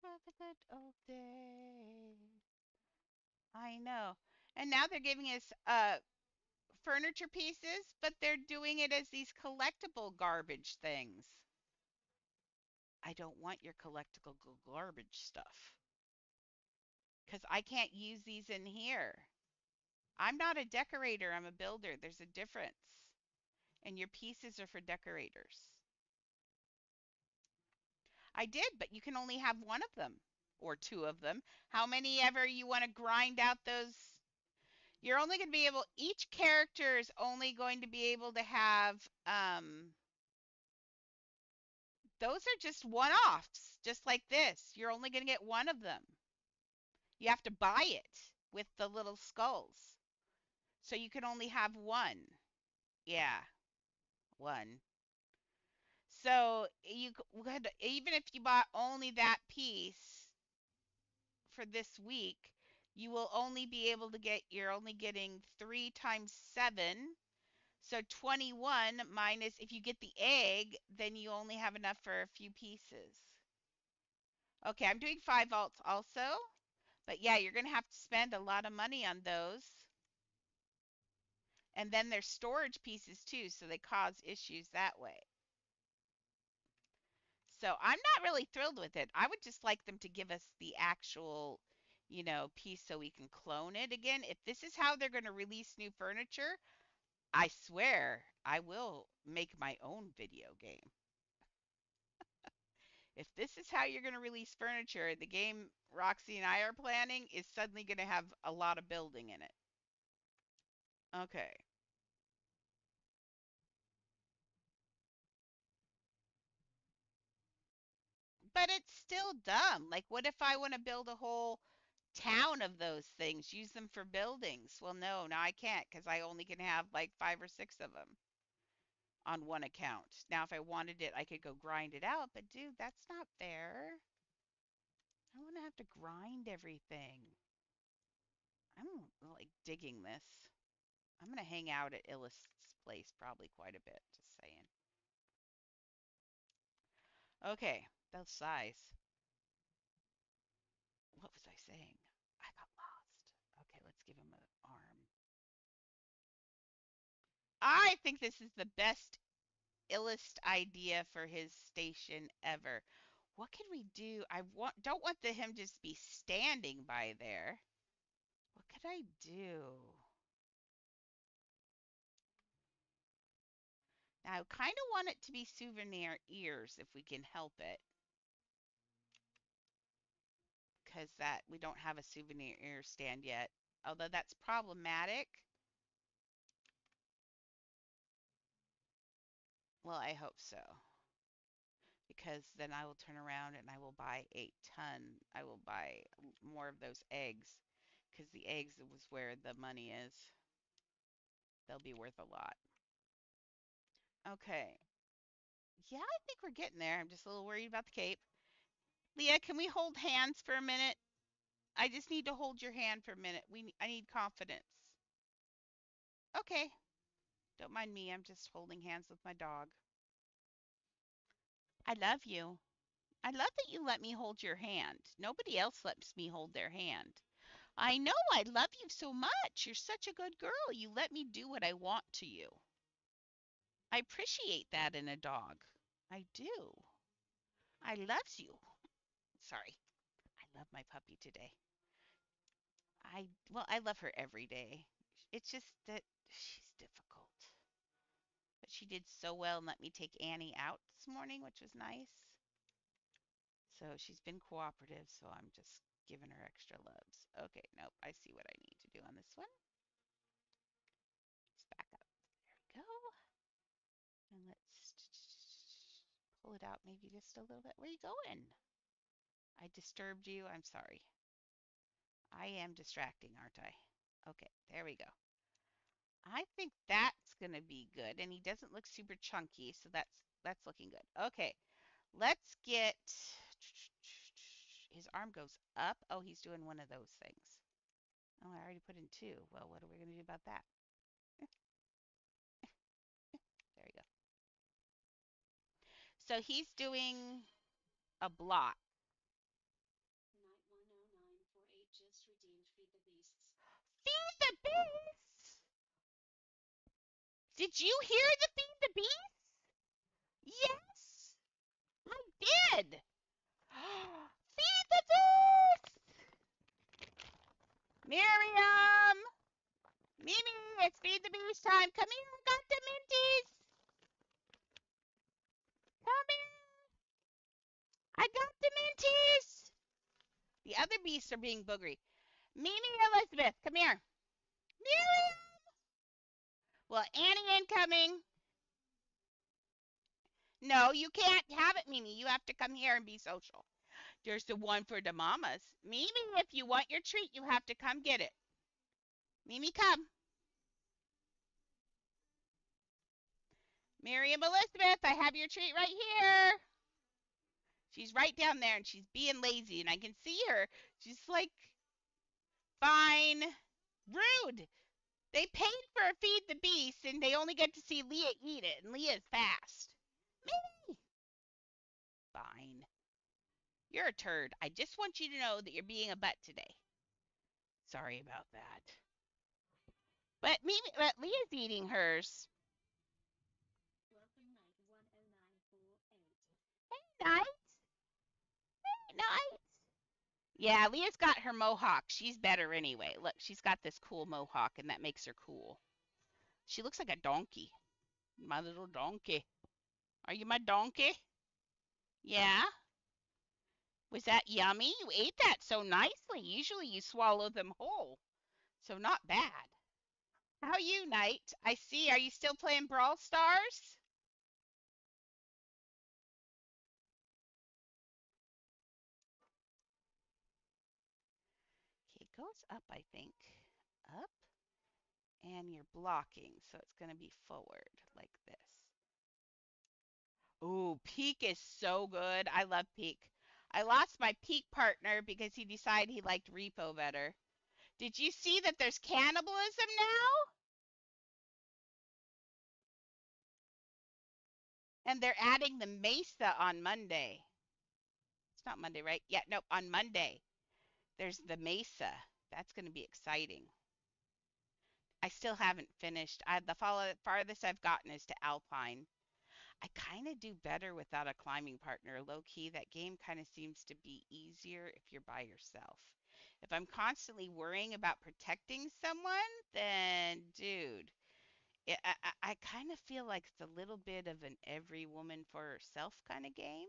For the good old days. I know. And now they're giving us furniture pieces, but they're doing it as these collectible garbage things. I don't want your collectible garbage stuff because I can't use these in here. I'm not a decorator, I'm a builder. There's a difference. And your pieces are for decorators. I did, but you can only have one of them or two of them. How many ever you want to grind out those? You're only going to be able, each character is only going to be able to have, those are just one-offs, just like this. You're only going to get one of them. You have to buy it with the little skulls. So you can only have one. Yeah, one. So you could, even if you bought only that piece for this week, you will only be able to get, you're only getting 3 times 7. So 21 minus, if you get the egg, then you only have enough for a few pieces. Okay, I'm doing 5 alts also. But yeah, you're going to have to spend a lot of money on those. And then there's storage pieces too, so they cause issues that way. So I'm not really thrilled with it. I would just like them to give us the actual, piece so we can clone it again. If this is how they're going to release new furniture, I swear I will make my own video game. If this is how you're going to release furniture, the game Roxy and I are planning is suddenly going to have a lot of building in it. Okay. But it's still dumb. Like, what if I want to build a whole town of those things, use them for buildings? Well, no, now I can't because I only can have like 5 or 6 of them on one account. Now, if I wanted it, I could go grind it out, but dude, that's not fair. I don't want to have to grind everything. I'm like digging this. I'm going to hang out at Illist's place probably quite a bit, just saying. Okay, those size. What was I saying? I got lost. Okay, let's give him an arm. I think this is the best illest idea for his station ever. What could we do? Don't want him just be standing by there. What could I do? Now, I kind of want it to be souvenir ears if we can help it. Because that we don't have a souvenir ear stand yet. Although that's problematic. Well, I hope so. Because then I will turn around and I will buy a ton. I will buy more of those eggs. Because the eggs was where the money is. They'll be worth a lot. Okay. Yeah, I think we're getting there. I'm just a little worried about the cape. Leah, can we hold hands for a minute? I just need to hold your hand for a minute. I need confidence. Okay. Don't mind me. I'm just holding hands with my dog. I love you. I love that you let me hold your hand. Nobody else lets me hold their hand. I know I love you so much. You're such a good girl. You let me do what I want to you. I appreciate that in a dog. I do. I loves you. Sorry. I love my puppy today. I love her every day. It's just that she's difficult. But she did so well and let me take Annie out this morning, which was nice. So she's been cooperative, so I'm just giving her extra loves. Okay, nope, I see what I need to do on this one. Let's back up. There we go. And let's pull it out maybe just a little bit. Where are you going? I disturbed you. I'm sorry. I am distracting, aren't I? Okay, there we go. I think that's going to be good. And he doesn't look super chunky, so that's looking good. Okay, let's get his arm goes up. Oh, he's doing one of those things. Oh, I already put in two. Well, what are we going to do about that? There we go. So he's doing a block. Night 10948 just redeemed Feed the Beasts. Feed the beasts! Did you hear the feed the beasts? Yes, I did. Feed the beasts! Miriam! Mimi, it's feed the beast time. Come here, I got the minties. Come here. I got the minties. The other beasts are being boogery. Mimi Elizabeth, come here. Miriam! Well, Annie incoming. No, you can't have it, Mimi. You have to come here and be social. There's the one for the mamas. Mimi, if you want your treat, you have to come get it. Mimi, come. Miriam Elizabeth, I have your treat right here. She's right down there and she's being lazy and I can see her. She's like, fine. Rude. They paid for a Feed the Beast and they only get to see Leah eat it and Leah's fast. Mimi. Fine. You're a turd. I just want you to know that you're being a butt today. Sorry about that. But Leah's eating hers. Welcome night 10948. Night. Night. Yeah, Leah's got her mohawk. She's better anyway. Look, she's got this cool mohawk, and that makes her cool. She looks like a donkey. My little donkey. Are you my donkey? Yeah? Was that yummy? You ate that so nicely. Usually you swallow them whole. So not bad. How you, Knight? I see. Are you still playing Brawl Stars? Okay, it goes up, I think. Up. And you're blocking, so it's going to be forward like this. Ooh, Peak is so good. I love Peak. I lost my Peak partner because he decided he liked Repo better. Did you see that there's cannibalism now? And they're adding the Mesa on Monday. It's not Monday, right? Yeah, no, on Monday. There's the Mesa. That's going to be exciting. I still haven't finished. Farthest I've gotten is to Alpine. I kind of do better without a climbing partner. Low key, that game kind of seems to be easier if you're by yourself. If I'm constantly worrying about protecting someone, then dude, I kind of feel like it's a little bit of an every woman for herself kind of game,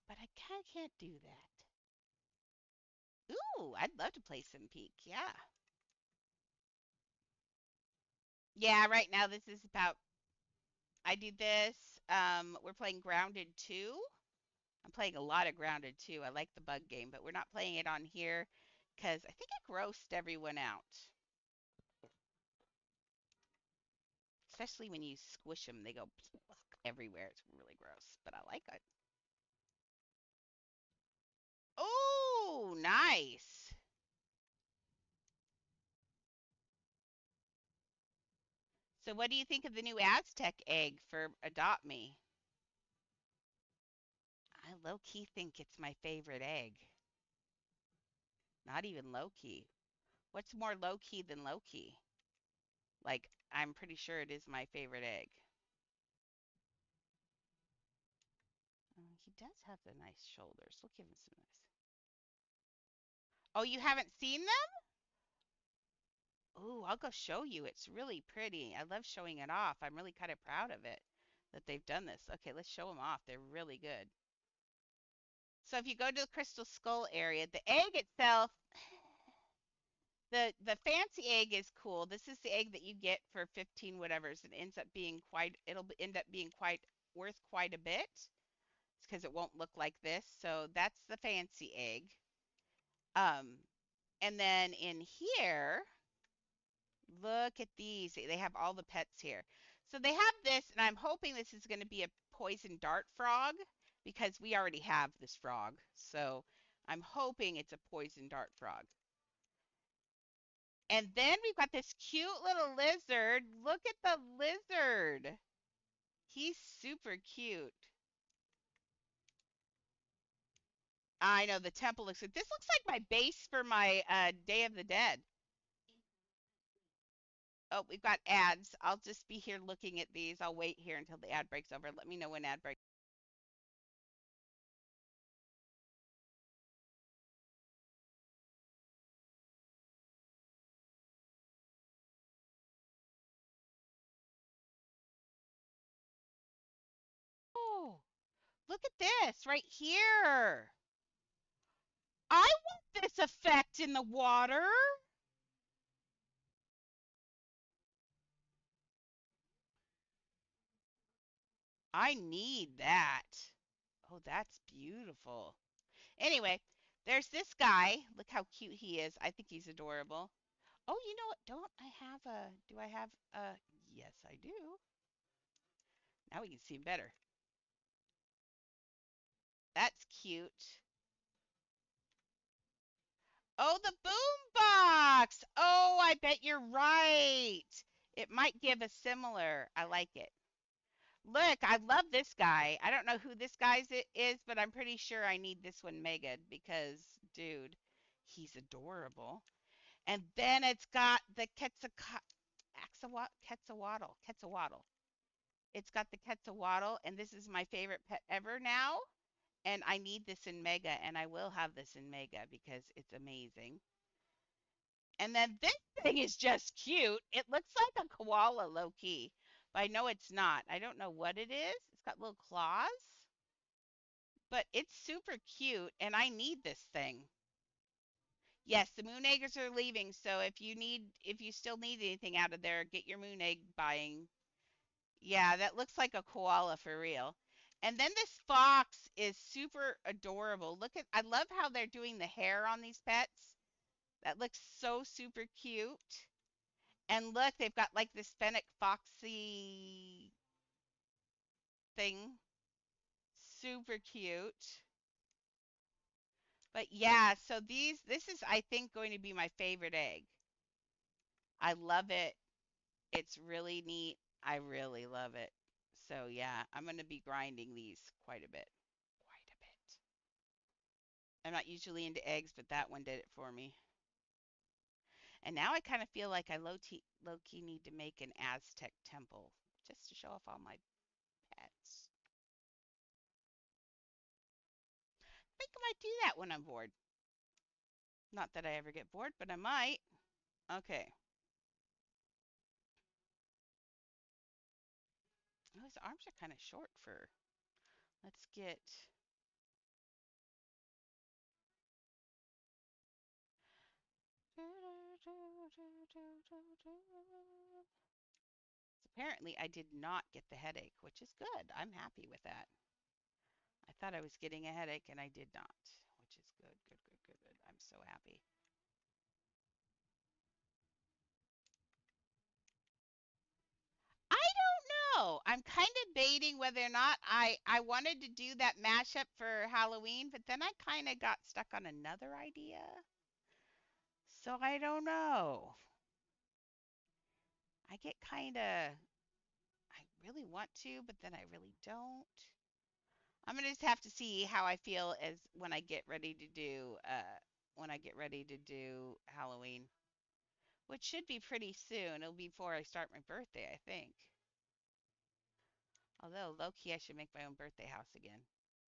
but I kind of can't do that. Ooh, I'd love to play some Peak. Yeah. Yeah, right now this is about I do this. We're playing Grounded 2. I'm playing a lot of Grounded 2. I like the bug game, but we're not playing it on here because I think it grossed everyone out. Especially when you squish them, they go everywhere. It's really gross, but I like it. Oh, nice. So, what do you think of the new Aztec egg for Adopt Me? I low key think it's my favorite egg. Not even low key. What's more low key than low key? Like, I'm pretty sure it is my favorite egg. He does have the nice shoulders. We'll give him some nice. Oh, you haven't seen them? Oh, I'll go show you. It's really pretty. I love showing it off. I'm really kind of proud of it that they've done this. Okay, let's show them off. They're really good. So if you go to the Crystal Skull area, the egg itself, the fancy egg is cool. This is the egg that you get for 15 whatever's. It ends up being quite. It'll end up being quite worth quite a bit because it won't look like this. So that's the fancy egg. Um, and then in here, look at these. They have all the pets here. So they have this, and I'm hoping this is going to be a poison dart frog because we already have this frog. So I'm hoping it's a poison dart frog. And then we've got this cute little lizard. Look at the lizard. He's super cute. I know the temple looks good. This looks like my base for my Day of the Dead. Oh, we've got ads. I'll just be here looking at these. I'll wait here until the ad breaks over. Let me know when ad breaks. Oh, look at this right here. I want this effect in the water. I need that. Oh, that's beautiful. Anyway, there's this guy. Look how cute he is. I think he's adorable. Oh, you know what? Don't I have a, do I have a, yes, I do. Now we can see him better. That's cute. Oh, the boom box. Oh, I bet you're right. It might give a similar. I like it. Look, I love this guy. I don't know who this guy's it is, but I'm pretty sure I need this one mega because, dude, he's adorable. And then it's got the Quetzalcoatl. It's got the Quetzalcoatl, and this is my favorite pet ever now. And I need this in mega, and I will have this in mega because it's amazing. And then this thing is just cute. It looks like a koala low key, but I know it's not. I don't know what it is. It's got little claws, but it's super cute, and I need this thing. Yes, the moon eggers are leaving, so if you still need anything out of there, get your moon egg buying. Yeah, that looks like a koala for real. And then this fox is super adorable. I love how they're doing the hair on these pets. That looks so super cute. And look, they've got like this fennec foxy thing. Super cute. But yeah, so this is I think going to be my favorite egg. I love it. It's really neat. I really love it. So yeah, I'm going to be grinding these quite a bit. Quite a bit. I'm not usually into eggs, but that one did it for me. And now I kind of feel like I low key need to make an Aztec temple just to show off all my pets. I think I might do that when I'm bored. Not that I ever get bored, but I might. Okay. Oh, his arms are kind of short for. Let's get. Apparently, I did not get the headache, which is good. I'm happy with that. I thought I was getting a headache and I did not, which is good, good, good, good, good. I'm so happy. I don't know. I'm kind of debating whether or not I wanted to do that mashup for Halloween, but then I kind of got stuck on another idea. So I don't know. I get kind of I really want to, but then I really don't. I'm gonna just have to see how I feel as when I get ready to do Halloween, which should be pretty soon. It'll be before I start my birthday, I think. Although low key, I should make my own birthday house again,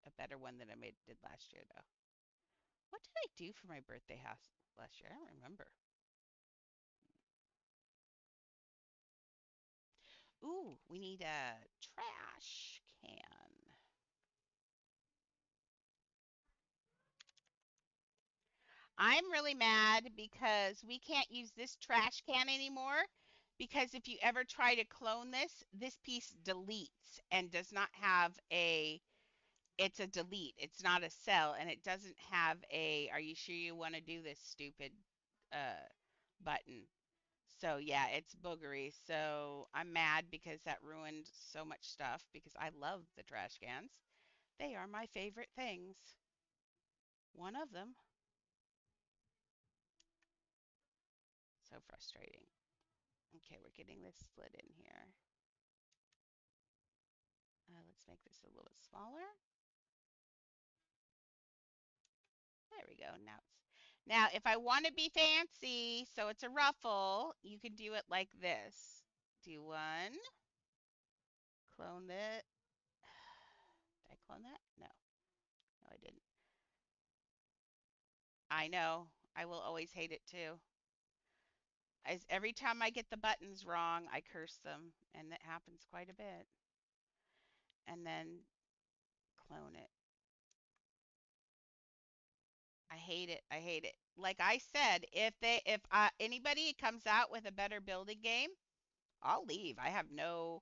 a better one than I did last year though. What did I do for my birthday house last year? I don't remember. Ooh, we need a trash can. I'm really mad because we can't use this trash can anymore because if you ever try to clone this, this piece deletes and does not have a it's a delete. It's not a cell and it doesn't have a are you sure you want to do this stupid uh button. So yeah, it's boogery. So I'm mad because that ruined so much stuff because I love the trash cans. They are my favorite things. One of them. So frustrating. Okay, we're getting this slid in here. Let's make this a little smaller. There we go. Now if I want to be fancy, so it's a ruffle, you can do it like this. Do one, clone it. Did I clone that? No, no, I didn't. I know. I will always hate it too. As every time I get the buttons wrong, I curse them, and that happens quite a bit. And then clone it. I hate it. I hate it. Like I said, if anybody comes out with a better building game, I'll leave. I have no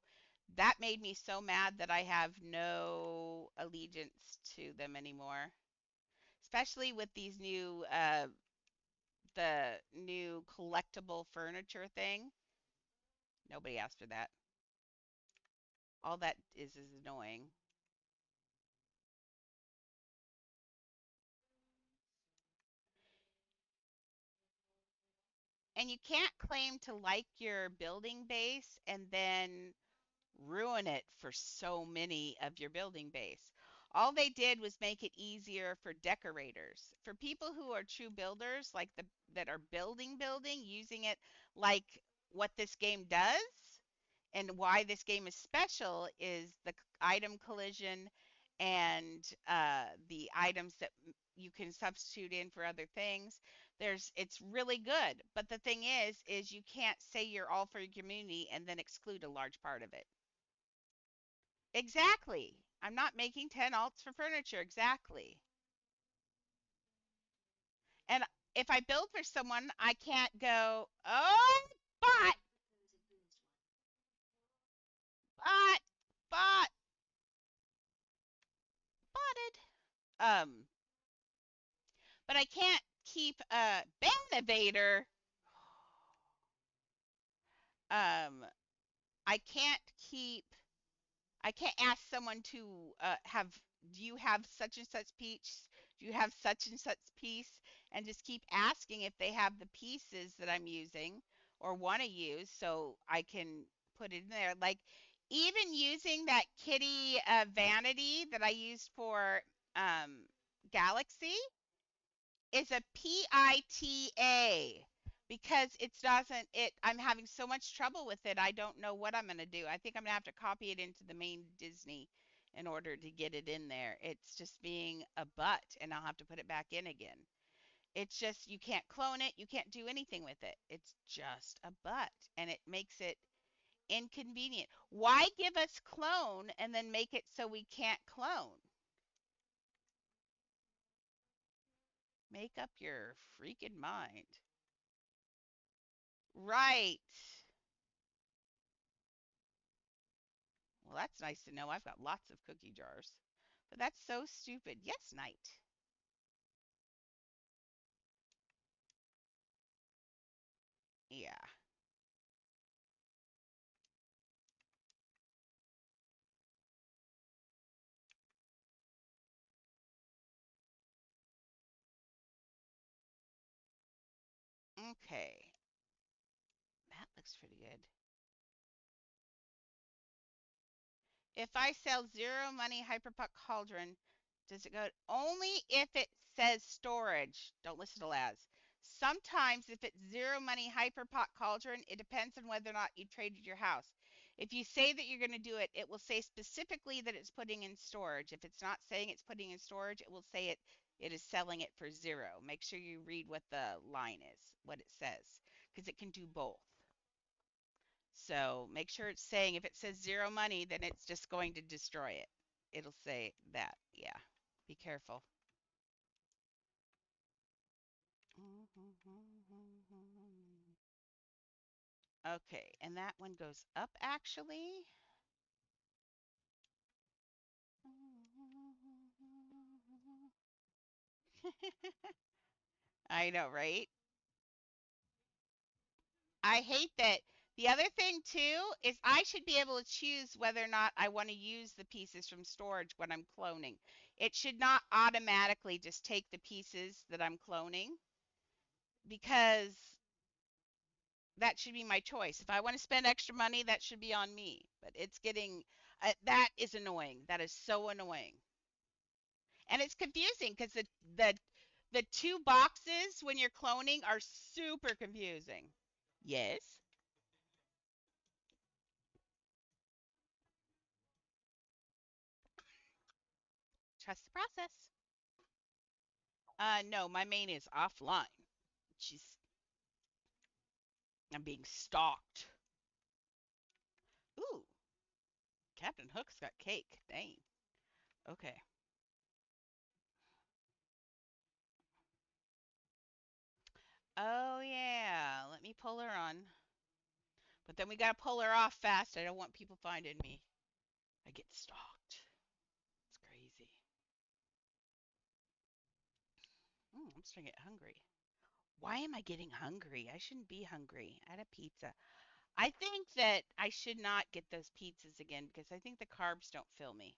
that made me so mad that I have no allegiance to them anymore. Especially with these new the new collectible furniture thing. Nobody asked for that. All that is annoying. And you can't claim to like your building base and then ruin it for so many of your building base. All they did was make it easier for decorators. For people who are true builders, like the that are building, using it like what this game does and why this game is special is the item collision and the items that you can substitute in for other things. It's really good, but the thing is you can't say you're all for your community and then exclude a large part of it. Exactly. I'm not making 10 alts for furniture. Exactly. And if I build for someone, I can't go, oh, bot, bot, bot, botted. But I can't keep Banavator. Um, I can't keep I can't ask someone to have, do you have such and such piece? Do you have such and such piece? And just keep asking if they have the pieces that I'm using or want to use so I can put it in there. Like even using that kitty vanity that I used for Galaxy is a PITA. because it doesn't it I'm having so much trouble with it. I don't know what I'm going to do. I think I'm going to have to copy it into the main Disney in order to get it in there. It's just being a butt and I'll have to put it back in again. It's just you can't clone it, you can't do anything with it. It's just a butt and it makes it inconvenient. Why give us clone and then make it so we can't clone? Make up your freaking mind. Right. Well, that's nice to know. I've got lots of cookie jars. But that's so stupid. Yes, Knight. Yeah. Okay. That looks pretty good. If I sell zero money Hyperpuck Cauldron, does it go only if it says storage? Don't listen to Laz. Sometimes if it's zero money Hyperpot Cauldron, it depends on whether or not you traded your house. If you say that you're going to do it, it will say specifically that it's putting in storage. If it's not saying it's putting in storage, it will say it is selling it for zero. Make sure you read what the line is, what it says, because it can do both. So make sure it's saying if it says zero money, then it's just going to destroy it. It'll say that. Yeah. Be careful. Okay, and that one goes up actually. I know, right? I hate that. The other thing too is I should be able to choose whether or not I want to use the pieces from storage when I'm cloning. It should not automatically just take the pieces that I'm cloning because that should be my choice. If I want to spend extra money, that should be on me. But it's getting that is annoying. That is so annoying, and it's confusing because the two boxes when you're cloning are super confusing. Yes, trust the process. No, my main is offline. She's I'm being stalked. Ooh, Captain Hook's got cake. Dang. Okay. Oh yeah, let me pull her on. But then we gotta pull her off fast. I don't want people finding me. I get stalked. It's crazy. I'm starting to get hungry. Why am I getting hungry? I shouldn't be hungry. I had a pizza. I think that I should not get those pizzas again because I think the carbs don't fill me.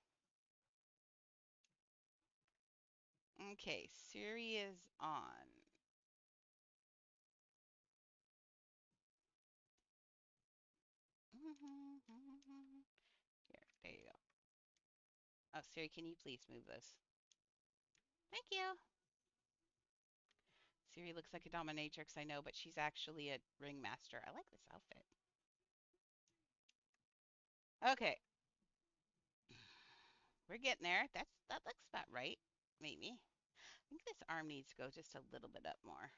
Okay, Siri is on. Here, there you go. Oh, Siri, can you please move this? Thank you. Siri looks like a dominatrix, I know, but she's actually a ringmaster. I like this outfit. Okay, we're getting there. That looks about right, maybe. I think this arm needs to go just a little bit up more.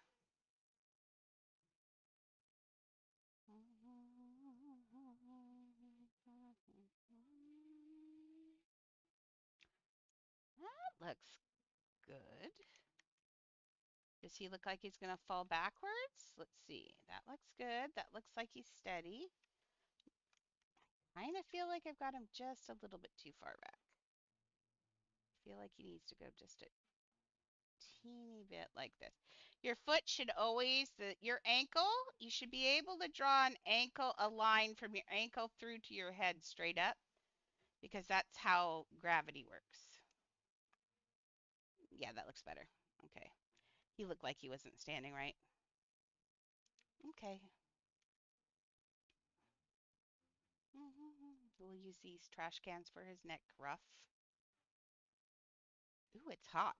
That looks good. Does he look like he's going to fall backwards? Let's see. That looks good. That looks like he's steady. I kind of feel like I've got him just a little bit too far back. I feel like he needs to go just a teeny bit like this. Your foot should always, your ankle, you should be able to draw an ankle, a line from your ankle through to your head straight up because that's how gravity works. Yeah, that looks better. Okay. He looked like he wasn't standing right. Okay. We'll use these trash cans for his neck ruff. Ooh, it's hot.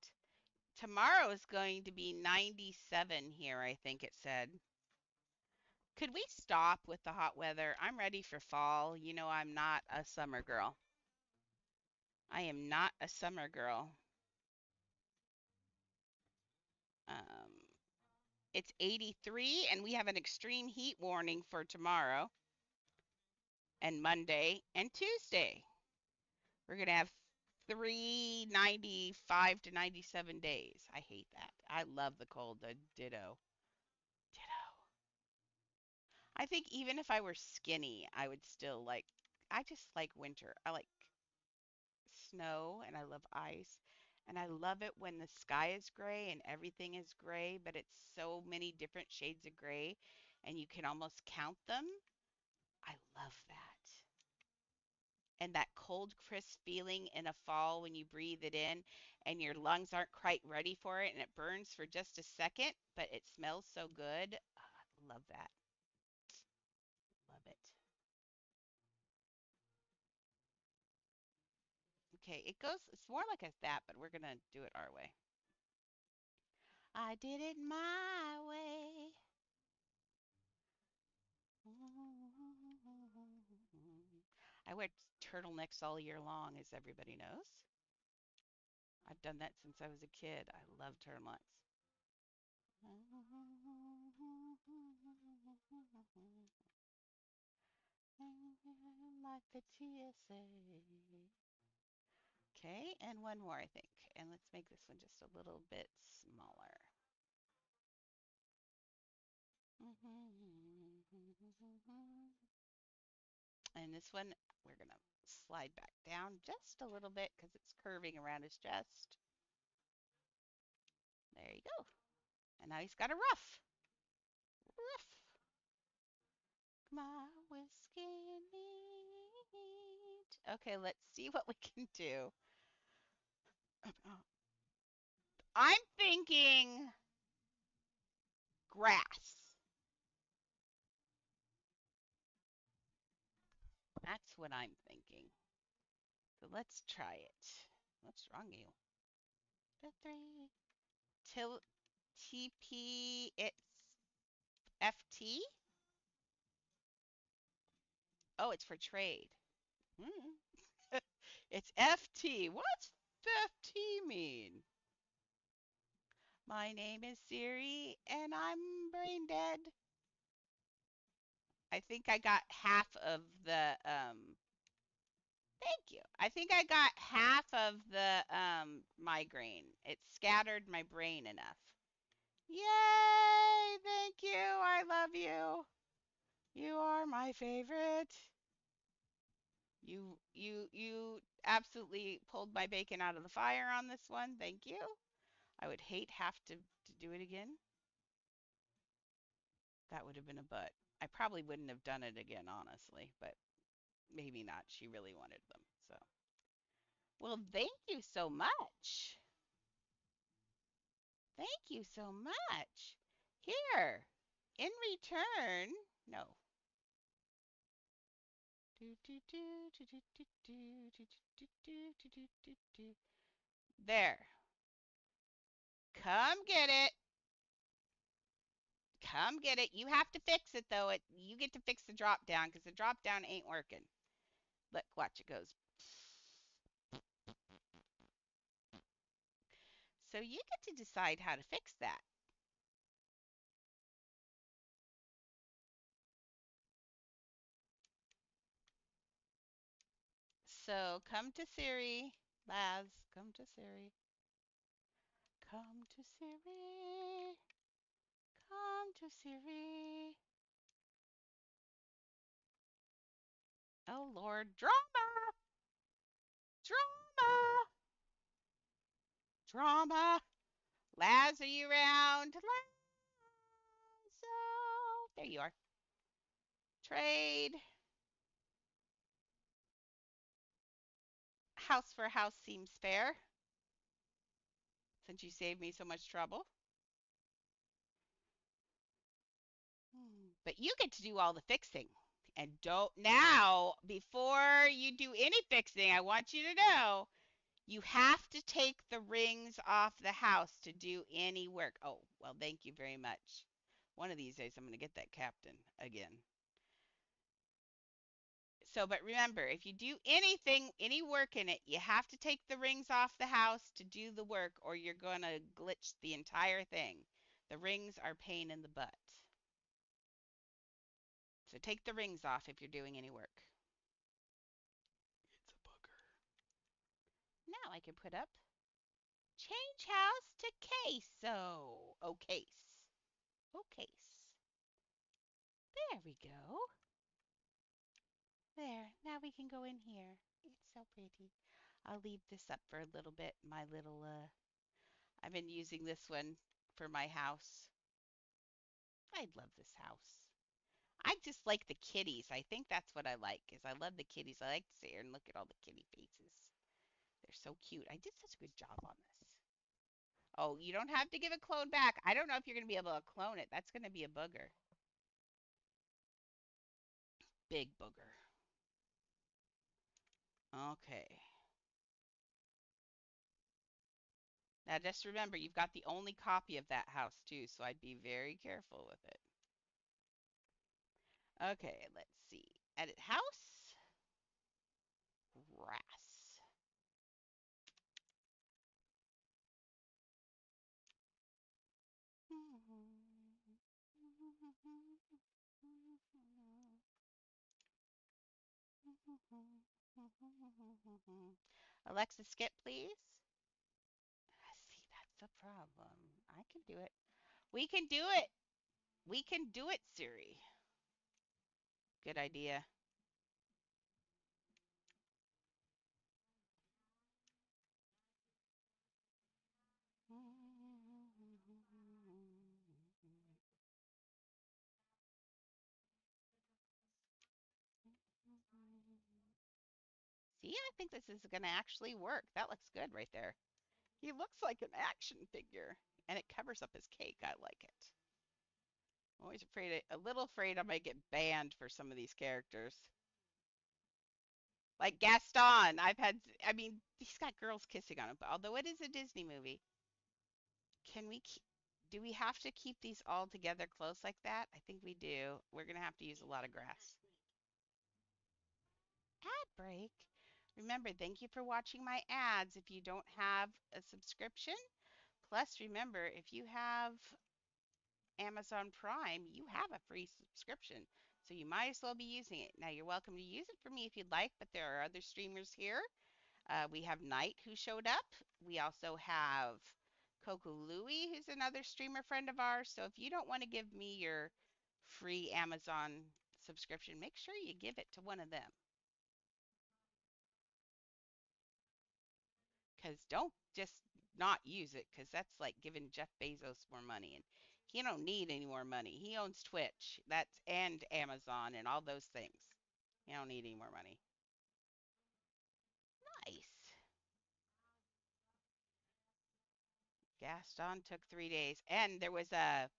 Tomorrow is going to be 97 here, I think it said. Could we stop with the hot weather? I'm ready for fall. You know, I'm not a summer girl. I am not a summer girl. Um, it's 83, and we have an extreme heat warning for tomorrow and Monday and Tuesday. We're going to have 395 to 97 days. I hate that. I love the cold. The ditto. Ditto. I think even if I were skinny, I would still like, I just like winter. I like snow and I love ice. And I love it when the sky is gray and everything is gray, but it's so many different shades of gray and you can almost count them. I love that. And that cold, crisp feeling in a fall when you breathe it in and your lungs aren't quite ready for it and it burns for just a second, but it smells so good. Love that. Love it. Okay, it goes, it's more like a that, but we're going to do it our way. I did it my way. I wear turtlenecks all year long, as everybody knows. I've done that since I was a kid. I love turtlenecks. Like the TSA. Okay, and one more, I think. And let's make this one just a little bit smaller. And this one, we're going to slide back down just a little bit because it's curving around his chest. There you go. And now he's got a ruff. Ruff. My whiskey neat. Okay, let's see what we can do. I'm thinking grass. That's what I'm thinking. So let's try it. What's wrong with you? The three. Till TP, it's FT. Oh, it's for trade. Hmm. It's FT. What's FT mean? My name is Siri and I'm brain dead. I think I got half of the thank you. I think I got half of the migraine. It scattered my brain enough. Yay! Thank you. I love you. You are my favorite. You absolutely pulled my bacon out of the fire on this one. Thank you. I would hate have to do it again. That would have been a butt. I probably wouldn't have done it again, honestly, but maybe not. She really wanted them. So, well, thank you so much. Thank you so much. Here, in return, no. There. Come get it. Come get it. You have to fix it though. You get to fix the drop down because the drop down ain't working. Look, watch it goes. So you get to decide how to fix that. So come to Siri. Laz, come to Siri. Come to Siri. Come to Siri. Oh Lord, drama! Drama! Drama! Laz, are you around? Laz! So, there you are. Trade. House for house seems fair since you saved me so much trouble. But you get to do all the fixing. And don't now, before you do any fixing, I want you to know you have to take the rings off the house to do any work. Oh, well, thank you very much. One of these days, I'm going to get that captain again. So, but remember, if you do anything, any work in it, you have to take the rings off the house to do the work, or you're going to glitch the entire thing. The rings are pain in the butt. So take the rings off if you're doing any work. It's a booger. Now I can put up change house to queso. Oh, case. Oh, case. There we go. There. Now we can go in here. It's so pretty. I'll leave this up for a little bit. My little, I've been using this one for my house. I love this house. I just like the kitties. I think that's what I like, is I love the kitties. I like to sit here and look at all the kitty faces. They're so cute. I did such a good job on this. Oh, you don't have to give a clone back. I don't know if you're going to be able to clone it. That's going to be a booger. Big booger. Okay. Now just remember, you've got the only copy of that house too, so I'd be very careful with it. Okay, let's see. Edit house. Grass. Alexa, skip, please. See, that's the problem. I can do it. We can do it. We can do it, Siri. Good idea. See, I think this is going to actually work. That looks good right there. He looks like an action figure, and it covers up his cake. I like it. I'm always afraid, a little afraid I might get banned for some of these characters. Like Gaston, I mean, he's got girls kissing on him, but although it is a Disney movie, can we keep, do we have to keep these all together close like that? I think we do. We're going to have to use a lot of grass. Ad break. Remember, thank you for watching my ads if you don't have a subscription. Plus, remember, if you have Amazon Prime, you have a free subscription. So you might as well be using it. Now, you're welcome to use it for me if you'd like, but there are other streamers here. We have Knight who showed up. We also have Coco Louie, who's another streamer friend of ours. So if you don't want to give me your free Amazon subscription, make sure you give it to one of them. Because don't just not use it, because that's like giving Jeff Bezos more money, and he don't need any more money. He owns Twitch, that's and Amazon and all those things. He don't need any more money. Nice. Gaston took 3 days, and there was a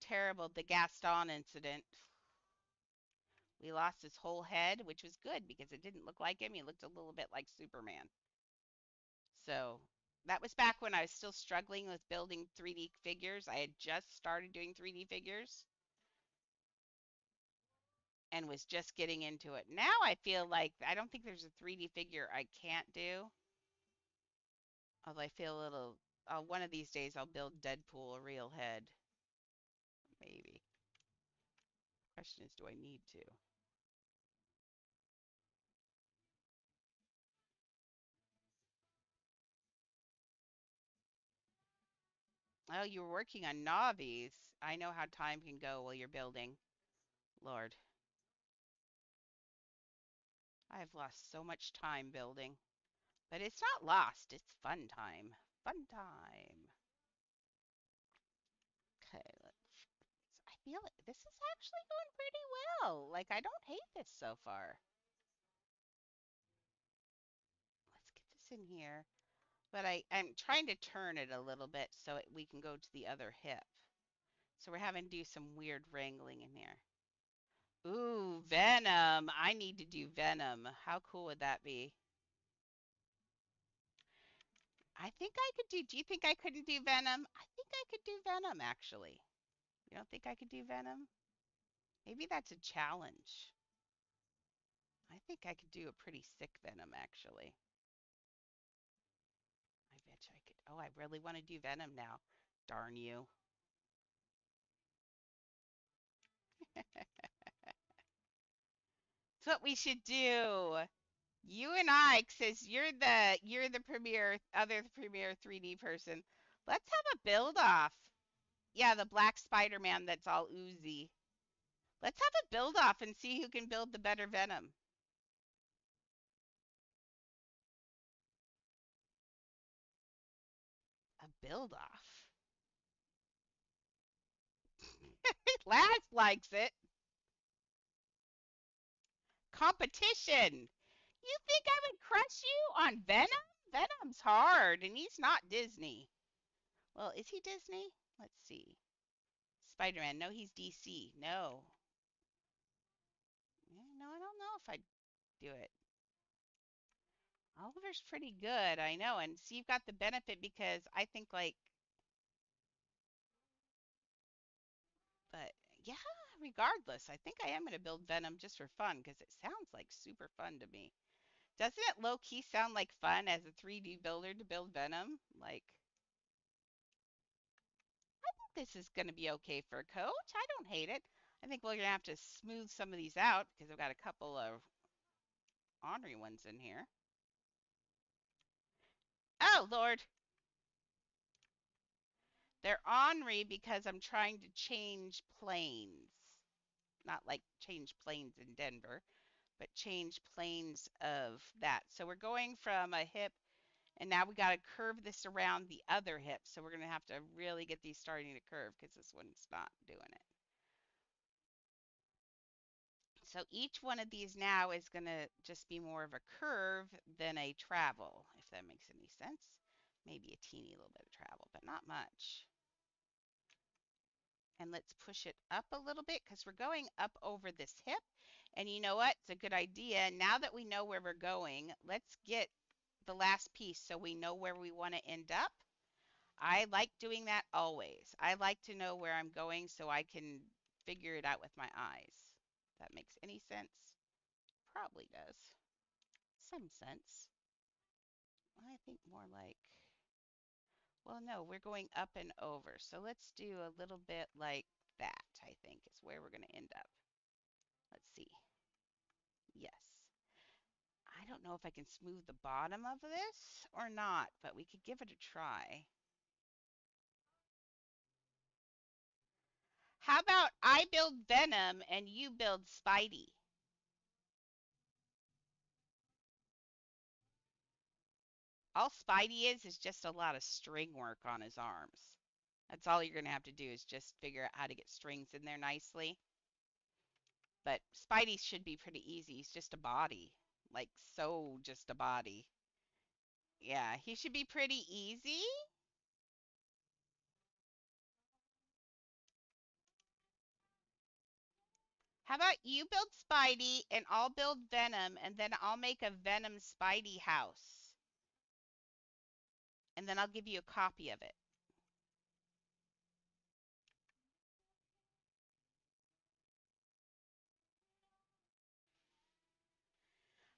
terrible the Gaston incident. We lost his whole head, which was good because it didn't look like him. He looked a little bit like Superman. So that was back when I was still struggling with building 3D figures. I had just started doing 3D figures and was just getting into it. Now I feel like I don't think there's a 3D figure I can't do. Although I feel a little, one of these days I'll build Deadpool a real head. Maybe. Question is, do I need to? Oh, you were working on Navis. I know how time can go while you're building. Lord, I've lost so much time building. But it's not lost. It's fun time. Fun time. Okay, I feel it. This is actually going pretty well. Like, I don't hate this so far. Let's get this in here. But I'm trying to turn it a little bit so we can go to the other hip. So we're having to do some weird wrangling in here. Ooh, Venom. I need to do Venom. How cool would that be? I think I could do you think I couldn't do Venom? I think I could do Venom, actually. You don't think I could do venom? Maybe that's a challenge. I think I could do a pretty sick venom, actually. I bet you I could. Oh, I really want to do venom now. Darn you. That's what we should do. You and I, says you're the premier 3D person. Let's have a build off. Yeah, the black Spider-Man that's all oozy. Let's have a build off and see who can build the better Venom. A build off. Laz likes it. Competition. You think I would crush you on Venom? Venom's hard, and he's not Disney. Well, is he Disney? Let's see. Spider-Man. No, he's DC. No. Yeah, no, I don't know if I'd do it. Oliver's pretty good, I know. And see, you've got the benefit because I think, like, but yeah, regardless, I think I am going to build Venom just for fun because it sounds like super fun to me. Doesn't it low key sound like fun as a 3D builder to build Venom? Like, I think this is going to be okay for a coach. I don't hate it. I think we're going to have to smooth some of these out because I've got a couple of ornery ones in here. Oh, Lord. They're ornery because I'm trying to change planes. Not like change planes in Denver, but change planes of that. So we're going from a hip, and now we got to curve this around the other hip. So we're going to have to really get these starting to curve because this one's not doing it. So each one of these now is going to just be more of a curve than a travel, if that makes any sense. Maybe a teeny little bit of travel, but not much. And let's push it up a little bit because we're going up over this hip. And you know what? It's a good idea. Now that we know where we're going, let's get the last piece so we know where we want to end up. I like doing that always. I like to know where I'm going so I can figure it out with my eyes. If that makes any sense? Probably does. Some sense. I think more like, well, no, we're going up and over. So let's do a little bit like that, I think is where we're going to end up. Let's see. Yes. I don't know if I can smooth the bottom of this or not, but we could give it a try. How about I build Venom and you build Spidey? All Spidey is just a lot of string work on his arms. That's all you're going to have to do is just figure out how to get strings in there nicely. But Spidey should be pretty easy. He's just a body. Like, so just a body. Yeah, he should be pretty easy. How about you build Spidey and I'll build Venom and then I'll make a Venom Spidey house. And then I'll give you a copy of it.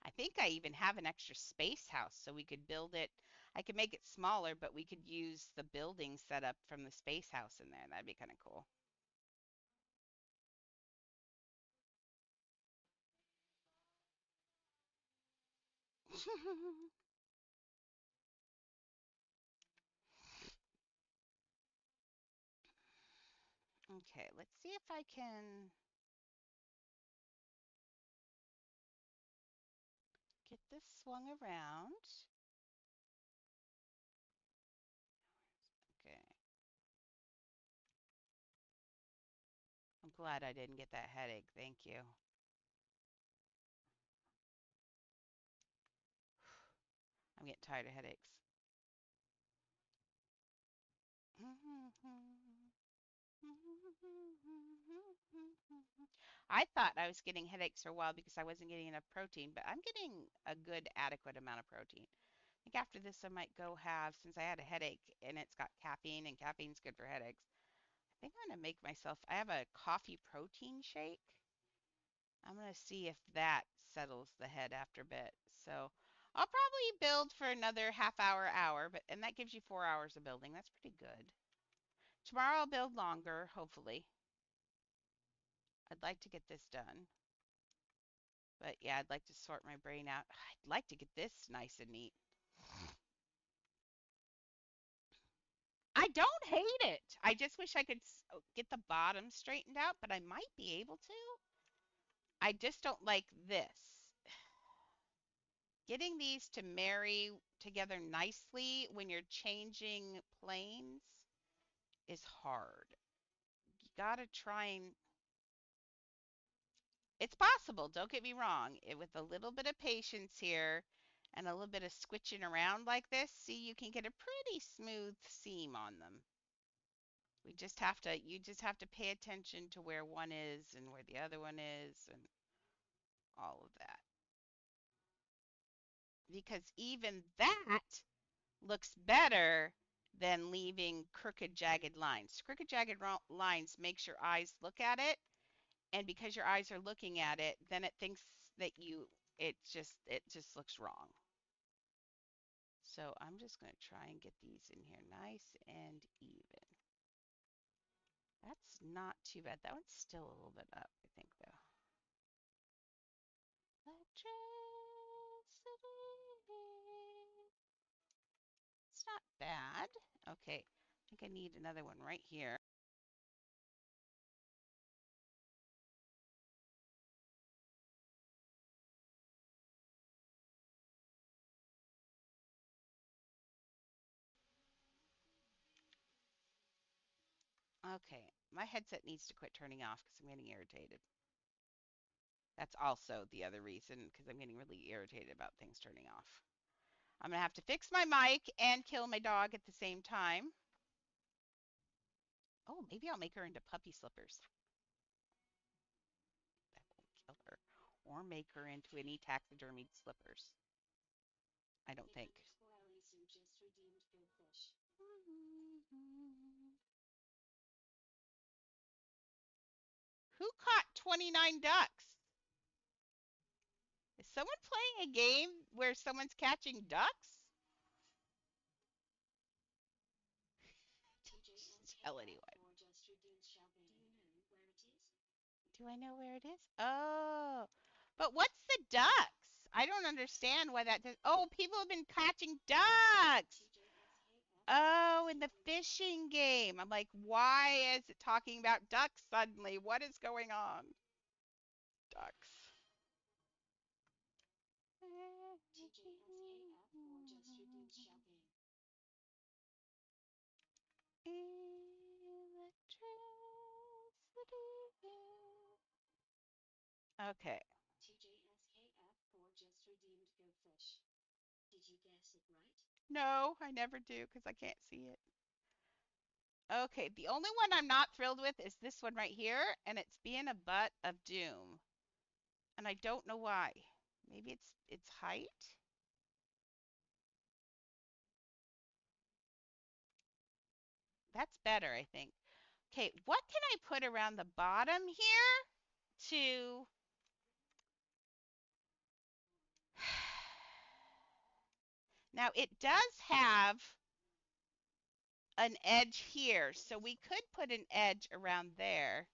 I think I even have an extra space house so we could build it. I could make it smaller, but we could use the building setup from the space house in there. That'd be kind of cool. Okay, let's see if I can get this swung around. Okay. I'm glad I didn't get that headache. Thank you. I'm getting tired of headaches. I thought I was getting headaches for a while because I wasn't getting enough protein, but I'm getting a good, adequate amount of protein. I think after this, I might go have, since I had a headache and it's got caffeine, and caffeine's good for headaches, I think I'm going to make myself, I have a coffee protein shake. I'm going to see if that settles the head after a bit. So I'll probably build for another half hour, but and that gives you 4 hours of building. That's pretty good. Tomorrow I'll build longer, hopefully. I'd like to get this done. But yeah, I'd like to sort my brain out. I'd like to get this nice and neat. I don't hate it. I just wish I could get the bottom straightened out, but I might be able to. I just don't like this. Getting these to marry together nicely when you're changing planes is hard. You gotta try and it's possible, don't get me wrong. With a little bit of patience here and a little bit of switching around like this, see, you can get a pretty smooth seam on them. You just have to pay attention to where one is and where the other one is and all of that. Because even that looks better than leaving crooked, jagged lines. Crooked, jagged lines makes your eyes look at it, and because your eyes are looking at it, then it thinks that it just looks wrong. So I'm just going to try and get these in here nice and even. That's not too bad. That one's still a little bit up, I think, though. Electricity. It's not bad. Okay, I think I need another one right here. Okay, my headset needs to quit turning off because I'm getting irritated. That's also the other reason because I'm getting really irritated about things turning off. I'm going to have to fix my mic and kill my dog at the same time. Oh, maybe I'll make her into puppy slippers. That won't kill her. Or make her into any taxidermied slippers. I don't think. Who caught 29 ducks? Is someone playing a game where someone's catching ducks? Tell anyone. Do I know where it is? Oh, but what's the ducks? I don't understand why that does. Oh, people have been catching ducks. Oh, in the fishing game. I'm like, why is it talking about ducks suddenly? What is going on? Ducks. Okay. No, I never do because I can't see it. Okay, the only one I'm not thrilled with is this one right here, and it's being a butt of doom. And I don't know why. Maybe it's its height? That's better, I think. Okay, what can I put around the bottom here to Now it does have an edge here, so we could put an edge around there.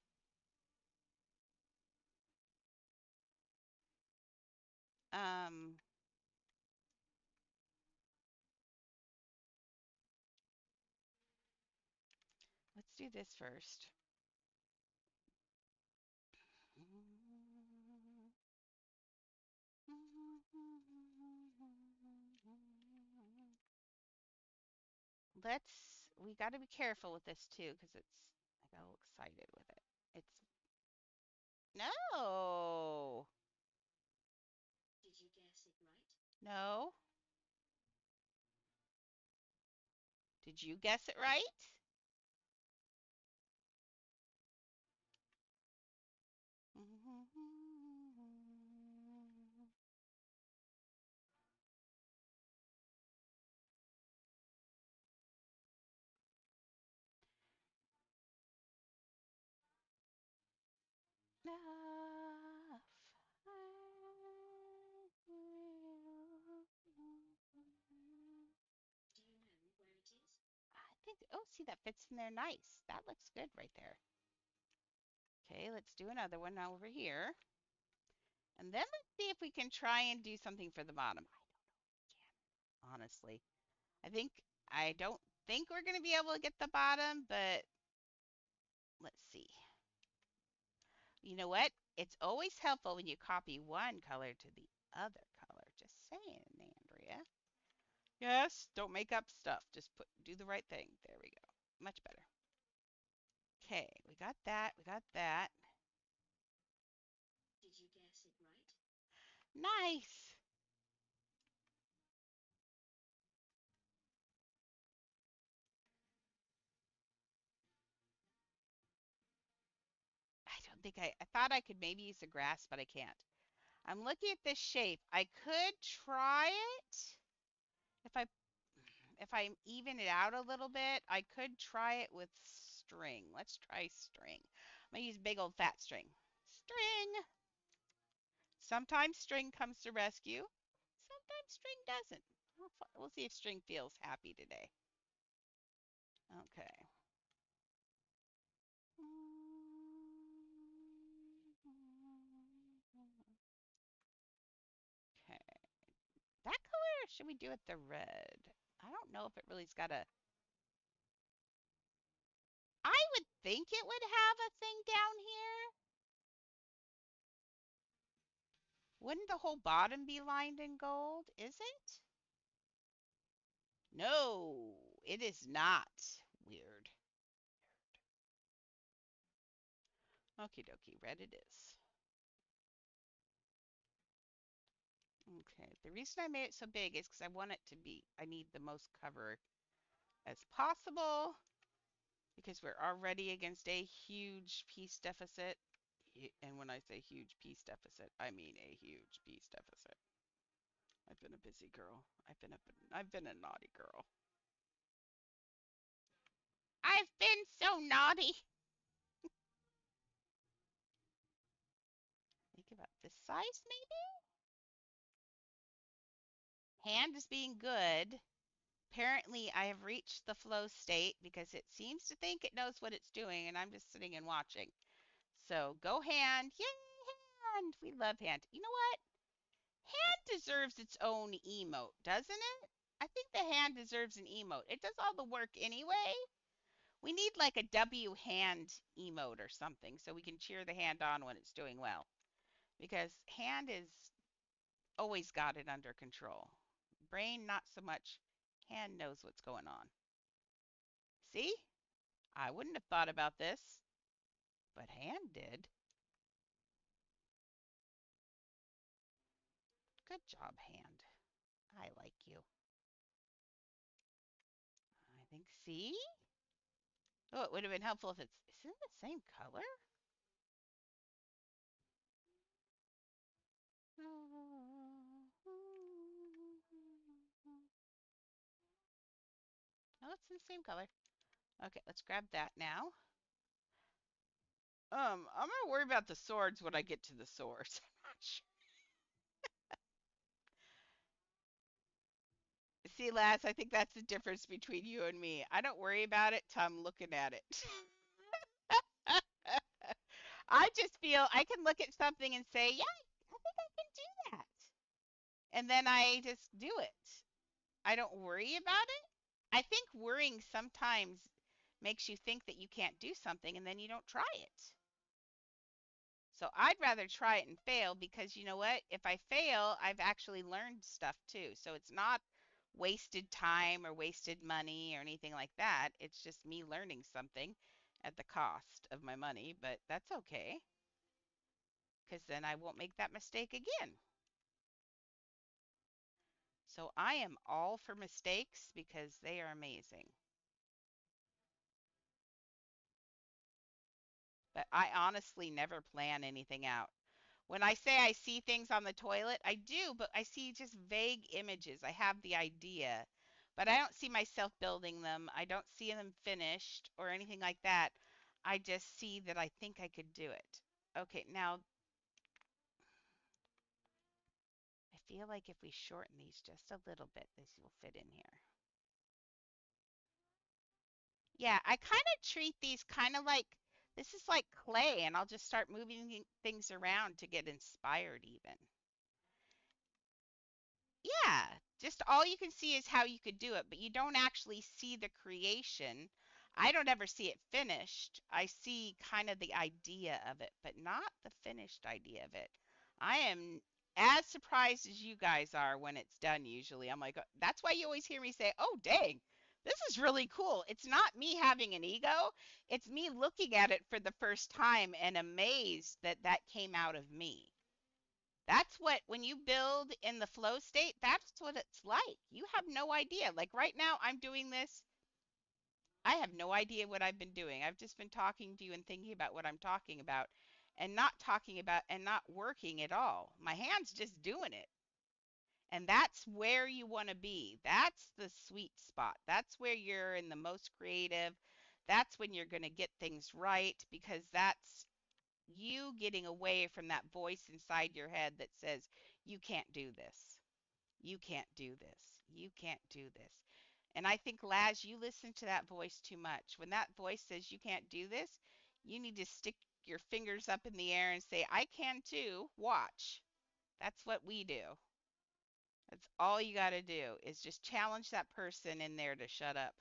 Um, let's do this first. We got to be careful with this too, because I got a little excited with it. It's, no, no. Did you guess it right? enough. Do you know where it is? I think, oh, see, that fits in there nice. That looks good right there. Okay, let's do another one over here. And then let's see if we can try and do something for the bottom. I don't know if we can, honestly. I don't think we're going to be able to get the bottom, but let's see. You know what? It's always helpful when you copy one color to the other color. Just saying, Andrea. Yes, don't make up stuff. Just do the right thing. There we go. Much better. Okay, we got that. We got that. Did you guess it right? Nice. I don't think I thought I could maybe use the grass, but I can't. I'm looking at this shape. I could try it if I even it out a little bit. I could try it with string. Let's try string. I'm gonna use big old fat string. String. Sometimes string comes to rescue. Sometimes string doesn't. We'll see if string feels happy today. Okay. Okay. That color, or should we do it the red? I don't know if it really's got a. I would think it would have a thing down here. Wouldn't the whole bottom be lined in gold? Is it? No, it is not. Weird. Okie dokie, red it is. Okay, the reason I made it so big is because I want it to be, I need the most cover as possible because we're already against a huge piece deficit. And when I say huge piece deficit, I mean a huge piece deficit. I've been a busy girl. I've been a naughty girl. I've been so naughty. Think about this size, maybe? Hand is being good. Apparently, I have reached the flow state because it seems to think it knows what it's doing, and I'm just sitting and watching. So go hand. Yay, hand. We love hand. You know what? Hand deserves its own emote, doesn't it? I think the hand deserves an emote. It does all the work anyway. We need like a W hand emote or something so we can cheer the hand on when it's doing well. Because hand is always got it under control. Brain, not so much. Hand knows what's going on. See? I wouldn't have thought about this, but hand did. Good job, hand. I like you. I think, see? Oh, it would have been helpful if it's, isn't it the same color? No, it's the same color. Okay, let's grab that now. I'm gonna worry about the swords when I get to the swords. I'm not sure. See, Lass, I think that's the difference between you and me. I don't worry about it till I'm looking at it. I just feel I can look at something and say, yeah, I think I can do that. And then I just do it. I don't worry about it. I think worrying sometimes makes you think that you can't do something and then you don't try it. So I'd rather try it and fail because you know what? If I fail, I've actually learned stuff too. So it's not wasted time or wasted money or anything like that. It's just me learning something at the cost of my money, but that's okay because then I won't make that mistake again. So I am all for mistakes because they are amazing. But I honestly never plan anything out. When I say I see things on the toilet, I do, but I see just vague images. I have the idea, but I don't see myself building them. I don't see them finished or anything like that. I just see that I think I could do it. Okay, now I feel like if we shorten these just a little bit, this will fit in here. Yeah, I kind of treat these kind of like this is like clay, and I'll just start moving things around to get inspired, even. Yeah, just all you can see is how you could do it, but you don't actually see the creation. I don't ever see it finished. I see kind of the idea of it, but not the finished idea of it. I am as surprised as you guys are when it's done usually. I'm like, that's why you always hear me say, "Oh, dang. This is really cool." It's not me having an ego. It's me looking at it for the first time and amazed that that came out of me. That's what, when you build in the flow state, that's what it's like. You have no idea. Like right now, I'm doing this. I have no idea what I've been doing. I've just been talking to you and thinking about what I'm talking about and not talking about and not working at all. My hand's just doing it. And that's where you want to be. That's the sweet spot. That's where you're in the most creative. That's when you're going to get things right because that's you getting away from that voice inside your head that says, you can't do this. You can't do this. You can't do this. And I think, Laz, you listen to that voice too much. When that voice says you can't do this, you need to stick your fingers up in the air and say, I can too. Watch. That's what we do. That's all you got to do is just challenge that person in there to shut up.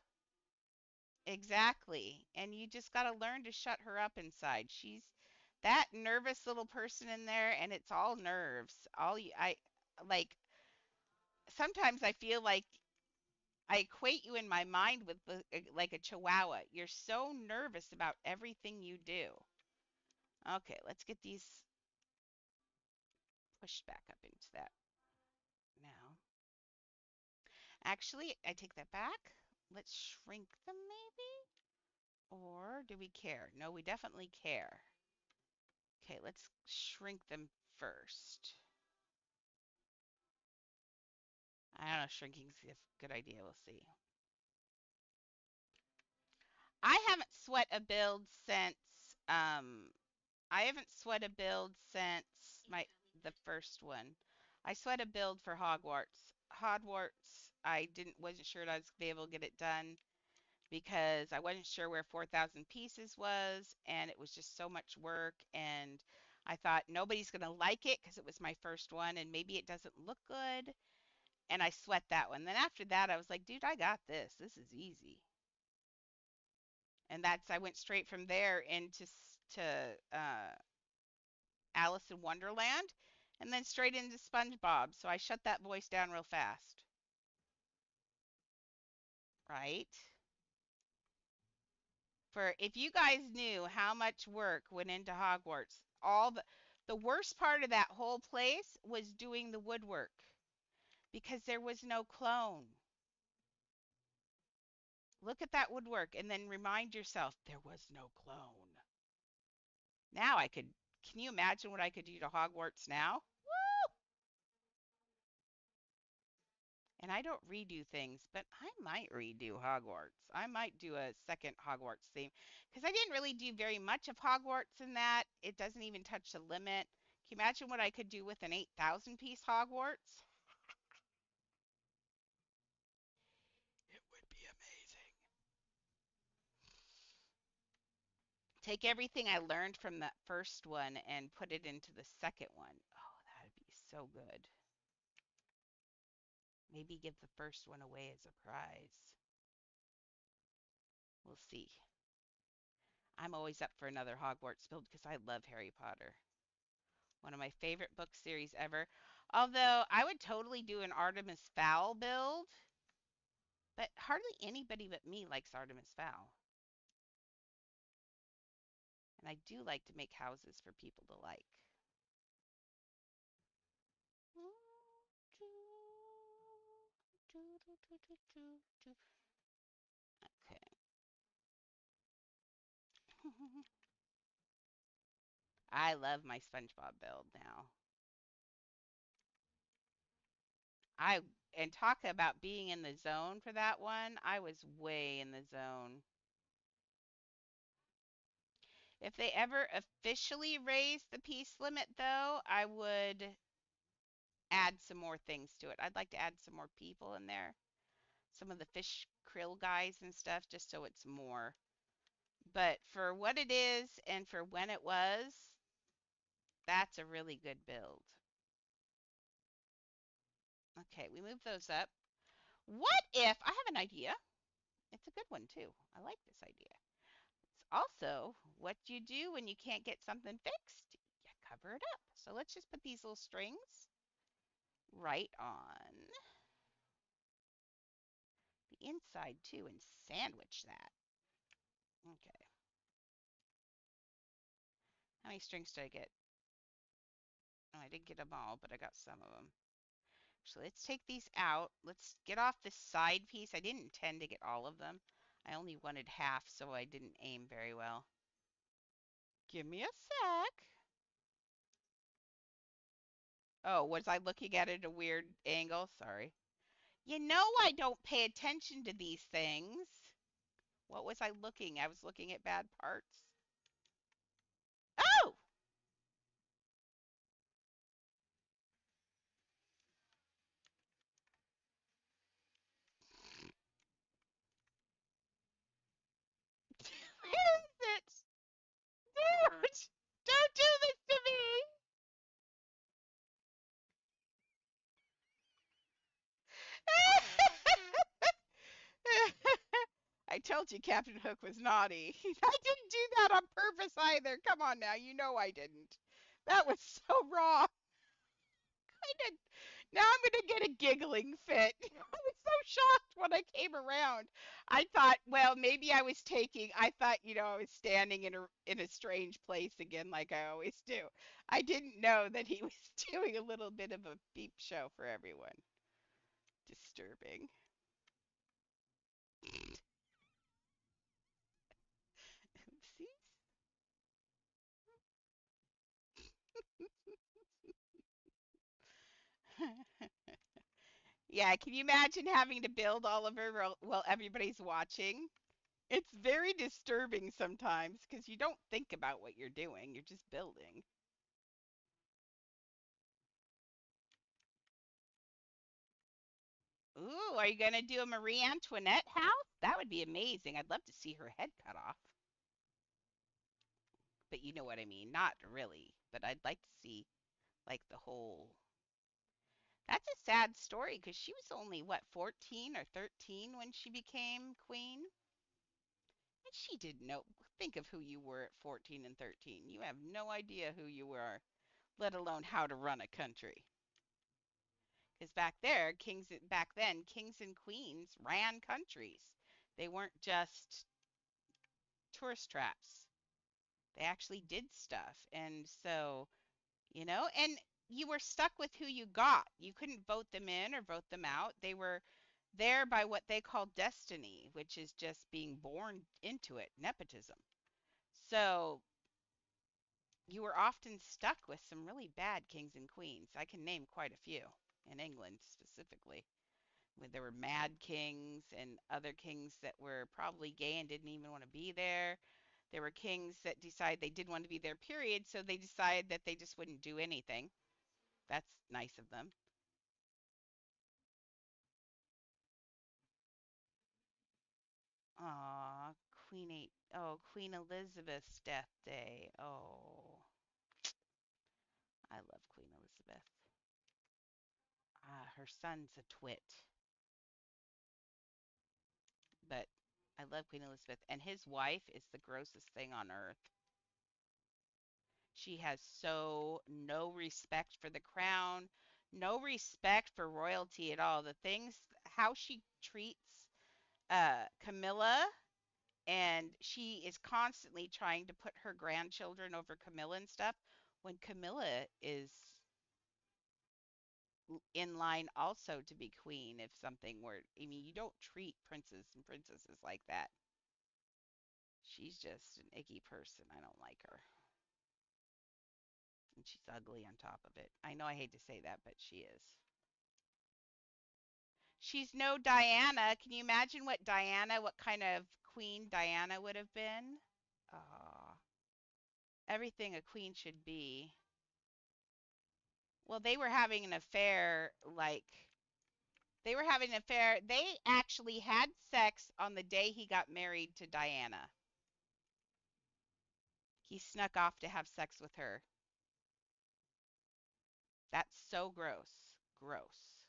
Exactly. And you just got to learn to shut her up inside. She's that nervous little person in there and it's all nerves. All you I like sometimes I feel like I equate you in my mind with like a chihuahua. You're so nervous about everything you do. Okay, let's get these pushed back up into that now. Actually, I take that back. Let's shrink them maybe? Or do we care? No, we definitely care. Okay, let's shrink them first. I don't know, shrinking's a good idea. We'll see. I haven't sweat a build since I haven't sweat a build since my the first one. I sweat a build for Hogwarts. Hogwarts, I didn't wasn't sure I was gonna be able to get it done because I wasn't sure where 4,000 pieces was and it was just so much work and I thought nobody's going to like it because it was my first one and maybe it doesn't look good and I sweat that one. Then after that I was like, dude, I got this. This is easy. And that's I went straight from there into to Alice in Wonderland and then straight into SpongeBob. So I shut that voice down real fast. Right? For if you guys knew how much work went into Hogwarts, all the worst part of that whole place was doing the woodwork because there was no clone. Look at that woodwork and then remind yourself there was no clone. Now I could can you imagine what I could do to Hogwarts now? And I don't redo things, but I might redo Hogwarts. I might do a second Hogwarts theme because I didn't really do very much of Hogwarts in that. It doesn't even touch the limit. Can you imagine what I could do with an 8,000 piece Hogwarts? It would be amazing. Take everything I learned from that first one and put it into the second one. Oh, that would be so good. Maybe give the first one away as a prize. We'll see. I'm always up for another Hogwarts build because I love Harry Potter. One of my favorite book series ever. Although I would totally do an Artemis Fowl build, but hardly anybody but me likes Artemis Fowl. And I do like to make houses for people to like. Okay. I love my SpongeBob build now. I and talk about being in the zone for that one. I was way in the zone. If they ever officially raise the piece limit, though, I would add some more things to it. I'd like to add some more people in there, some of the fish krill guys and stuff, just so it's more. But for what it is and for when it was, that's a really good build. Okay, we move those up. What if I have an idea? It's a good one too. I like this idea. It's also what you do when you can't get something fixed. You cover it up. So let's just put these little strings right on the inside too and sandwich that. Okay. How many strings did I get? Oh, I didn't get them all, but I got some of them. So let's take these out. Let's get off this side piece. I didn't intend to get all of them. I only wanted half, so I didn't aim very well. Give me a sec. Oh, was I looking at it at a weird angle? Sorry. You know I don't pay attention to these things. What was I looking? I was looking at bad parts. Oh! Where is it? Dude! Don't do this to me! I told you Captain Hook was naughty. I didn't do that on purpose either. Come on now, you know I didn't. That was so wrong. I did. Now I'm gonna get a giggling fit. I was so shocked when I came around. I thought, well, maybe I was taking. I thought, I was standing in a strange place again, like I always do. I didn't know that he was doing a little bit of a peep show for everyone. Disturbing. Oopsies. Yeah, can you imagine having to build all of it while everybody's watching? It's very disturbing sometimes because you don't think about what you're doing. You're just building. Ooh, are you going to do a Marie Antoinette house? That would be amazing. I'd love to see her head cut off. But you know what I mean. Not really. But I'd like to see, like, the whole. That's a sad story because she was only, what, 14 or 13 when she became queen? And she didn't know. Think of who you were at 14 and 13. You have no idea who you were, let alone how to run a country. Because back then, kings and queens ran countries. They weren't just tourist traps. They actually did stuff. And so, and you were stuck with who you got. You couldn't vote them in or vote them out. They were there by what they call destiny, which is just being born into it, nepotism. So you were often stuck with some really bad kings and queens. I can name quite a few in England specifically. There were mad kings and other kings that were probably gay and didn't even want to be there. There were kings that decided they didn't want to be there, period, so they decided that they just wouldn't do anything. That's nice of them. Aw, Queen Elizabeth's death day. Oh, I love Queen Elizabeth. Her son's a twit, but I love Queen Elizabeth. And his wife is the grossest thing on earth. She has so no respect for the crown, no respect for royalty at all. The things, how she treats Camilla, and she is constantly trying to put her grandchildren over Camilla and stuff when Camilla is in line also to be queen if something were. I mean, you don't treat princes and princesses like that. She's just an icky person. I don't like her. And she's ugly on top of it. I know I hate to say that, but she is. She's no Diana. Can you imagine what kind of queen Diana would have been? Aw. everything a queen should be. Well, they were having an affair, like they were having an affair. They actually had sex on the day he got married to Diana. He snuck off to have sex with her. That's so gross. Gross.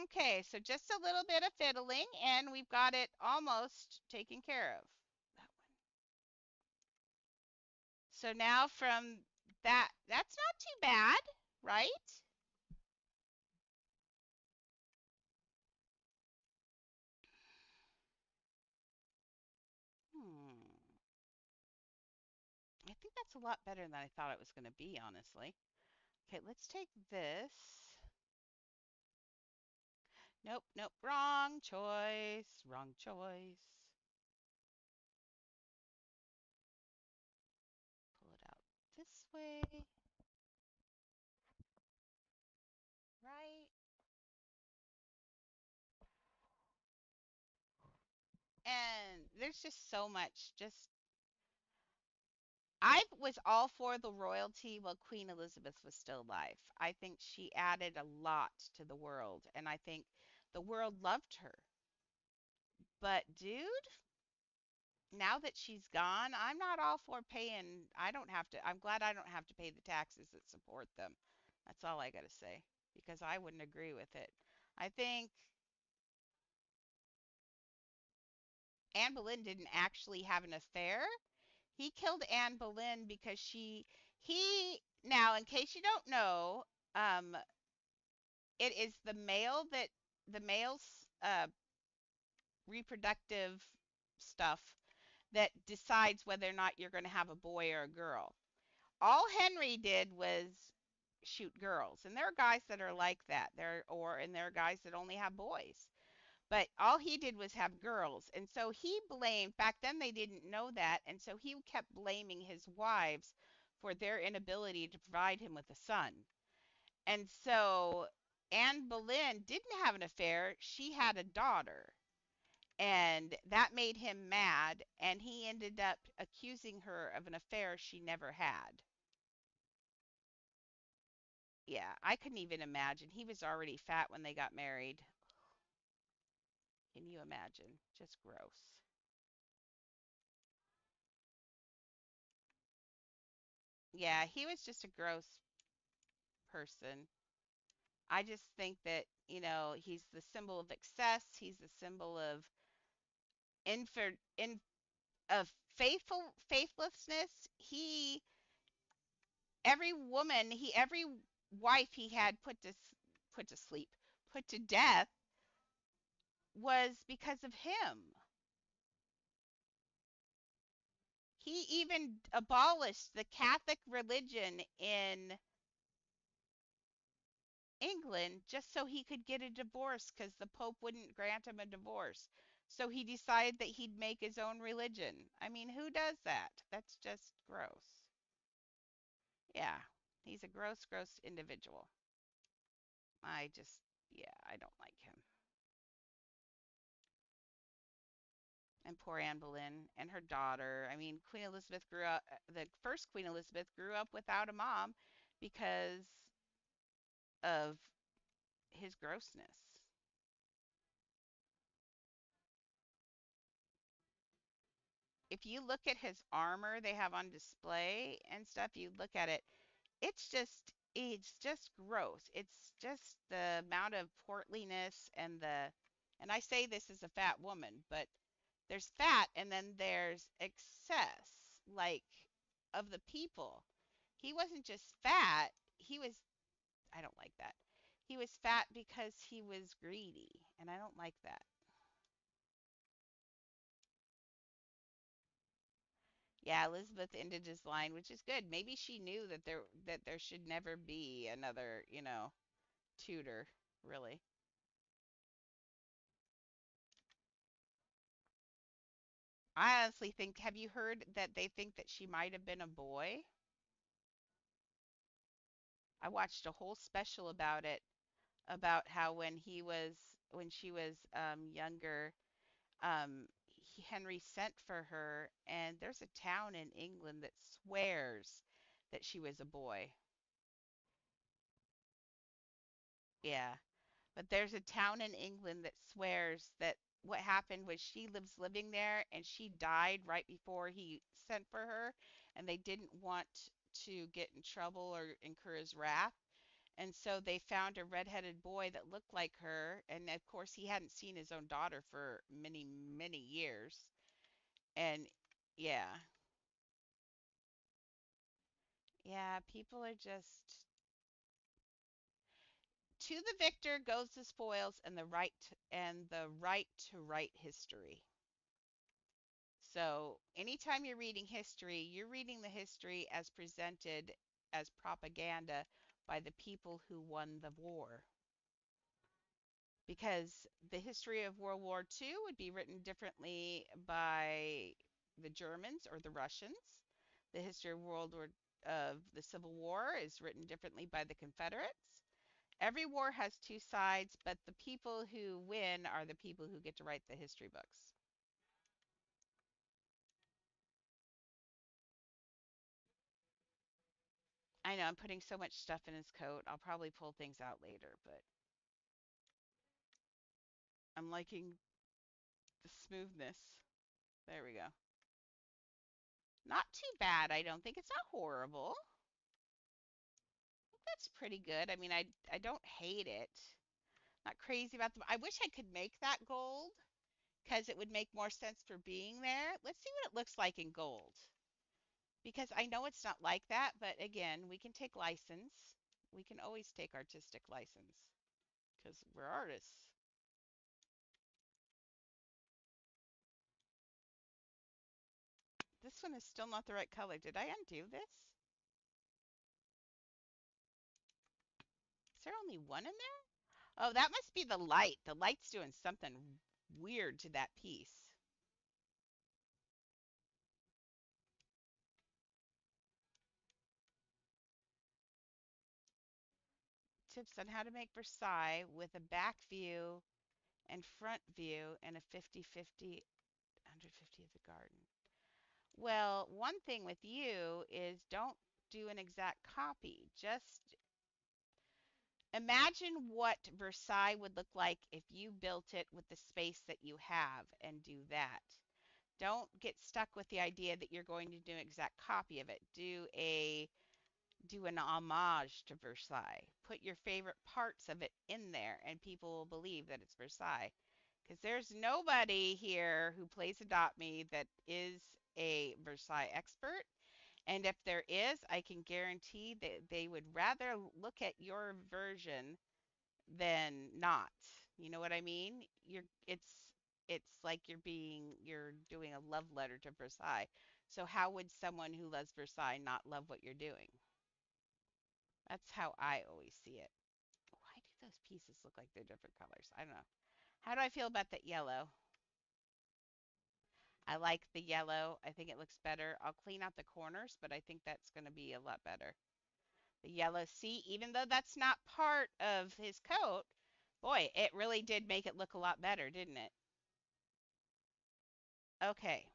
Okay, so just a little bit of fiddling and we've got it almost taken care of. That one. So now from that, that's not too bad, right? Hmm. I think that's a lot better than I thought it was going to be, honestly. Okay, let's take this. Nope, nope, wrong choice, wrong choice. Pull it out this way, right? And there's just so much. Just I was all for the royalty while Queen Elizabeth was still alive. I think she added a lot to the world, and I think the world loved her. But dude, now that she's gone, I'm not all for paying. I don't have to. I'm glad I don't have to pay the taxes that support them. That's all I got to say because I wouldn't agree with it. I think Anne Boleyn didn't actually have an affair. He killed Anne Boleyn because he now in case you don't know, um it is the male's reproductive stuff that decides whether or not you're going to have a boy or a girl. All Henry did was shoot girls, and there are guys that are like that. There are guys that only have boys. But all he did was have girls. And so he blamed, back then they didn't know that. And so he kept blaming his wives for their inability to provide him with a son. And so Anne Boleyn didn't have an affair. She had a daughter. And that made him mad. And he ended up accusing her of an affair she never had. Yeah, I couldn't even imagine. He was already fat when they got married. Can you imagine? Just gross. Yeah, he was just a gross person. I just think that, he's the symbol of excess. He's the symbol of infer in of faithlessness. Every wife he had put to sleep, put to death was because of him. He even abolished the Catholic religion in England just so he could get a divorce because the Pope wouldn't grant him a divorce. So he decided that he'd make his own religion. I mean, who does that? That's just gross. Yeah, he's a gross, gross individual. I just, yeah, I don't like him. And poor Anne Boleyn and her daughter. I mean, the first Queen Elizabeth grew up without a mom because of his grossness. If you look at his armor they have on display and stuff, you look at it, it's just gross. It's just the amount of portliness and I say this as a fat woman, but there's fat and then there's excess, like of the people. He wasn't just fat, he was I don't like that. He was fat because he was greedy, and I don't like that. Yeah, Elizabeth ended his line, which is good. Maybe she knew that there should never be another, Tudor, really. I honestly think, have you heard that they think that she might have been a boy? I watched a whole special about it, about how when she was younger, Henry sent for her, and there's a town in England that swears that she was a boy. Yeah. But there's a town in England that swears that what happened was she lives living there and she died right before he sent for her, and they didn't want to get in trouble or incur his wrath. And so they found a redheaded boy that looked like her, and of course he hadn't seen his own daughter for many, many years. And yeah, yeah, people are just to the victor goes the spoils and the right to write history. So, anytime you're reading history, you're reading the history as presented as propaganda by the people who won the war. Because the history of World War II would be written differently by the Germans or the Russians. The history of the Civil War is written differently by the Confederates. Every war has two sides, but the people who win are the people who get to write the history books. I know I'm putting so much stuff in his coat. I'll probably pull things out later, but I'm liking the smoothness. There we go. Not too bad, I don't think. It's not horrible. I think that's pretty good. I mean, I don't hate it. Not crazy about them. I wish I could make that gold because it would make more sense for being there. Let's see what it looks like in gold. Because I know it's not like that, but again, we can take license. We can always take artistic license because we're artists. This one is still not the right color. Did I undo this? Is there only one in there? Oh, that must be the light. The light's doing something weird to that piece. Tips on how to make Versailles with a back view and front view and a 50-50, 150 of the garden. Well, one thing with you is don't do an exact copy. Just imagine what Versailles would look like if you built it with the space that you have and do that. Don't get stuck with the idea that you're going to do an exact copy of it. Do an homage to Versailles. Put your favorite parts of it in there and people will believe that it's Versailles. Because there's nobody here who plays Adopt Me that is a Versailles expert. And if there is, I can guarantee that they would rather look at your version than not. You know what I mean? It's like you're doing a love letter to Versailles. So how would someone who loves Versailles not love what you're doing? That's how I always see it. Why do those pieces look like they're different colors? I don't know. How do I feel about that yellow? I like the yellow. I think it looks better. I'll clean out the corners, but I think that's going to be a lot better. The yellow, see, even though that's not part of his coat, boy, it really did make it look a lot better, didn't it? Okay.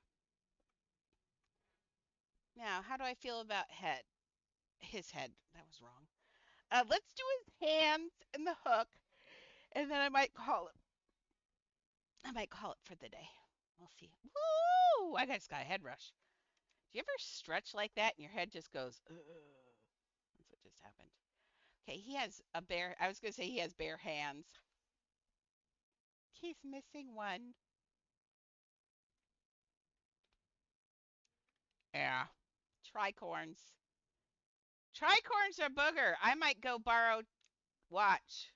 Now, how do I feel about head? His head. That was wrong. Let's do his hands and the hook, and then I might call it for the day. We'll see. Woo! I just got a head rush. Do you ever stretch like that and your head just goes, ugh? That's what just happened. Okay, he has I was going to say he has bare hands. He's missing one. Yeah. Tricorns. Tricorns are booger. I might go borrow, watch.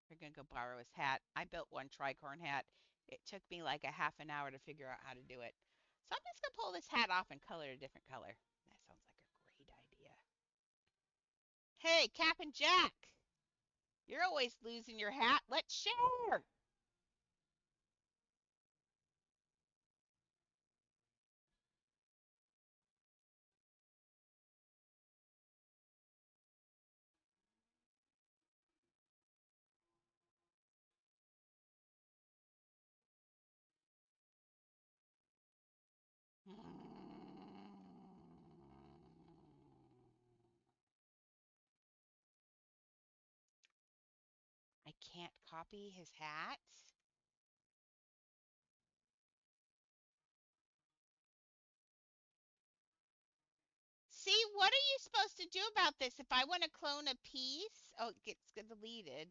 We're going to go borrow his hat. I built one tricorn hat. It took me like a half an hour to figure out how to do it. So I'm just going to pull this hat off and color it a different color. That sounds like a great idea. Hey, Cap and Jack. You're always losing your hat. Let's share. I can't copy his hat. See, what are you supposed to do about this? If I want to clone a piece, oh, it gets deleted.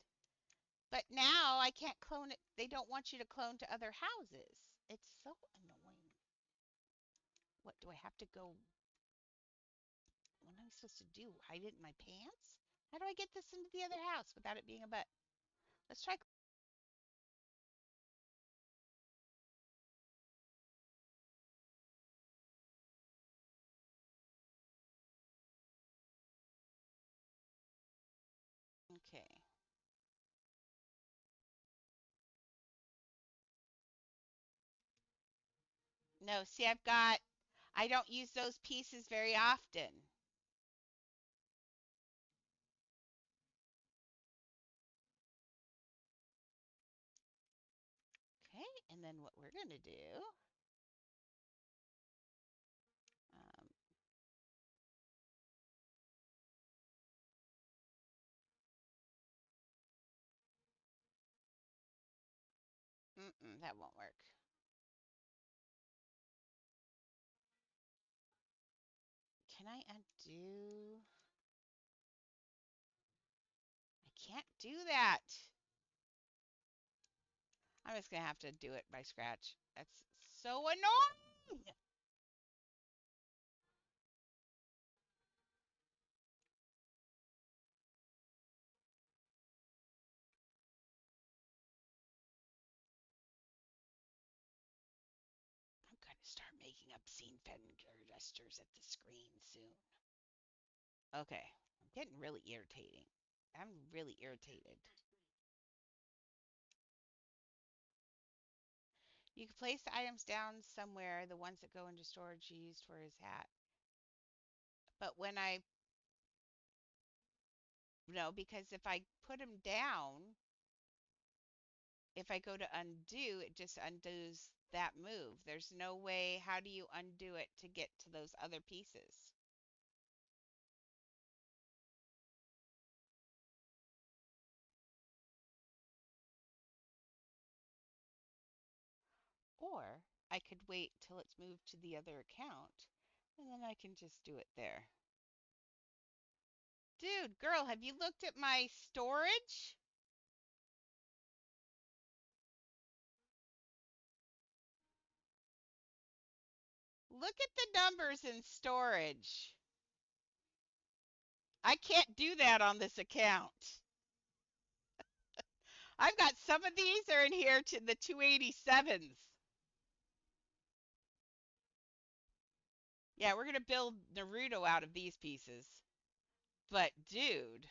But now I can't clone it. They don't want you to clone to other houses. It's so annoying. What do I have to go? What am I supposed to do? Hide it in my pants? How do I get this into the other house without it being a butt? Let's try. Okay. No, see, I don't use those pieces very often. Okay, and then what we're going to do, um, that won't work. Can I undo? I can't do that. I'm just going to have to do it by scratch. That's so annoying. I'm going to start making obscene finger gestures at the screen soon. Okay, I'm getting really irritating. I'm really irritated. You can place the items down somewhere, the ones that go into storage you used for his hat. But when I, no, because if I put them down, if I go to undo, it just undoes that move. There's no way, how do you undo it to get to those other pieces? Or I could wait till it's moved to the other account and then I can just do it there. Dude, girl, have you looked at my storage? Look at the numbers in storage. I can't do that on this account. I've got some of these are in here to the 287s. Yeah, we're going to build Naruto out of these pieces. But, dude.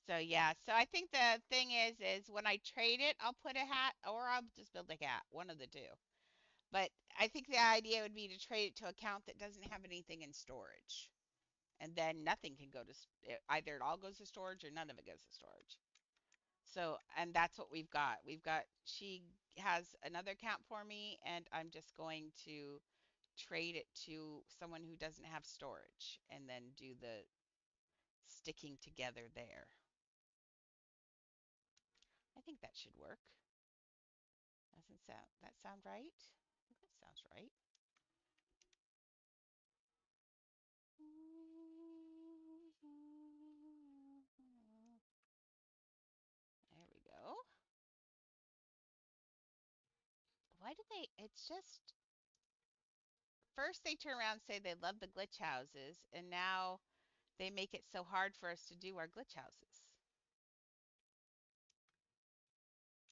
So, yeah. So, I think the thing is when I trade it, I'll put a hat or I'll just build a hat. One of the two. But I think the idea would be to trade it to a account that doesn't have anything in storage. And then nothing can go to, either it all goes to storage or none of it goes to storage. So, and that's what we've got. She has another account for me, and I'm just going to trade it to someone who doesn't have storage and then do the sticking together there. I think that should work. Doesn't that sound right? I think that sounds right. There we go. Why do they, it's just, first they turn around and say they love the glitch houses, and now they make it so hard for us to do our glitch houses.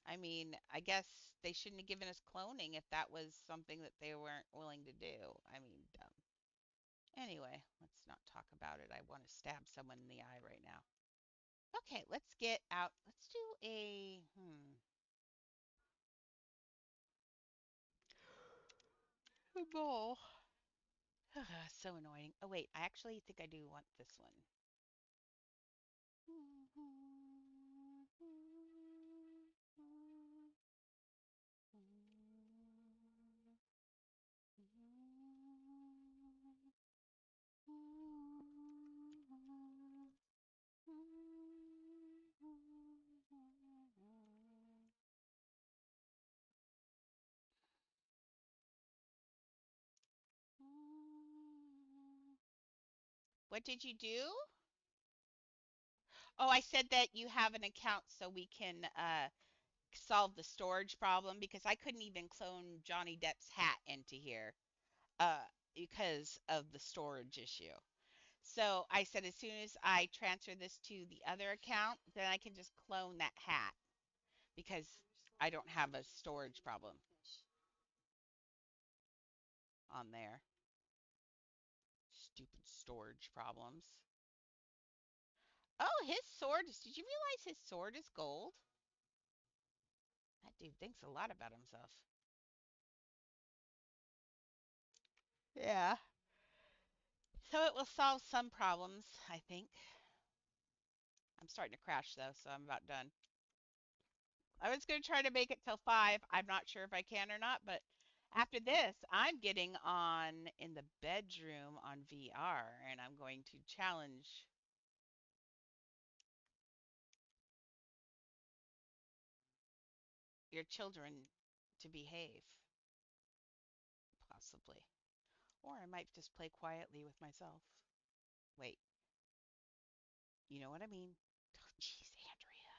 I mean, I guess they shouldn't have given us cloning if that was something that they weren't willing to do. I mean, dumb. Anyway, let's not talk about it. I want to stab someone in the eye right now. Okay, let's get out. Let's do a bowl. So annoying. Oh wait, I actually think I do want this one. What did you do? Oh, I said that you have an account so we can solve the storage problem because I couldn't even clone Johnny Depp's hat into here uh, because of the storage issue. So I said as soon as I transfer this to the other account, then I can just clone that hat because I don't have a storage problem on there. Stupid storage problems. Oh, his sword. Did you realize his sword is gold? That dude thinks a lot about himself. Yeah. So it will solve some problems, I think. I'm starting to crash though, so I'm about done. I was going to try to make it till 5. I'm not sure if I can or not, but after this, I'm getting on in the bedroom on VR and I'm going to challenge your children to behave, possibly. Or I might just play quietly with myself. Wait, you know what I mean? Oh, jeez, Andrea.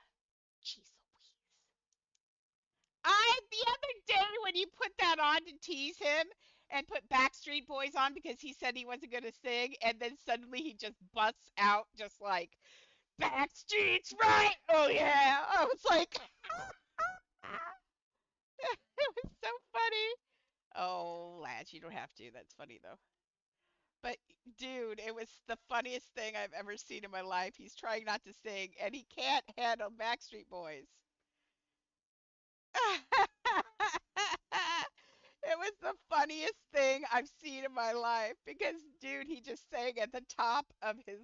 Jeez Louise. The other day when you put that on to tease him and put Backstreet Boys on because he said he wasn't going to sing, and then suddenly he just busts out just like Backstreet's right. Oh yeah. I was like, it was so funny. Oh, lads, you don't have to. That's funny though. But dude, it was the funniest thing I've ever seen in my life. He's trying not to sing, and he can't handle Backstreet Boys. It was the funniest thing I've seen in my life because, dude, he just sang at the top of his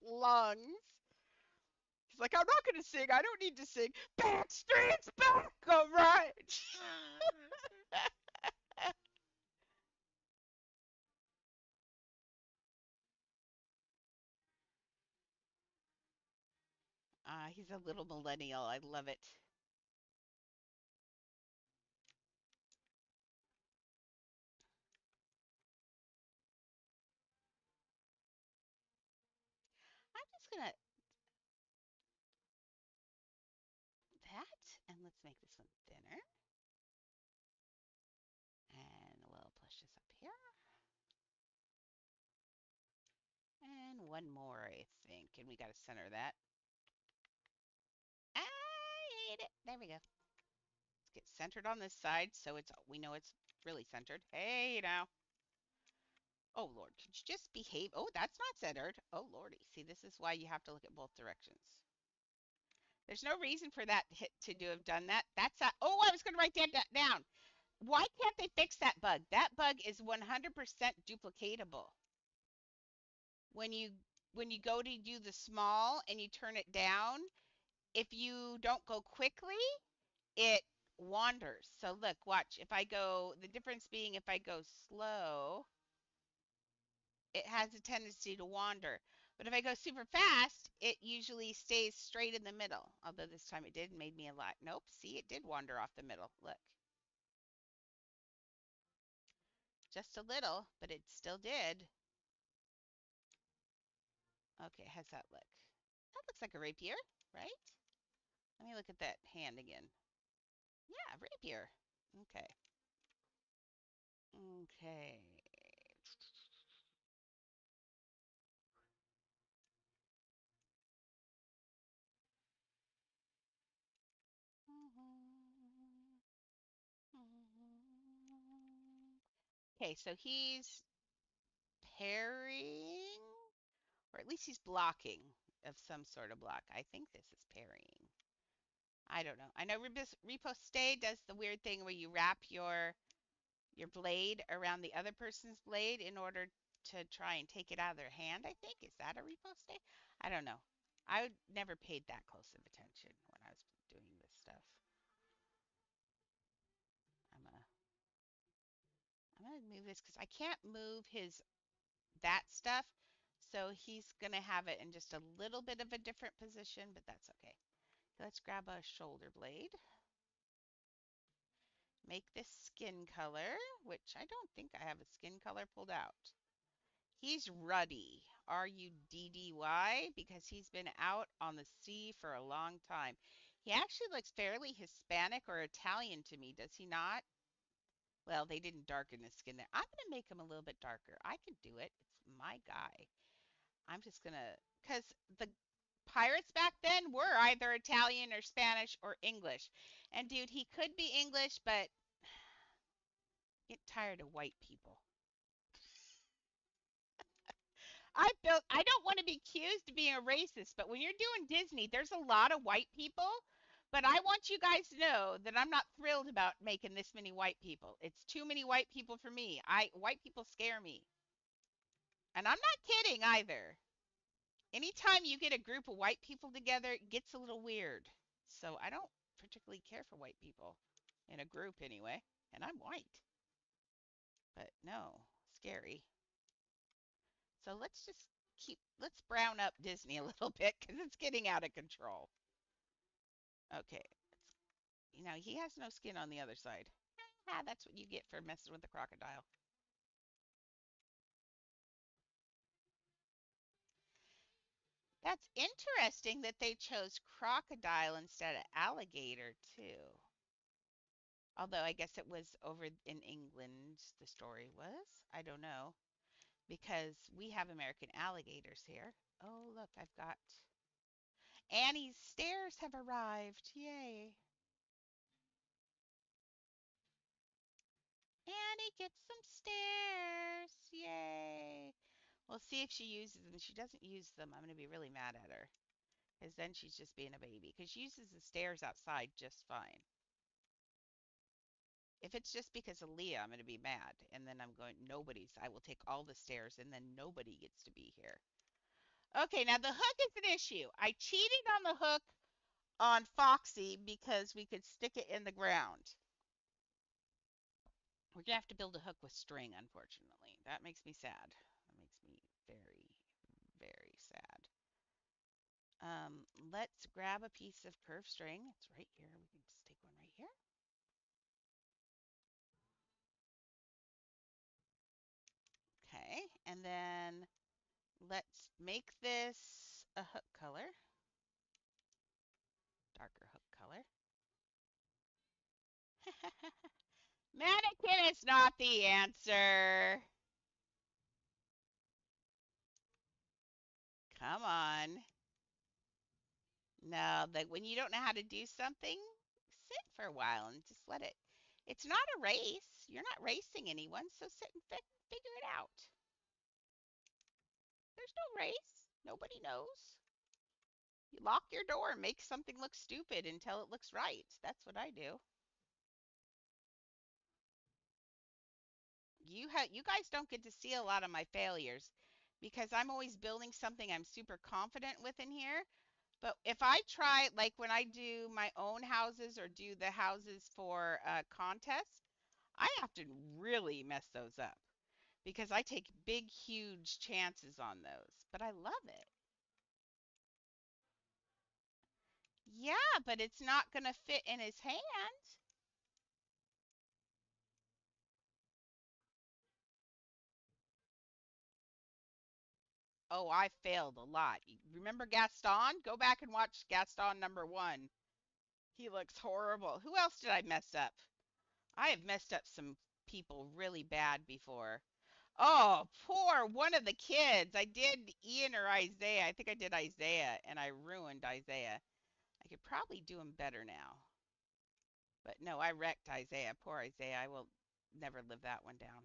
lungs. He's like, I'm not going to sing. I don't need to sing. Backstreet's back, all right. He's a little millennial. I love it. I'm just going to that, and let's make this one thinner. And we'll push this up here. And one more, I think. And we got to center that. I hate it. There we go. Let's get centered on this side so we know it's really centered. Hey now. Oh Lord, could you just behave? Oh, that's not centered. Oh Lordy. See, this is why you have to look at both directions. There's no reason for that hit to do have done that. That's a, oh, I was going to write that down. Why can't they fix that bug? That bug is 100% duplicatable. When you go to do the small and you turn it down, if you don't go quickly, it wanders. So look, watch. If I go, the difference being if I go slow, it has a tendency to wander. But if I go super fast, it usually stays straight in the middle. Although this time it did, made me a lot. Nope, see, it did wander off the middle. Look. Just a little, but it still did. Okay, how's that look? That looks like a rapier, right? Let me look at that hand again. Yeah, rapier. Okay. Okay. Okay, so he's parrying, or at least he's blocking of some sort of block. I think this is parrying. I don't know. I know riposte does the weird thing where you wrap your blade around the other person's blade in order to try and take it out of their hand, I think. Is that a riposte? I don't know. I never paid that close of attention when I was doing this stuff. I'm gonna I'm gonna move this because I can't move his that stuff. So he's gonna have it in just a little bit of a different position, but that's okay. Let's grab a shoulder blade. Make this skin color, which I don't think I have a skin color pulled out. He's ruddy, Ruddy, because he's been out on the sea for a long time. He actually looks fairly Hispanic or Italian to me, does he not? Well, they didn't darken his skin there. I'm going to make him a little bit darker. I can do it. It's my guy. I'm just going to, because the pirates back then were either Italian or Spanish or English. And dude, he could be English, but get tired of white people. I don't want to be accused of being a racist, but when you're doing Disney, there's a lot of white people. But I want you guys to know that I'm not thrilled about making this many white people. It's too many white people for me. White people scare me. And I'm not kidding either. Anytime you get a group of white people together, it gets a little weird. So I don't particularly care for white people in a group anyway. And I'm white. But no, scary. So let's brown up Disney a little bit because it's getting out of control. Okay. He has no skin on the other side. Ah, that's what you get for messing with the crocodile. That's interesting that they chose crocodile instead of alligator, too. Although I guess it was over in England, the story was. I don't know. Because we have American alligators here. Oh, look, I've got Annie's stairs have arrived. Yay. Annie gets some stairs. Yay. We'll see if she uses them. If she doesn't use them, I'm going to be really mad at her. Because then she's just being a baby. Because she uses the stairs outside just fine. If it's just because of Leah, I'm going to be mad. And then I will take all the stairs and then nobody gets to be here. Okay, now the hook is an issue. I cheated on the hook on Foxy because we could stick it in the ground. We're going to have to build a hook with string, unfortunately. That makes me sad. That makes me very, very sad. Let's grab a piece of curved string. It's right here. We can just take one right here. Okay, and then let's make this a hook color. Darker hook color. Mannequin is not the answer. Come on. No, like when you don't know how to do something, sit for a while and just let it. It's not a race. You're not racing anyone, so sit and figure it out. There's no race. Nobody knows. You lock your door and make something look stupid until it looks right. That's what I do. You guys don't get to see a lot of my failures because I'm always building something I'm super confident with in here. But if I try, like when I do my own houses or do the houses for contests, I have to really mess those up because I take big, huge chances on those. But I love it. Yeah, but it's not going to fit in his hand. Oh, I failed a lot. Remember Gaston? Go back and watch Gaston #1. He looks horrible. Who else did I mess up? I have messed up some people really bad before. Oh, poor one of the kids. I did Ian or Isaiah. I think I did Isaiah, and I ruined Isaiah. I could probably do him better now. But no, I wrecked Isaiah. Poor Isaiah. I will never live that one down.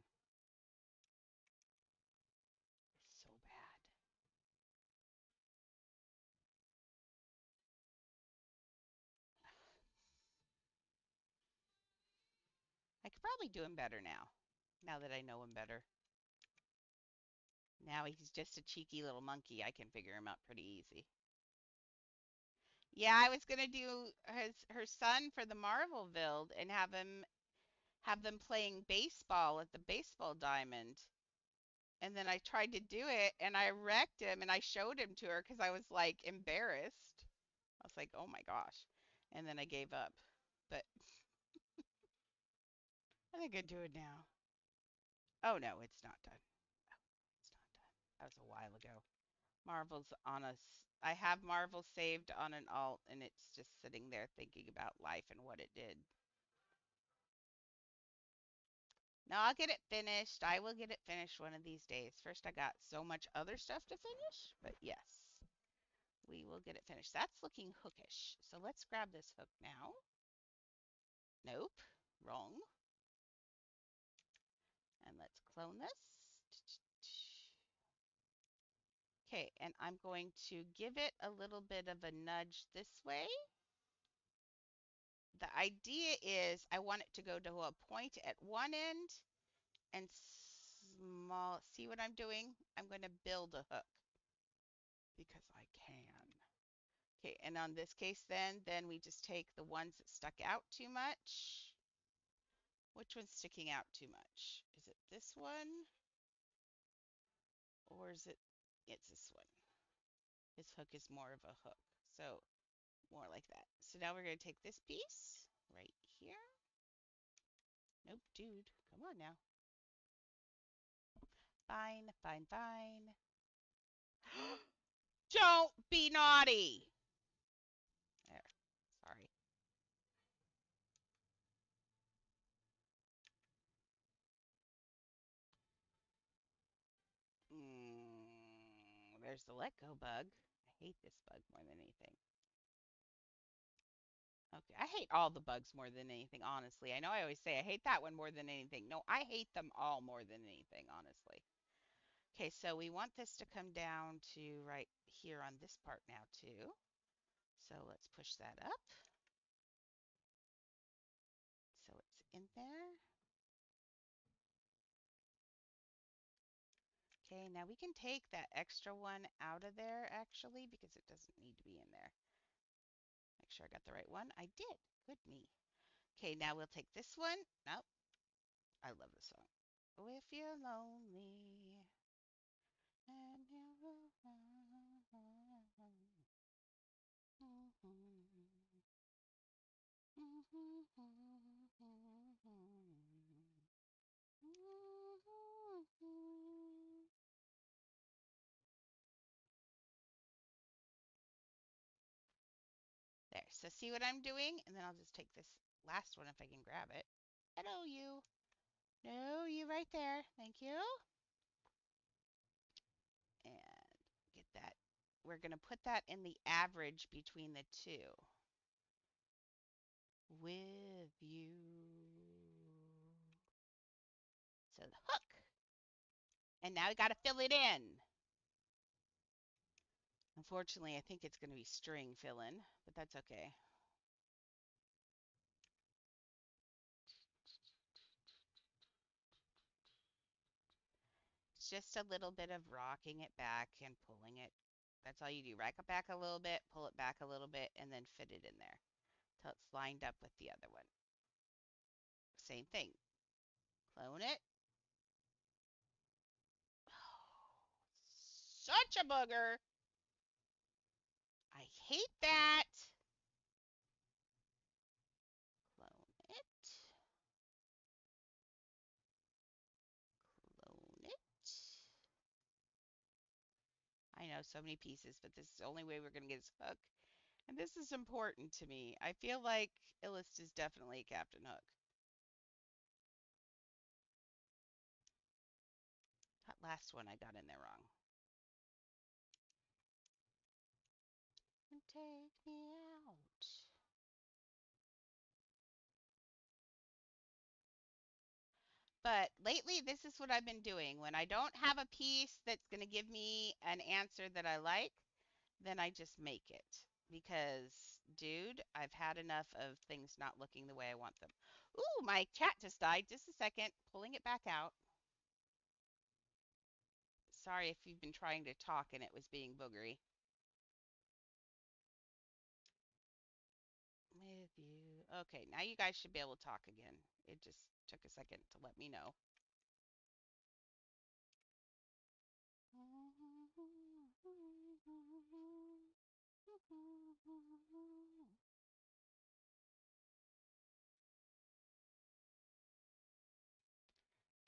probably doing better now. Now that I know him better. Now he's just a cheeky little monkey. I can figure him out pretty easy. Yeah, I was gonna do her son for the Marvel build and have them playing baseball at the baseball diamond. And then I tried to do it and I wrecked him and I showed him to her because I was like embarrassed. I was like, oh my gosh. And then I gave up. But I think I do it now. Oh no, it's not done. No, it's not done. That was a while ago. Marvel's on us. I have Marvel saved on an alt and it's just sitting there thinking about life and what it did. No, I'll get it finished. I will get it finished one of these days. First, I got so much other stuff to finish, but yes, we will get it finished. That's looking hookish. So let's grab this hook now. Nope, wrong. And let's clone this. Okay, and I'm going to give it a little bit of a nudge this way. The idea is I want it to go to a point at one end and small. See what I'm doing? I'm going to build a hook because I can. Okay, and on this case then we just take the ones that stuck out too much. Which one's sticking out too much? Is it this one? Or is it, it's this one. This hook is more of a hook. So more like that. So now we're going to take this piece right here. Nope, dude, come on now. Fine, fine, fine. Don't be naughty. There, sorry. There's the let go bug. I hate this bug more than anything. Okay, I hate all the bugs more than anything, honestly. I know I always say I hate that one more than anything. No, I hate them all more than anything, honestly. Okay, so we want this to come down to right here on this part now too. So let's push that up. So it's in there. Okay, now we can take that extra one out of there actually because it doesn't need to be in there. Make sure I got the right one. I did. Good me. Okay, now we'll take this one. Nope. I love this song. If you're lonely and you're there. So see what I'm doing? And then I'll just take this last one if I can grab it. Hello, you. No, you right there. Thank you. And get that. We're going to put that in the average between the two. With you. So the hook. And now we got to fill it in. Unfortunately, I think it's going to be string fill in, but that's okay. It's just a little bit of rocking it back and pulling it. That's all you do. Rack it back a little bit, pull it back a little bit, and then fit it in there till it's lined up with the other one. Same thing. Clone it. Such a booger. I hate that. Clone it. Clone it. I know so many pieces, but this is the only way we're going to get his hook. And this is important to me. I feel like Illust is definitely Captain Hook. That last one I got in there wrong. And take me out. But lately, this is what I've been doing. When I don't have a piece that's going to give me an answer that I like, then I just make it because dude, I've had enough of things not looking the way I want them. Ooh, my chat just died. Just a second. Pulling it back out. Sorry if you've been trying to talk and it was being boogery. With you. Okay, now you guys should be able to talk again. It just took a second to let me know.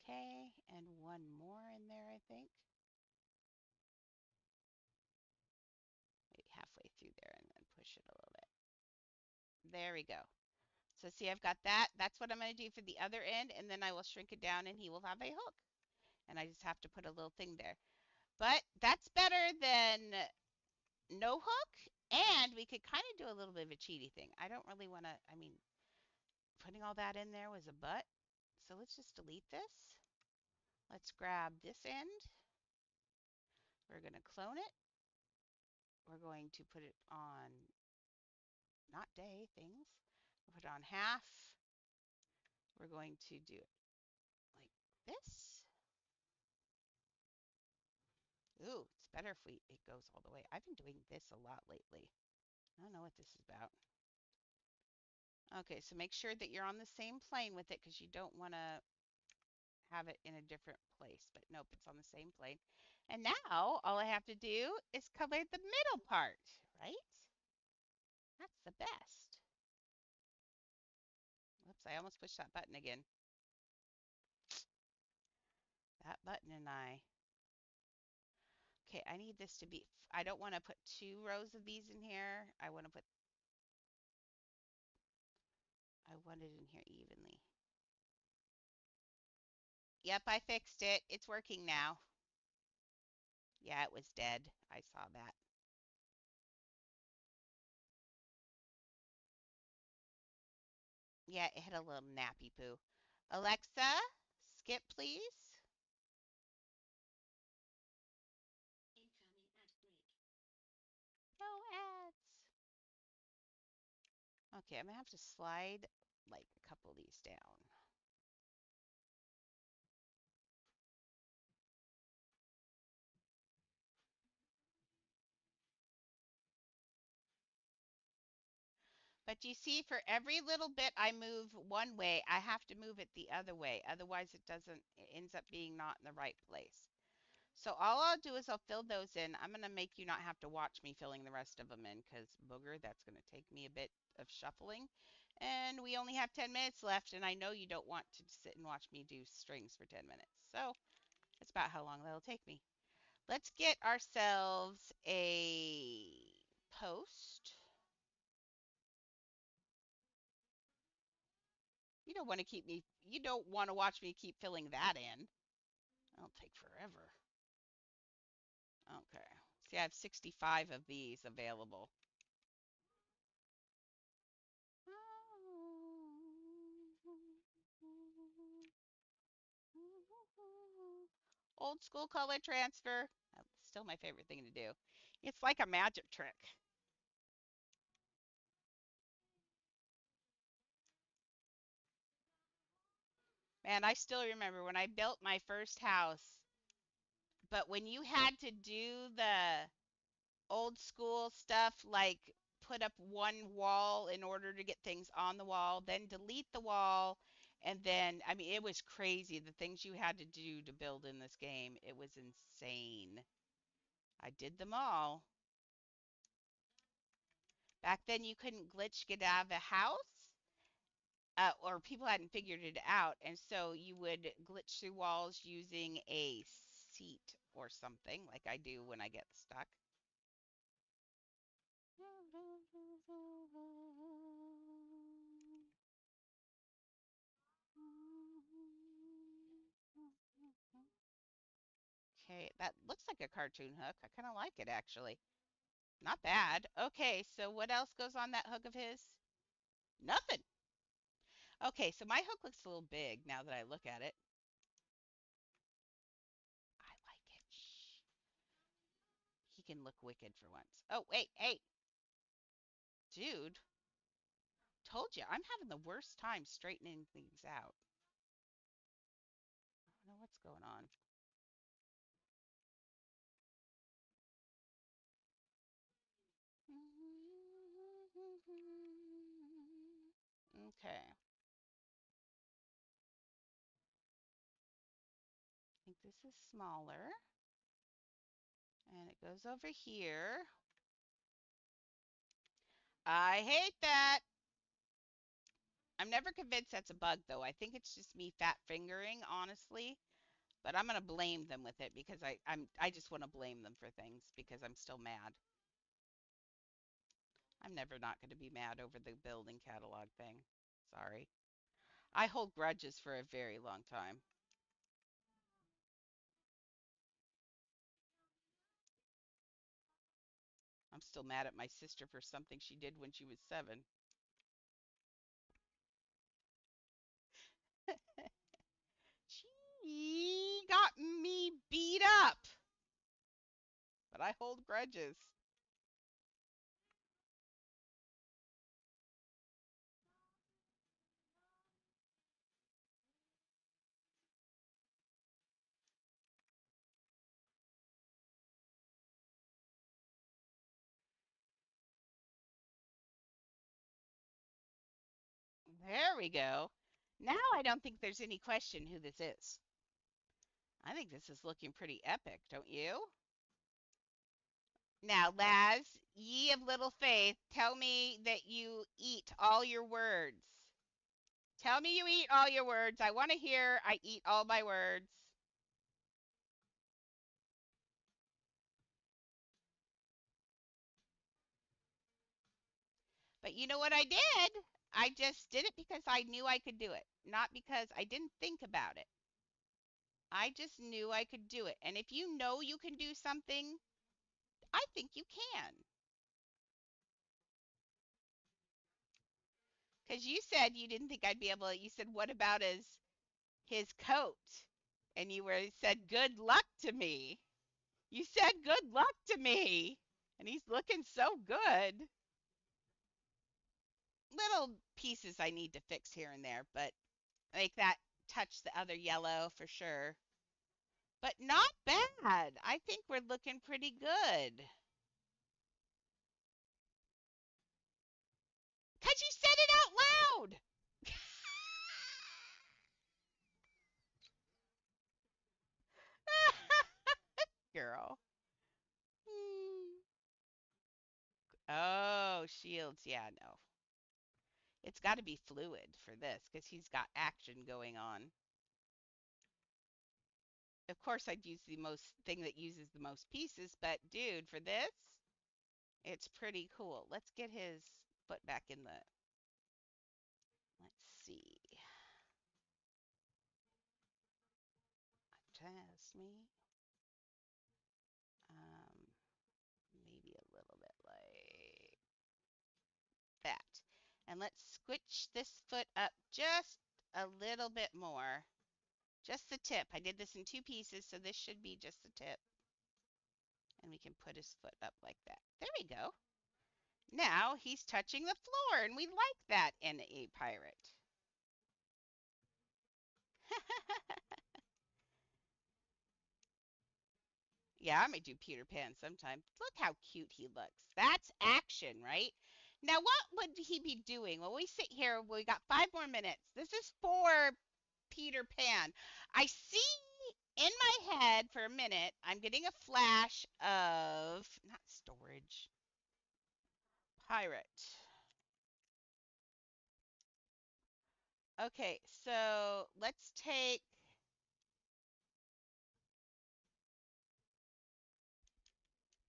Okay, and one more in there, I think. Maybe halfway through there and then push it a little bit. There we go. So see, I've got that. That's what I'm going to do for the other end, and then I will shrink it down and he will have a hook. And I just have to put a little thing there. But that's better than no hook, and we could kind of do a little bit of a cheaty thing. I don't really want to, I mean, putting all that in there was a butt. So let's just delete this. Let's grab this end. We're going to clone it. We're going to put it on not day things. We'll put it on half. We're going to do it like this. Ooh, it's better if it goes all the way. I've been doing this a lot lately. I don't know what this is about. Okay, so make sure that you're on the same plane with it because you don't want to have it in a different place. But nope, it's on the same plane. And now all I have to do is cover the middle part, right? That's the best. Whoops, I almost pushed that button again. That button and I. Okay, I need this to be, I don't want to put 2 rows of these in here. I want it in here evenly. Yep, I fixed it. It's working now. Yeah, it was dead. I saw that. Yeah, it had a little nappy poo. Alexa, skip please. Incoming ad break. No ads. Okay, I'm gonna have to slide like a couple of these down. But you see, for every little bit I move one way, I have to move it the other way. Otherwise, it ends up being not in the right place. So all I'll do is I'll fill those in. I'm going to make you not have to watch me filling the rest of them in because booger, that's going to take me a bit of shuffling. And we only have 10 minutes left, and I know you don't want to sit and watch me do strings for 10 minutes. So that's about how long that'll take me. Let's get ourselves a post. You don't want to watch me keep filling that in. That'll take forever. Okay. See, I have 65 of these available. Old school color transfer. That's still my favorite thing to do. It's like a magic trick. Man, I still remember when I built my first house, but when you had to do the old school stuff like put up one wall in order to get things on the wall, then delete the wall, and then I mean it was crazy the things you had to do to build in this game. It was insane. I did them all. Back then you couldn't glitch get out of a house. Or people hadn't figured it out, and so you would glitch through walls using a seat or something, like I do when I get stuck. Okay, that looks like a cartoon hook. I kind of like it actually. Not bad. Okay, so what else goes on that hook of his? Nothing. Okay, so my hook looks a little big now that I look at it. I like it. Shh. He can look wicked for once. Oh, wait, hey. Dude, told you, I'm having the worst time straightening things out. I don't know what's going on. Okay. I think this is smaller. And it goes over here. I hate that. I'm never convinced that's a bug, though. I think it's just me fat fingering, honestly. But I'm gonna blame them with it because I just want to blame them for things because I'm still mad. I'm never not going to be mad over the building catalog thing. Sorry. I hold grudges for a very long time. I'm still mad at my sister for something she did when she was 7. She got me beat up, but I hold grudges. There we go. Now I don't think there's any question who this is. I think this is looking pretty epic, don't you? Now, Laz, ye of little faith, tell me that you eat all your words. Tell me you eat all your words. I want to hear I eat all my words. But you know what I did? I just did it because I knew I could do it, not because I didn't think about it. I just knew I could do it. And if you know you can do something, I think you can. Because you said you didn't think I'd be able to. You said, what about his coat? And you were said, good luck to me. You said good luck to me. And he's looking so good. Little pieces I need to fix here and there, but like that touch the other yellow for sure. But not bad. I think we're looking pretty good. Because you said it out loud. Girl. Hmm. Oh, shields. Yeah, no. It's got to be fluid for this because he's got action going on. Of course, I'd use the most thing that uses the most pieces, but dude, for this, it's pretty cool. Let's get his foot back in the. Let's see. Test me. Maybe a little bit like that. And let's squish this foot up just a little bit more. Just the tip. I did this in 2 pieces, so this should be just the tip. And we can put his foot up like that. There we go. Now he's touching the floor, and we like that in a pirate. Yeah, I may do Peter Pan sometime. Look how cute he looks. That's action, right? Now, what would he be doing? Well, we sit here, we got 5 more minutes. This is for Peter Pan. I see in my head for a minute, I'm getting a flash of, not storage, pirate. Okay, so let's take,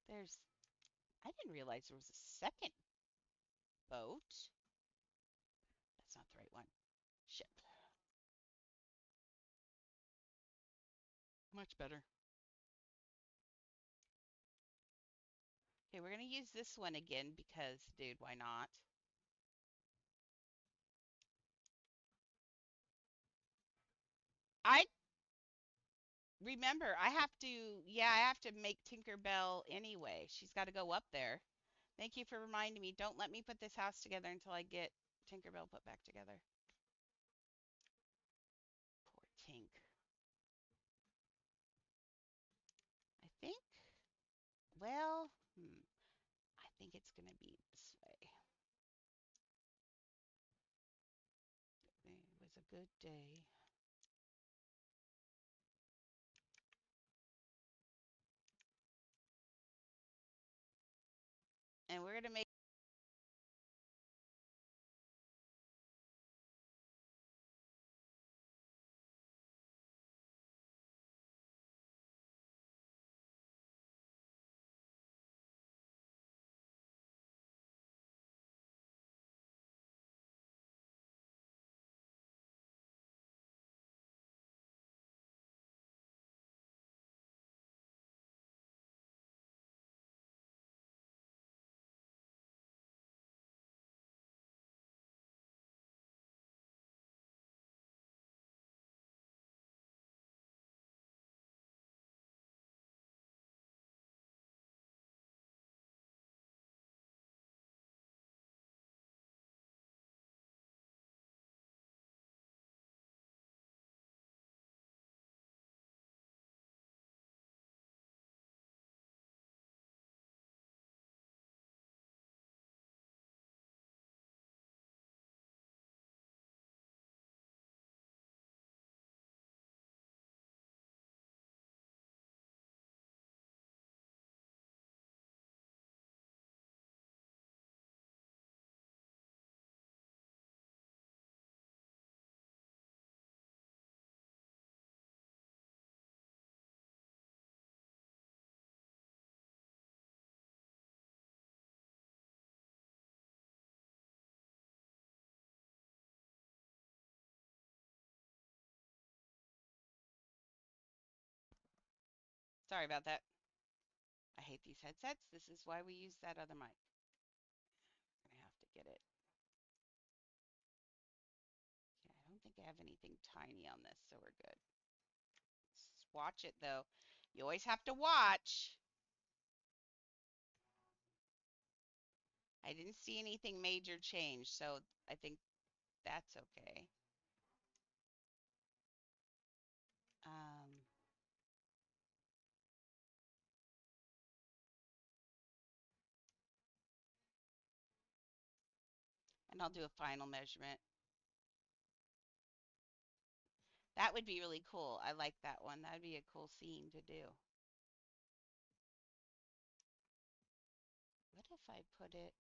there's, I didn't realize there was a second boat. That's not the right one. Ship. Much better. Okay, we're going to use this one again because, dude, why not? I remember I have to, yeah, I have to make Tinkerbell anyway. She's got to go up there. Thank you for reminding me. Don't let me put this house together until I get Tinkerbell put back together. Poor Tink. I think, well, I think it's going to be this way. It was a good day. And we're going to make Sorry about that. I hate these headsets. This is why we use that other mic. I'm gonna have to get it. Yeah, I don't think I have anything tiny on this, so we're good. Let's watch it though. You always have to watch. I didn't see anything major change, so I think that's okay. Um, and I'll do a final measurement. That would be really cool. I like that one. That would be a cool scene to do. What if I put it?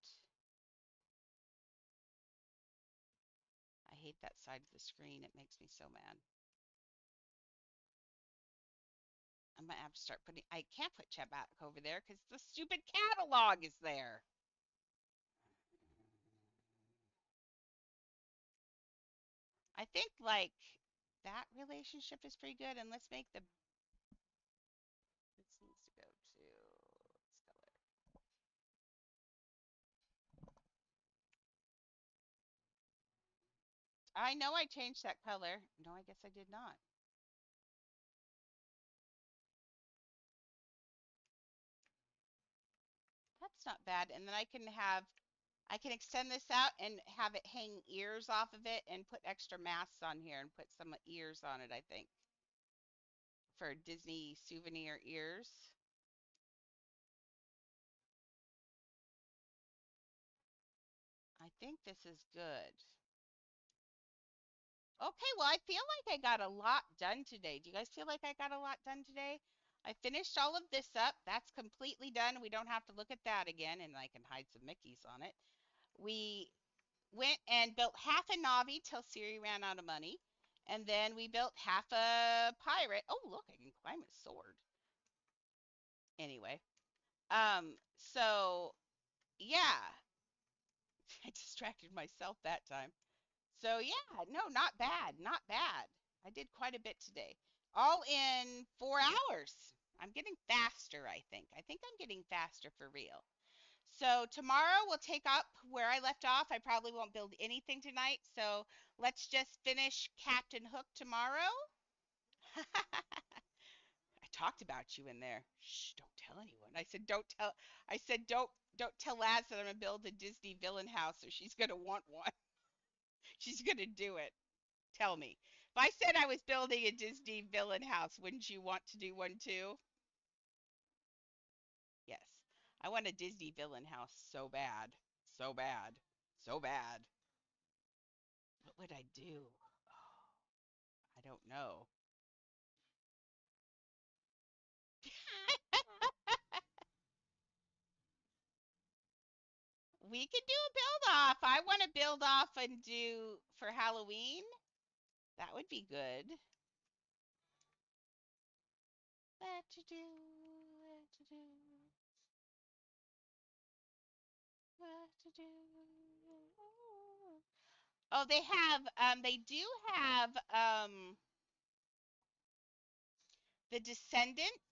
I hate that side of the screen. It makes me so mad. I'm gonna have to start putting. I can't put Chet back over there because the stupid catalog is there. I think like that relationship is pretty good, and let's make the. This needs to go to this color. I know I changed that color. No, I guess I did not. That's not bad. And then I can extend this out and have it hang ears off of it and put extra masks on here and put some ears on it, I think, for Disney souvenir ears. I think this is good. Okay, well, I feel like I got a lot done today. Do you guys feel like I got a lot done today? I finished all of this up. That's completely done. We don't have to look at that again, and I can hide some Mickeys on it. We went and built half a Navi till Siri ran out of money. And then we built half a pirate. Oh, look, I can climb a sword. Anyway, so yeah, I distracted myself that time. So yeah, no, not bad, not bad. I did quite a bit today, all in 4 hours. I'm getting faster, I think. I think I'm getting faster for real. So tomorrow we'll take up where I left off. I probably won't build anything tonight. So let's just finish Captain Hook tomorrow. I talked about you in there. Shh, don't tell anyone. I said don't Don't tell Laz that I'm gonna build a Disney villain house, or she's gonna want one. She's gonna do it. Tell me. If I said I was building a Disney villain house, wouldn't you want to do one too? Yes. I want a Disney villain house so bad. So bad. So bad. What would I do? Oh, I don't know. We could do a build off. I want to build off and do for Halloween. That would be good. What to do? What to do? What to do? Oh, they do have the Descendants.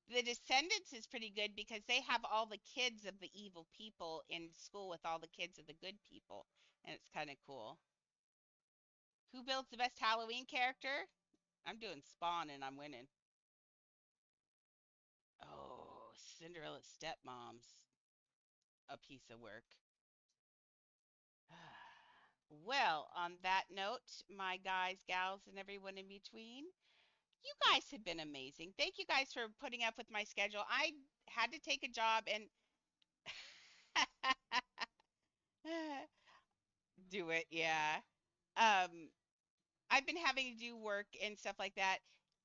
The Descendants is pretty good because they have all the kids of the evil people in school with all the kids of the good people, and it's kind of cool. Who builds the best Halloween character? I'm doing Spawn and I'm winning. Oh, Cinderella's stepmom's a piece of work. Well, on that note, my guys, gals, and everyone in between, you guys have been amazing. Thank you guys for putting up with my schedule. I had to take a job and do it, yeah. Um, I've been having to do work and stuff like that.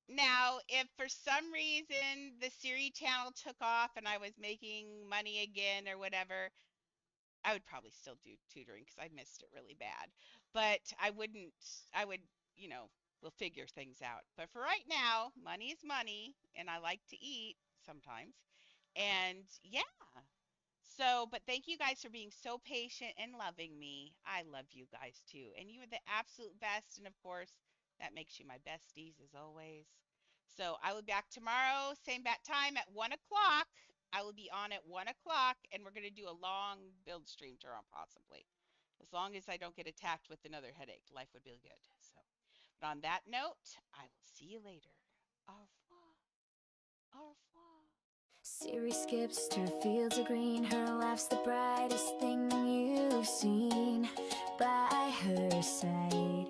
Now, if for some reason the Siri channel took off and I was making money again or whatever, I would probably still do tutoring because I missed it really bad. But I wouldn't, I would, you know, we'll figure things out. But for right now, money is money and I like to eat sometimes. And yeah. So, but thank you guys for being so patient and loving me. I love you guys too. And you are the absolute best. And of course, that makes you my besties as always. So I will be back tomorrow, same bat time at 1 o'clock. I will be on at 1 o'clock and we're going to do a long build stream tomorrow, possibly. As long as I don't get attacked with another headache, life would be good. So, but on that note, I will see you later. Au revoir. Au revoir. Siri skips through fields of green. Her laugh's the brightest thing you've seen. By her side,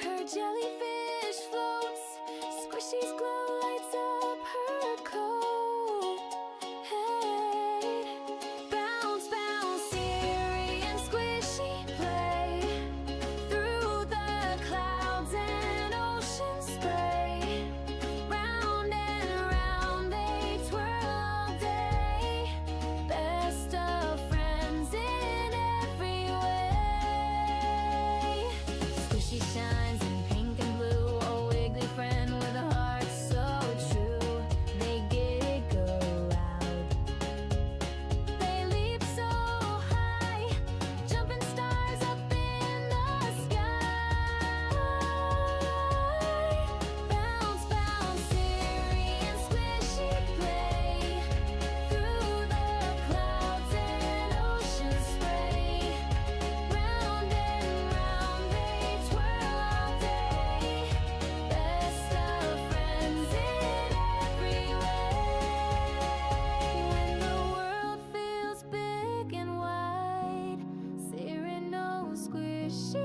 her jellyfish floats. Squishy's glow lights up her coat. Hey, bounce, bounce, Siri and Squishy play through the clouds and ocean spray. Round and round they twirl all day. Best of friends in every way. Squishy shines in pink and blue, a wiggly friend with a heart so true. They giggle loud, they leap so high, jumping stars up in the sky. Bounce, bounce, Siri and Squishy play through the clouds and ocean spray. Round and round they twirl all day. Best of friends in every way. When the world feels big and wide, Siri knows Squishy